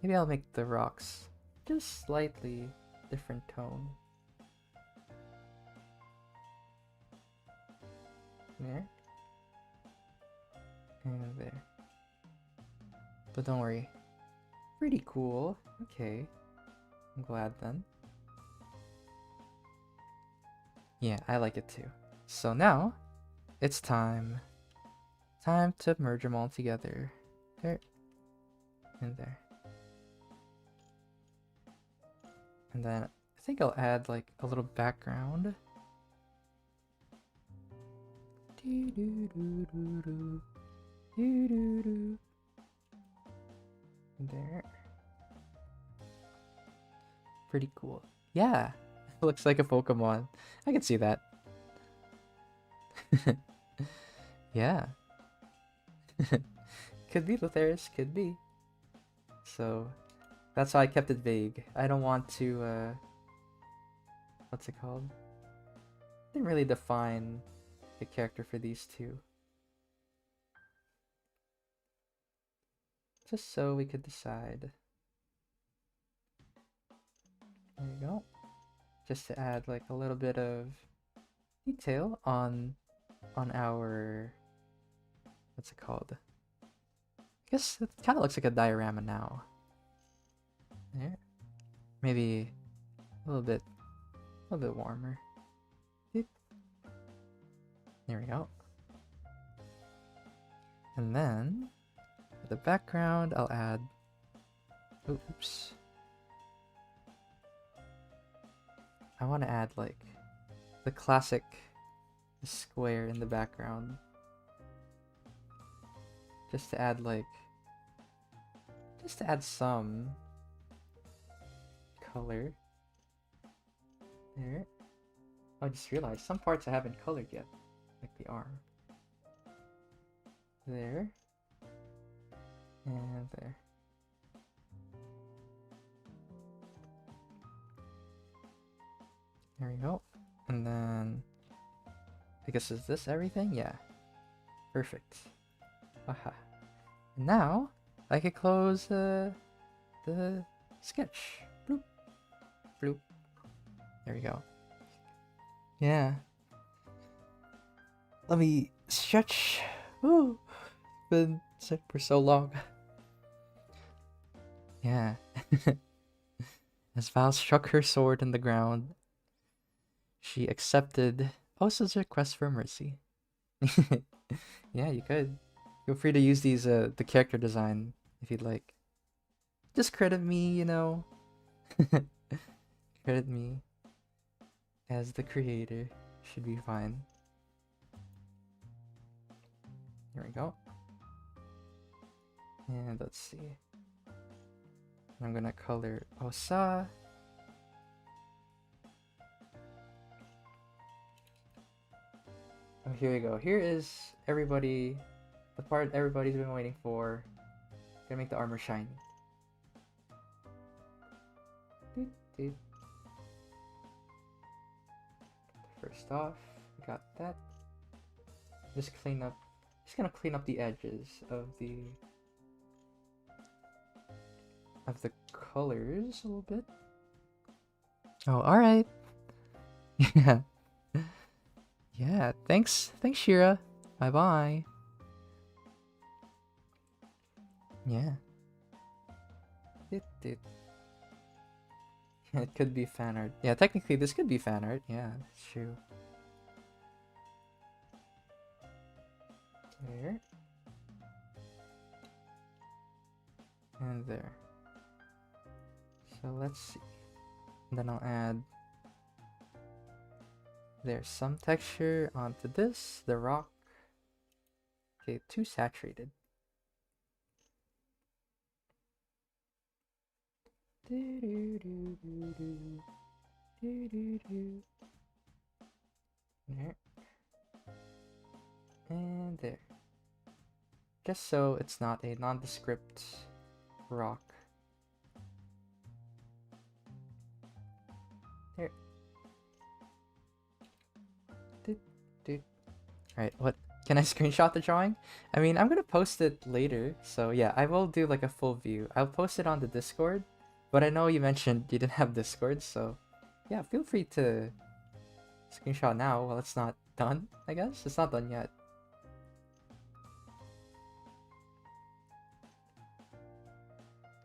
Maybe I'll make the rocks just slightly different tone. There. And there. But don't worry. Pretty cool. Okay. I'm glad then. Yeah, I like it too. So now, it's time to merge them all together. There. And there. And then I think I'll add like a little background. There. Pretty cool. Yeah. Looks like a Pokemon. I can see that. Yeah. Could be Lutherius, could be. So that's why I kept it vague. I don't want to what's it called? Didn't really define the character for these two. Just so we could decide. There you go. Just to add like a little bit of detail on our, what's it called? I guess it kind of looks like a diorama now. There. Maybe a little bit warmer. There we go. And then for the background, I'll add. Oops. I want to add like the classic square in the background. Just to add some color. There. I just realized some parts I haven't colored yet, like the arm. There. And there. There we go. And then I guess is this everything? Yeah. Perfect. Aha. And now I can close the sketch. Bloop. Bloop. There we go. Yeah. Let me stretch. Woo. Been sick for so long. Yeah. As Val struck her sword in the ground, she accepted Osa's request for mercy. Yeah, you could. Feel free to use these the character design if you'd like. Just credit me, you know. Credit me as the creator. Should be fine. Here we go. And let's see. I'm gonna color Osa. Oh, here we go. Here is everybody, the part everybody's been waiting for. Gonna make the armor shiny. Doot, doot. First off, we got that. Just gonna clean up the edges of the colors a little bit. Oh, all right. Yeah. Yeah, thanks, Shira. Bye bye. Yeah. It could be fan art. Yeah, technically this could be fan art. Yeah, that's true. There. And there. So let's see. And then I'll add there's some texture onto this, the rock. Okay, too saturated. There. And there. Just so it's not a nondescript rock. There. Alright, what? Can I screenshot the drawing? I mean, I'm gonna post it later, so yeah, I will do like a full view. I'll post it on the Discord, but I know you mentioned you didn't have Discord, so yeah, feel free to screenshot now while it's not done, I guess? It's not done yet.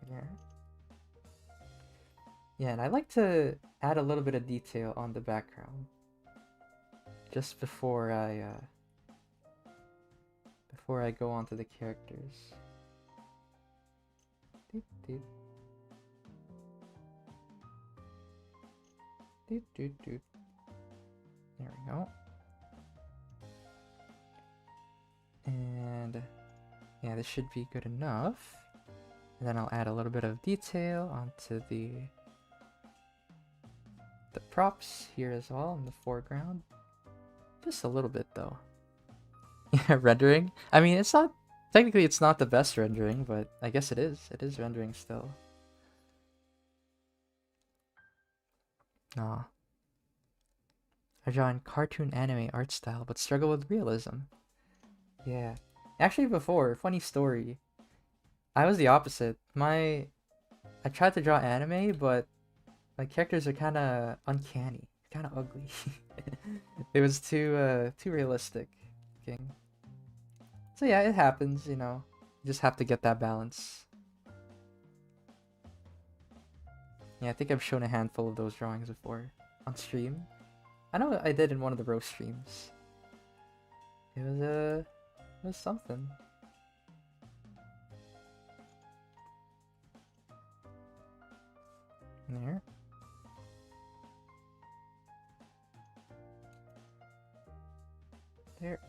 Yeah. Yeah, and I like to add a little bit of detail on the background just before I go on to the characters. Doot, doot. Doot, doot, doot. There we go. And yeah, this should be good enough. And then I'll add a little bit of detail onto the props here as well in the foreground. Just a little bit though. Yeah, rendering. I mean, it's not technically it's not the best rendering, but I guess it is. It is rendering still. Aw. I draw in cartoon anime art style, but struggle with realism. Yeah. Actually, before, funny story. I was the opposite. I tried to draw anime, but my characters are kind of uncanny, kind of ugly. It was too realistic looking. So yeah, it happens, you know. You just have to get that balance. Yeah, I think I've shown a handful of those drawings before on stream. I know I did in one of the roast streams. It was something. There. There.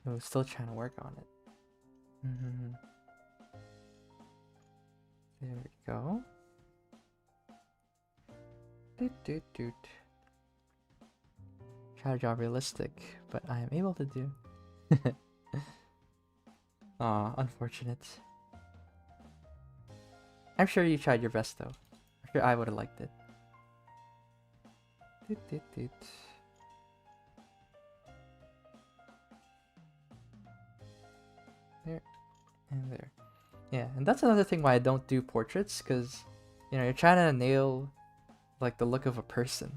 Oh, still trying to work on it. There we go. Doot doot doot. Try to draw realistic, but I am able to do. Aw, unfortunate. I'm sure you tried your best though. I'm sure I would have liked it. Doot, doot, doot. There and there. Yeah, and that's another thing why I don't do portraits, because you know, you're trying to nail like the look of a person.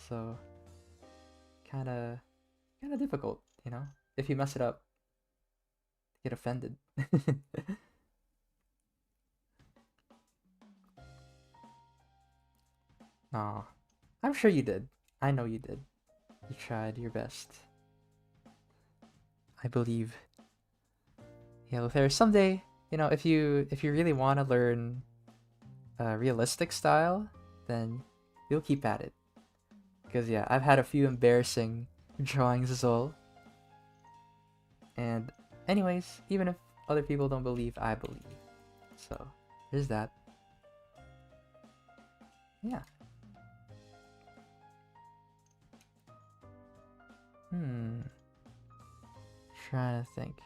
So kinda difficult, you know? If you mess it up, get offended. Aw. I'm sure you did. I know you did. You tried your best. I believe. Yeah, if there's someday, you know, if you really want to learn a realistic style, then you'll keep at it. Because yeah, I've had a few embarrassing drawings as well. And anyways, even if other people don't believe, I believe. So there's that. Yeah. Trying to think.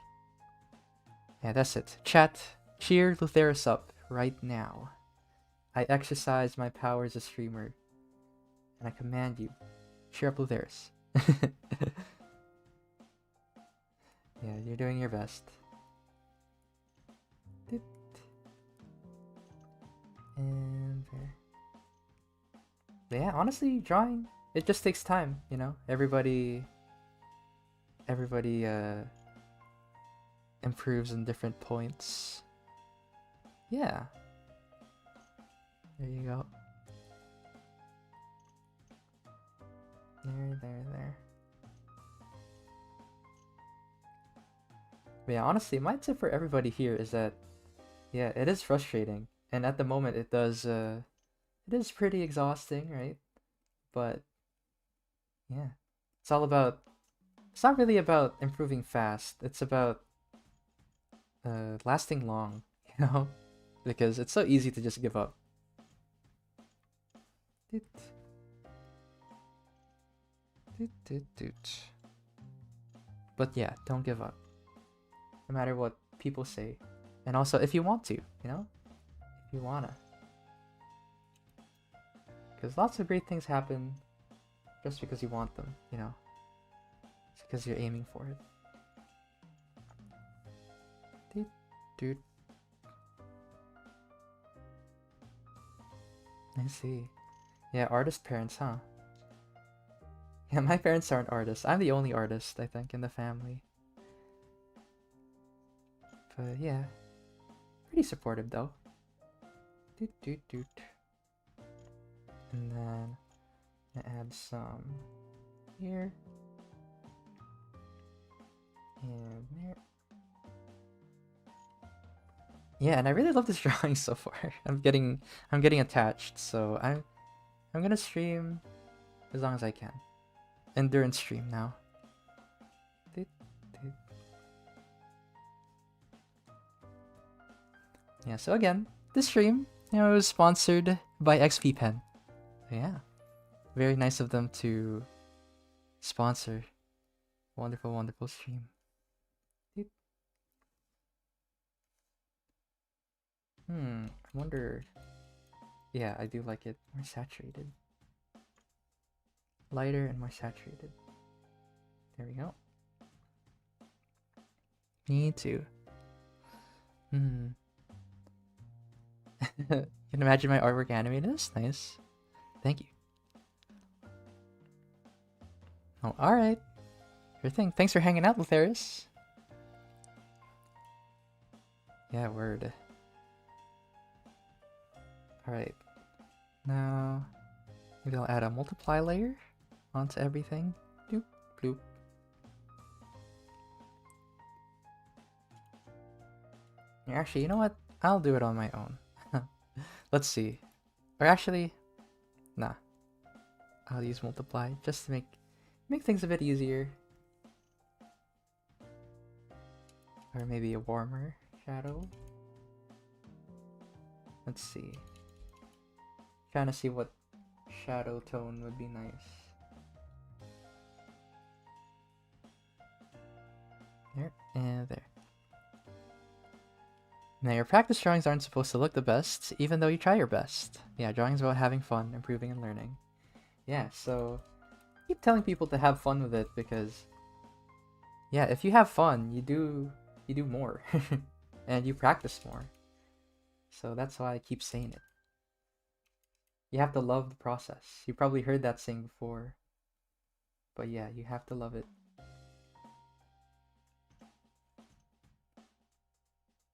Yeah, that's it. Chat, cheer Lutheris up right now. I exercise my power as a streamer, and I command you, cheer up Lutheris. Yeah, you're doing your best. And there. Yeah, honestly, drawing, it just takes time, you know? Everybody improves in different points. Yeah. There you go. There. But yeah, honestly, my tip for everybody here is that, yeah, it is frustrating. And at the moment, it is pretty exhausting, right? But, yeah. It's not really about improving fast. It's about lasting long, you know? Because it's so easy to just give up. But yeah, don't give up. No matter what people say. And also, if you want to, you know? If you wanna. Because lots of great things happen just because you want them, you know? It's because you're aiming for it. Dude. I see. Yeah, artist parents, huh? Yeah, my parents aren't artists. I'm the only artist, I think, in the family. But yeah, pretty supportive though. Doot. And then I add some here and there. Yeah, and I really love this drawing so far. I'm getting attached, so I'm gonna stream as long as I can. Endurance stream now. Yeah, so again, this stream, you know, was sponsored by XP Pen. Yeah, very nice of them to sponsor. Wonderful stream. I wonder. Yeah, I do like it more saturated. Lighter and more saturated. There we go. Me too. You can imagine my artwork animated. That's nice. Thank you. Oh, alright. Sure thing. Thanks for hanging out, Lutheris. Yeah, word. Alright. Now, maybe I'll add a multiply layer onto everything. Doop, bloop. Actually, you know what? I'll do it on my own. Let's see. Or actually, nah. I'll use multiply just to make things a bit easier. Or maybe a warmer shadow. Let's see. Trying to see what shadow tone would be nice. There and there. Now, your practice drawings aren't supposed to look the best, even though you try your best. Yeah, drawing's about having fun, improving, and learning. Yeah, so keep telling people to have fun with it because, yeah, if you have fun, you do more, and you practice more. So that's why I keep saying it. You have to love the process. You probably heard that saying before, but yeah, you have to love it.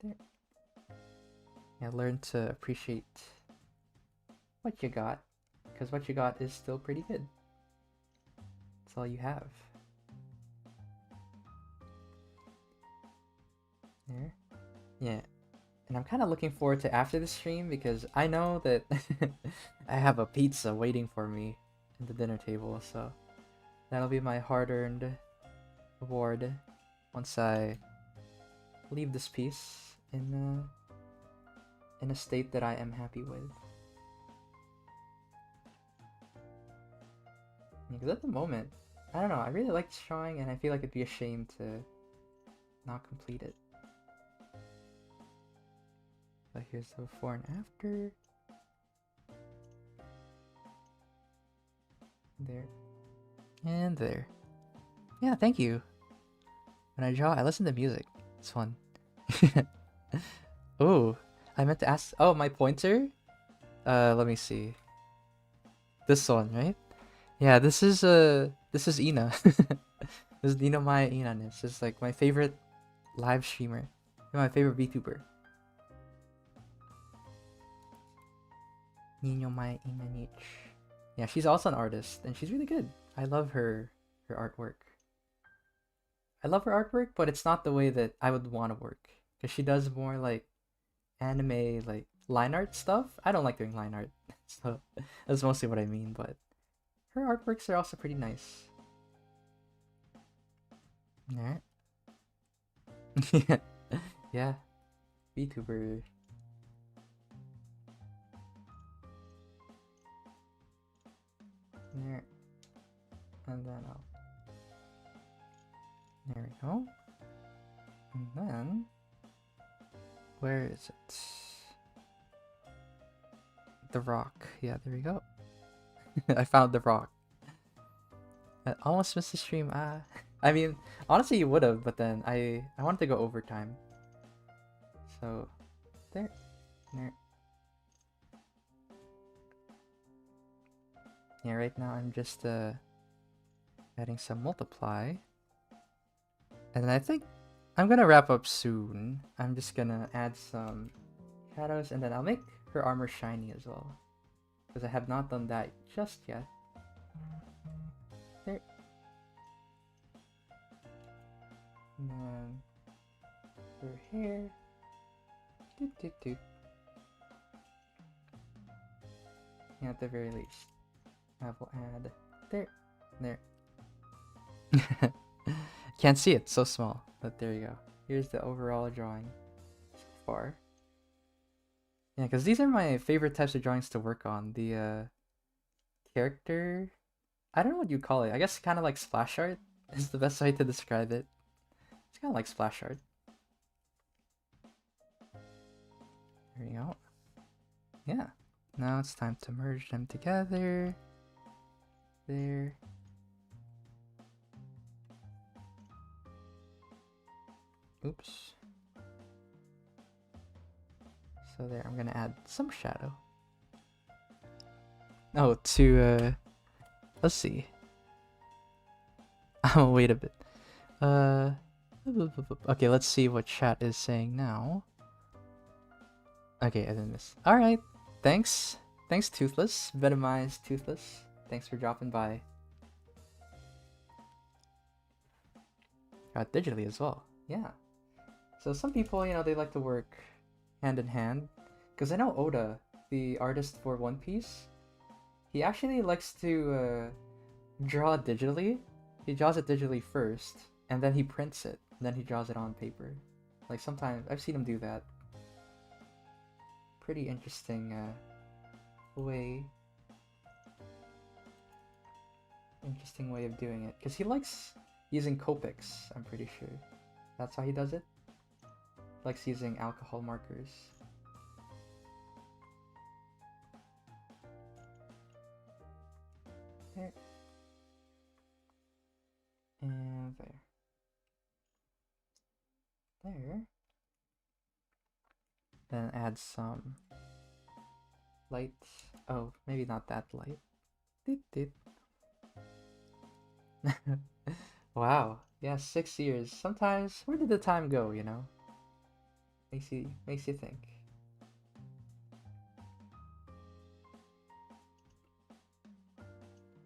There. Yeah, learn to appreciate what you got, because what you got is still pretty good. That's all you have. There. Yeah. And I'm kind of looking forward to after the stream because I know that I have a pizza waiting for me at the dinner table, so that'll be my hard-earned reward once I leave this piece in a state that I am happy with. Because at the moment, I don't know, I really like this drawing and I feel like it'd be a shame to not complete it. So here's the before and after. There. And there. Yeah, thank you. When I draw, I listen to music. It's fun. Oh, I meant to ask. Oh, my pointer? Let me see. This one, right? Yeah, this is Ina. This is Nino Maya Ina. This is like my favorite live streamer. My favorite VTuber. Nino Maya Ina Nich. Yeah, she's also an artist, and she's really good. I love her artwork. I love her artwork, but it's not the way that I would want to work. Because she does more like anime, like line art stuff. I don't like doing line art, so that's mostly what I mean, but her artworks are also pretty nice. Alright. Yeah. VTuber. There. And then there we go. And then where is it? The rock. Yeah, there we go. I found the rock. I almost missed the stream. I mean, honestly, you would have, but then I wanted to go overtime. So, there. Yeah, right now I'm just adding some multiply. And then I think I'm gonna wrap up soon. I'm just gonna add some shadows and then I'll make her armor shiny as well. Because I have not done that just yet. There. And then her hair. Doot, doot, doot. Yeah, at the very least. I will add there. Can't see it, so small, but there you go. Here's the overall drawing so far. Yeah, because these are my favorite types of drawings to work on. The character, I don't know what you call it. I guess kind of like splash art is the best way to describe it. It's kind of like splash art. There you go. Yeah. Now it's time to merge them together. There. Oops. So there, I'm gonna add some shadow. Oh, to let's see. Oh, wait a bit. Okay, let's see what chat is saying now. Okay, I didn't miss. All right, thanks, Toothless, Venomized Toothless. Thanks for dropping by. Got digitally as well. Yeah. So some people, you know, they like to work hand in hand. Because I know Oda, the artist for One Piece, he actually likes to draw digitally. He draws it digitally first, and then he prints it, and then he draws it on paper. Like sometimes, I've seen him do that. Pretty interesting way. Interesting way of doing it. Because he likes using Copics, I'm pretty sure. That's how he does it. likes using alcohol markers. There. And there. There. Then add some light. Oh, maybe not that light. Doot, doot. Wow. Yeah, 6 years. Sometimes, where did the time go, you know? Makes you think.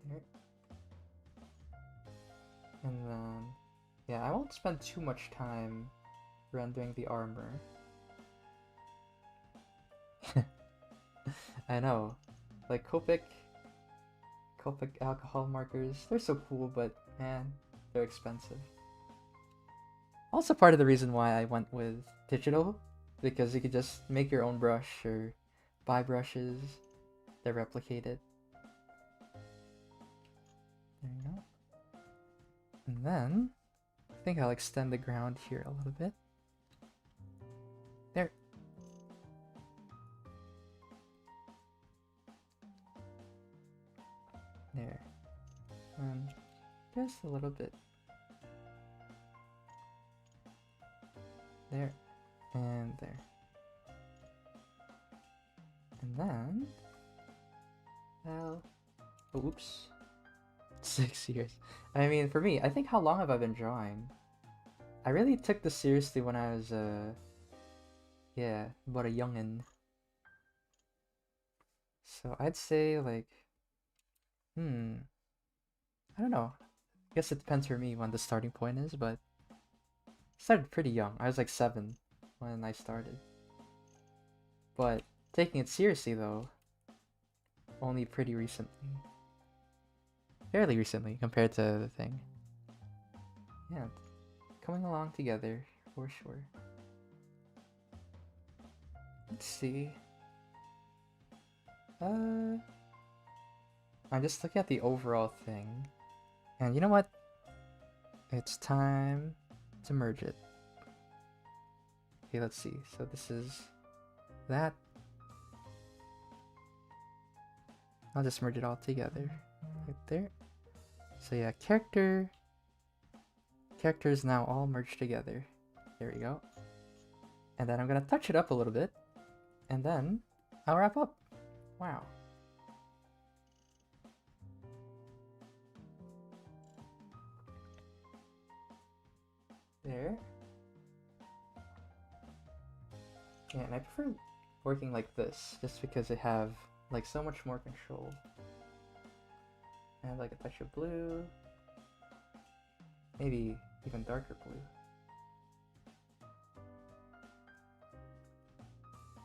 There. And then, yeah, I won't spend too much time rendering the armor. I know. Like Copic alcohol markers, they're so cool, but man, they're expensive. Also part of the reason why I went with digital, because you could just make your own brush or buy brushes that replicate it. There you go. And then, I think I'll extend the ground here a little bit. There. There. And just a little bit. There. And there. And then... well... oops. 6 years. I mean, for me, I think how long have I been drawing? I really took this seriously when I was, yeah, about a youngin'. So I'd say, like... I don't know. I guess it depends for me when the starting point is, but... I started pretty young. I was like 7 when I started. But taking it seriously, though, only pretty recently. Fairly recently compared to the thing. Yeah, coming along together for sure. Let's see. I'm just looking at the overall thing. And you know what? It's time to merge it. Okay, let's see. So this is that. I'll just merge it all together. Right there. So yeah, characters now all merged together. There we go. And then I'm gonna touch it up a little bit. And then I'll wrap up. Wow. There. Yeah, and I prefer working like this, just because I have like so much more control. And like a touch of blue. Maybe even darker blue.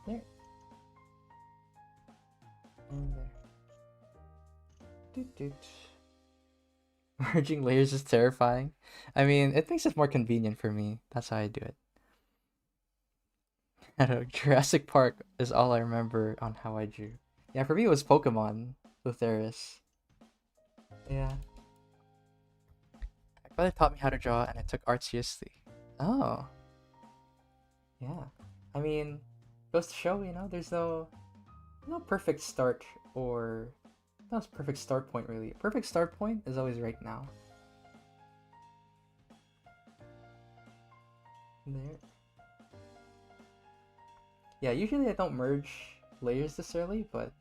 There. And there. Doot doot. Merging layers is terrifying. I mean, it makes it more convenient for me. That's how I do it. I don't know, Jurassic Park is all I remember on how I drew. Yeah, for me it was Pokemon with Eris. Yeah. My brother taught me how to draw and I took art seriously. Oh. Yeah. I mean, goes to show, you know, there's no perfect start or no perfect start point really. A perfect start point is always right now. There. Yeah, usually I don't merge layers this early, but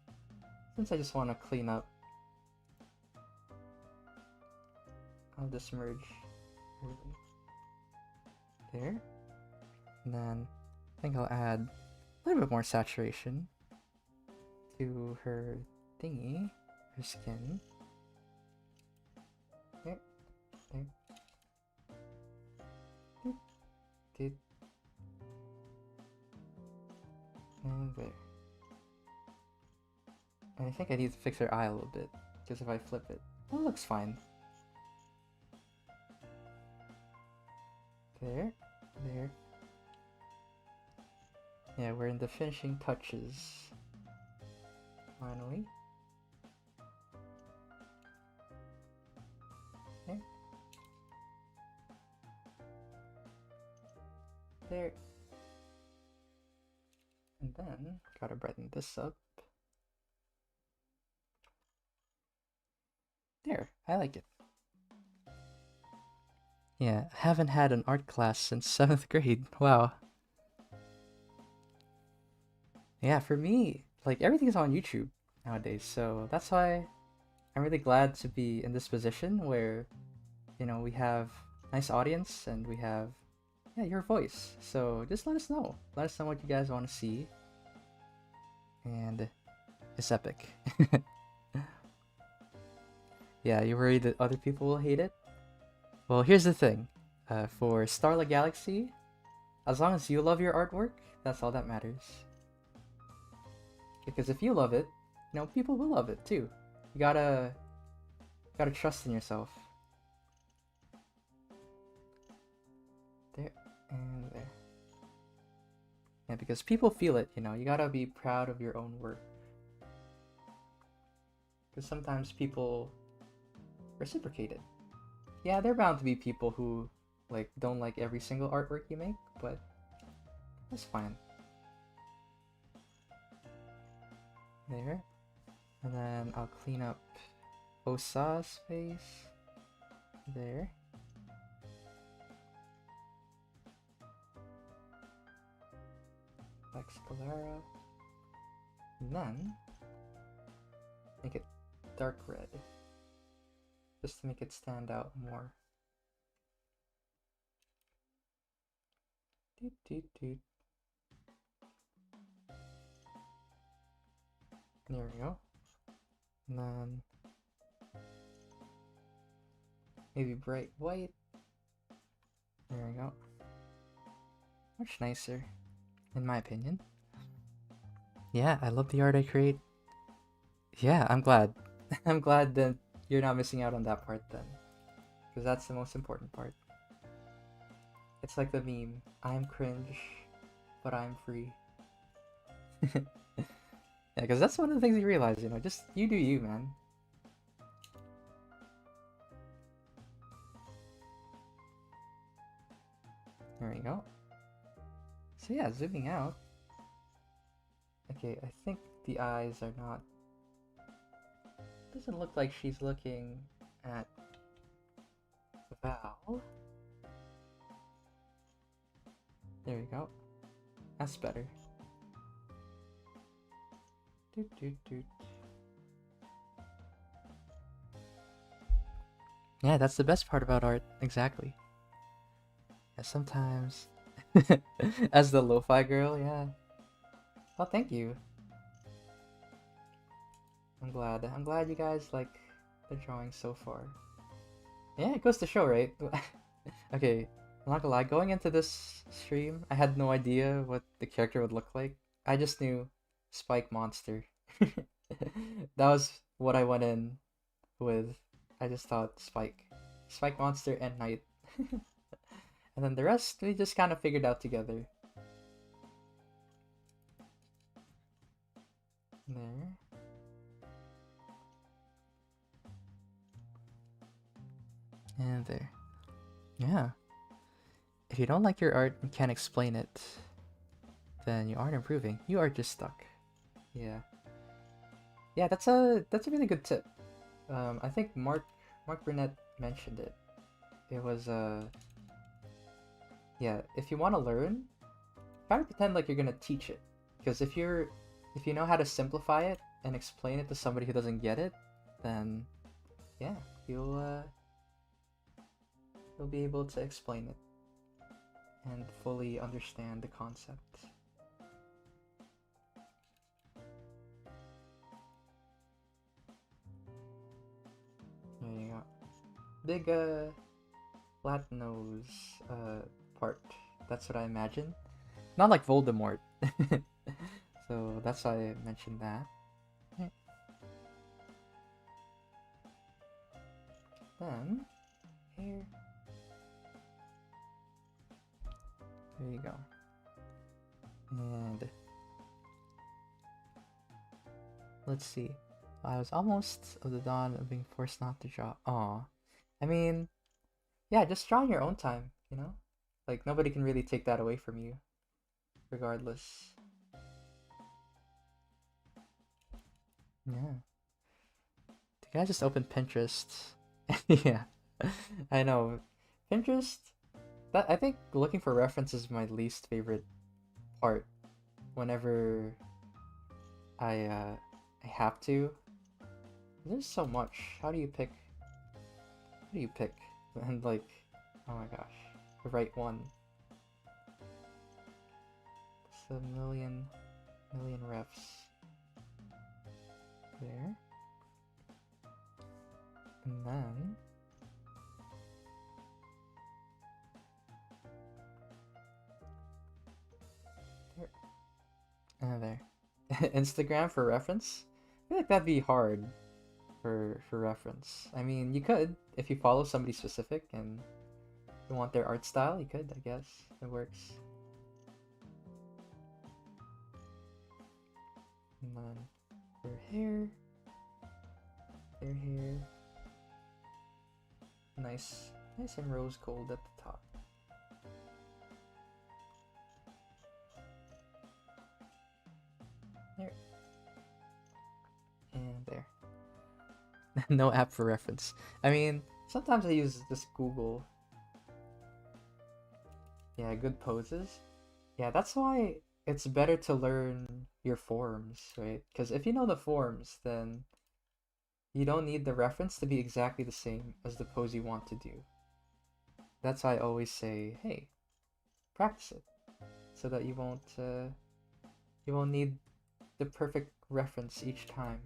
since I just want to clean up, I'll just merge early. There. And then I think I'll add a little bit more saturation to her thingy, her skin. There. There. Doot. Doot. And there. And I think I need to fix her eye a little bit, because if I flip it, well, it looks fine. There. There. Yeah, we're in the finishing touches. Finally. There. There. And then, gotta brighten this up. There, I like it. Yeah, I haven't had an art class since 7th grade. Wow. Yeah, for me, like everything's on YouTube nowadays, so that's why I'm really glad to be in this position where, we have nice audience and we have, yeah, your voice. So just let us know. Let us know what you guys want to see. And it's epic. Yeah, you worried that other people will hate it? Well, here's the thing. For Starlight Galaxy, as long as you love your artwork, that's all that matters. Because if you love it, people will love it too. You gotta trust in yourself. There and there. Yeah, because people feel it, you gotta be proud of your own work. Because sometimes people reciprocate it. Yeah, there are bound to be people who don't like every single artwork you make, but that's fine. There. And then I'll clean up Osa's face. There. Lex Calara. And then make it dark red. Just to make it stand out more. Doot, doot, doot. There we go. And then maybe bright white. There we go. Much nicer, in my opinion. Yeah, I love the art I create. Yeah, I'm glad. I'm glad that you're not missing out on that part then. Because that's the most important part. It's like the meme, I'm cringe, but I'm free. Yeah, because that's one of the things you realize, just you do you, man. There we go. So yeah, zooming out. Okay, I think the eyes are not... Doesn't look like she's looking at Val. There we go. That's better. Doot, doot, doot. Yeah, that's the best part about art. Exactly. Yeah, sometimes... As the lo-fi girl, yeah. Well, thank you. I'm glad you guys like the drawing so far. Yeah, it goes to show, right? Okay, I'm not gonna lie, going into this stream, I had no idea what the character would look like. I just knew Spike Monster. That was what I went in with. I just thought Spike Monster and Knight. And then the rest we just kind of figured out together. There. And there. Yeah. If you don't like your art and can't explain it, then you aren't improving. You are just stuck. Yeah. Yeah, that's a really good tip. I think Mark Burnett mentioned it. It was yeah, if you want to learn, try to pretend like you're gonna teach it. Because if you know how to simplify it and explain it to somebody who doesn't get it, then yeah, you'll be able to explain it and fully understand the concept. There you go. Big flat nose part. That's what I imagine. Not like Voldemort. So that's why I mentioned that. Then here. There you go. And let's see. I was almost of the dawn of being forced not to draw. Aw. I mean, yeah, just draw in your own time, Like, nobody can really take that away from you. Regardless. Yeah. The guy just opened Pinterest. Yeah. I know. Pinterest, that I think looking for references is my least favorite part whenever I have to. There's so much. How do you pick? How do you pick? And like, oh my gosh, the right one. It's a million refs there, and then there, and there. Instagram for reference. I feel like that'd be hard for reference. I mean, you could if you follow somebody specific and you want their art style. You could, I guess, it works. And then their hair, nice and rose gold at the top. There and there. No app for reference. I mean, sometimes I use this Google. Yeah, good poses. Yeah, that's why it's better to learn your forms, right? Because if you know the forms, then you don't need the reference to be exactly the same as the pose you want to do. That's why I always say, hey, practice it, so that you won't need the perfect reference each time.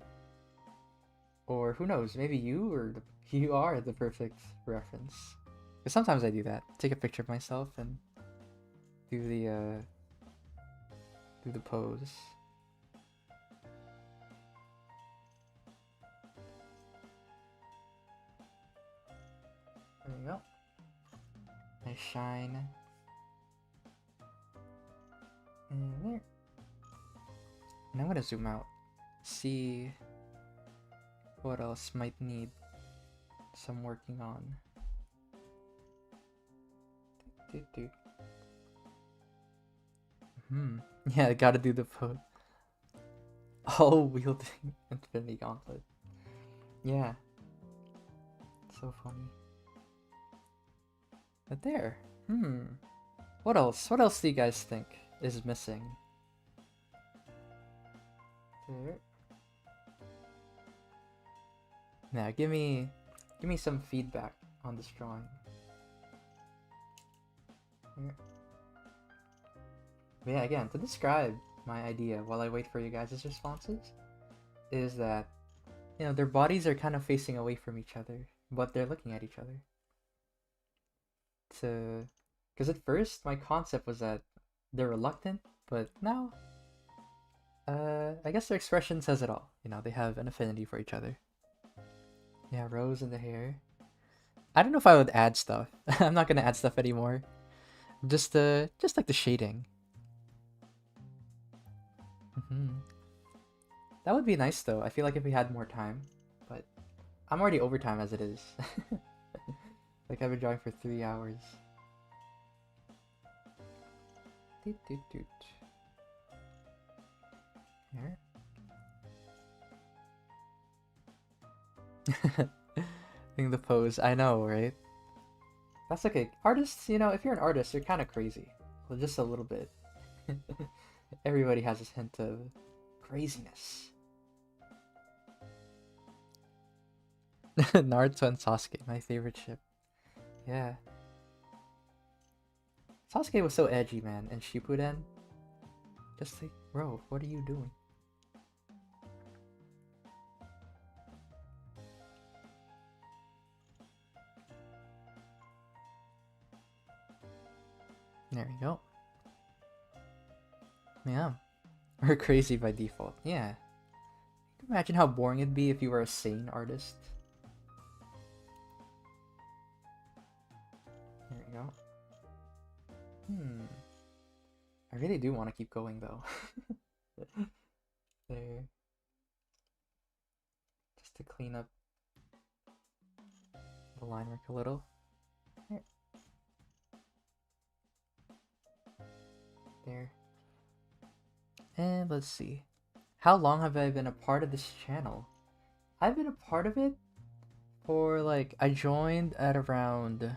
Or who knows, maybe you are the perfect reference. Because sometimes I do that. Take a picture of myself and do the pose. There you go. Nice shine. And there. And I'm gonna zoom out. See what else might need some working on. Yeah, I gotta do the pose. Oh, wielding Infinity Gauntlet. Yeah. So funny. But there. What else? What else do you guys think is missing? There. Now, give me some feedback on this drawing. Here. But yeah, again, to describe my idea while I wait for you guys' responses, is that, you know, their bodies are kind of facing away from each other, but they're looking at each other. Because at first, my concept was that they're reluctant, but now, I guess their expression says it all. You know, they have an affinity for each other. Yeah, rose in the hair. I don't know if I would add stuff. I'm not gonna add stuff anymore. Just like the shading. That would be nice though. I feel like if we had more time, but I'm already over time as it is. Like I've been drawing for 3 hours. Doot, doot, doot. Here. Doing the pose. I know, right? That's okay. Artists, you know, if you're an artist, you're kind of crazy. Well, just a little bit. Everybody has this hint of craziness. Naruto and Sasuke, my favorite ship. Yeah. Sasuke was so edgy, man, and Shippuden. Just like, bro, what are you doing? There we go. Yeah. Or crazy by default. Yeah. Imagine how boring it'd be if you were a sane artist. There we go. I really do want to keep going though. There. Just to clean up the line work a little. There. There. And let's see. how long have I been a part of this channel? I've been a part of it for like, I joined at around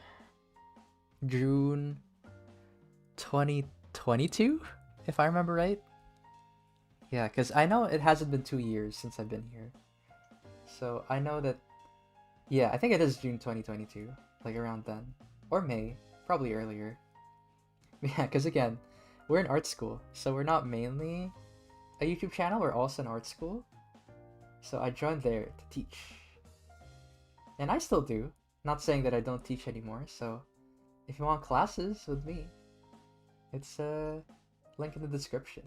June 2022, if I remember right. Yeah, because I know it hasn't been 2 years since I've been here. So I know that, yeah, I think it is June 2022, like around then. Or May, probably earlier. Yeah, because again, we're in art school, so we're not mainly a YouTube channel, we're also an art school. So I joined there to teach. And I still do. Not saying that I don't teach anymore, so if you want classes with me, it's a link in the description.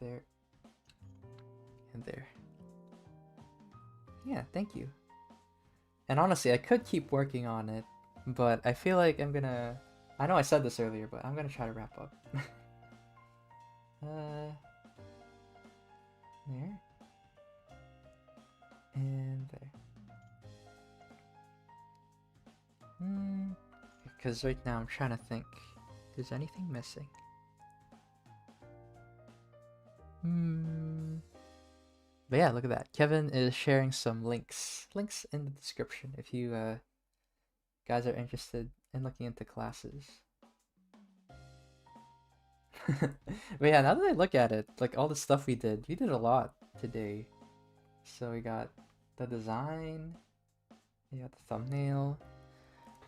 There. And there. Yeah, thank you. And honestly, I could keep working on it, but I feel like I'm gonna... I know I said this earlier, but I'm gonna try to wrap up. There. And there. Because right now I'm trying to think. Is anything missing? But yeah, look at that. Kevin is sharing some links. Links in the description if you guys are interested in looking into classes. But yeah, now that I look at it, like all the stuff we did a lot today. So we got the design, we got the thumbnail,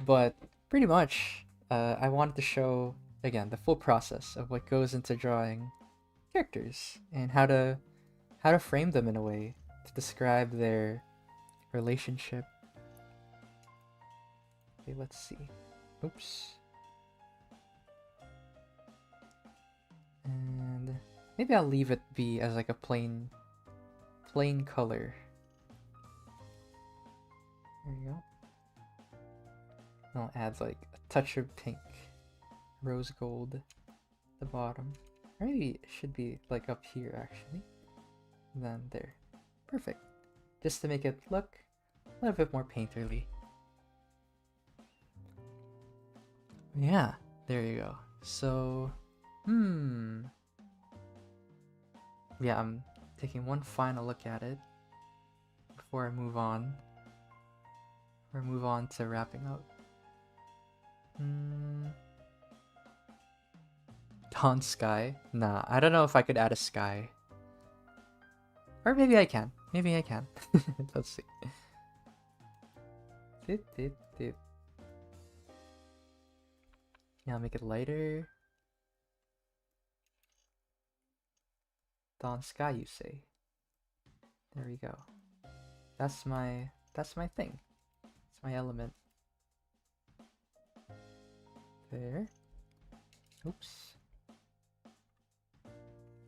but pretty much I wanted to show again the full process of what goes into drawing characters and how to frame them in a way to describe their relationship. Okay, let's see. Oops. And maybe I'll leave it be as like a plain color. There you go. I'll add like a touch of pink, rose gold at the bottom. Or maybe it should be like up here actually. And then there. Perfect. Just to make it look a little bit more painterly. Yeah, there you go. So, yeah, I'm taking one final look at it before I move on. Or move on to wrapping up. Dawn sky? Nah, I don't know if I could add a sky. Or maybe I can. Maybe I can. Let's see. Yeah, I'll make it lighter. Dawn sky, you say? There we go. That's my thing. It's my element. There. Oops.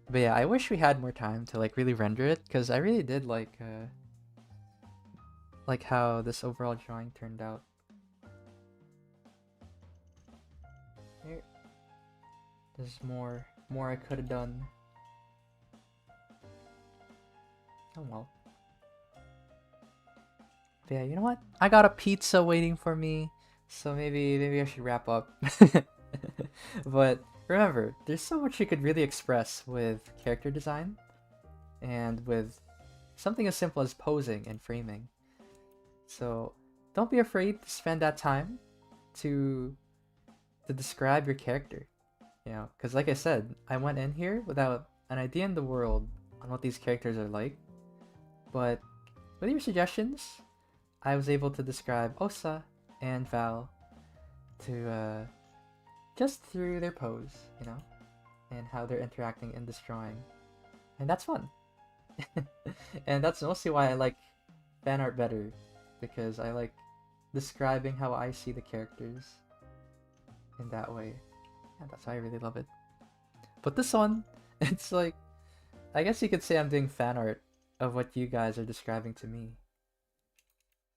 But yeah, I wish we had more time to like really render it, because I really did like how this overall drawing turned out. Here. There's more I could have done. Oh well. But yeah, you know what? I got a pizza waiting for me, so maybe I should wrap up. But remember, there's so much you could really express with character design and with something as simple as posing and framing. So don't be afraid to spend that time to describe your character. You know, because like I said, I went in here without an idea in the world on what these characters are like. But with your suggestions, I was able to describe Osa and Val to just through their pose, you know, and how they're interacting in this drawing. And that's fun. And that's mostly why I like fan art better, because I like describing how I see the characters in that way. And that's why I really love it. But this one, it's like, I guess you could say I'm doing fan art of what you guys are describing to me.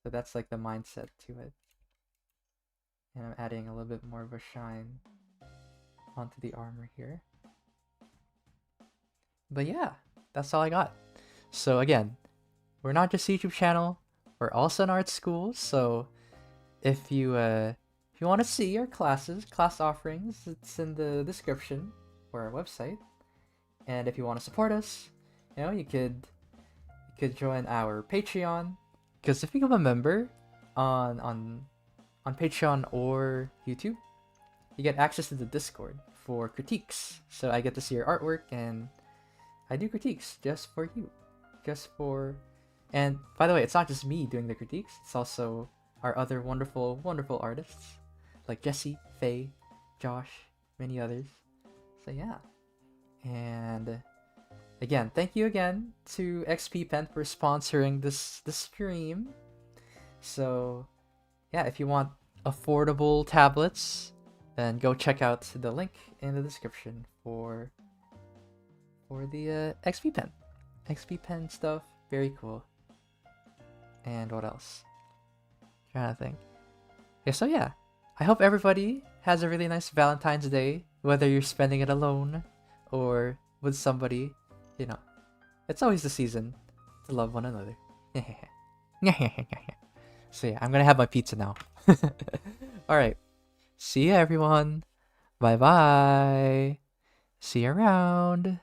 So that's like the mindset to it. And I'm adding a little bit more of a shine onto the armor here. But yeah, that's all I got. So again, we're not just a YouTube channel, we're also an art school. So if you want to see our classes, class offerings, it's in the description for our website. And if you want to support us, you could join our Patreon. Because if you become a member on Patreon or YouTube, you get access to the Discord for critiques. So I get to see your artwork, and I do critiques just for you. And by the way, it's not just me doing the critiques, it's also our other wonderful, wonderful artists like Jesse, Faye, Josh, many others. So yeah. And again, thank you again to XP Pen for sponsoring this stream. So yeah, if you want affordable tablets, then go check out the link in the description for the XP Pen. XP Pen stuff, very cool. And what else? Trying to think. Okay, so yeah, I hope everybody has a really nice Valentine's Day, whether you're spending it alone or with somebody. It's always the season to love one another. So yeah, I'm gonna have my pizza now. Alright. See ya, everyone. Bye bye. See you around.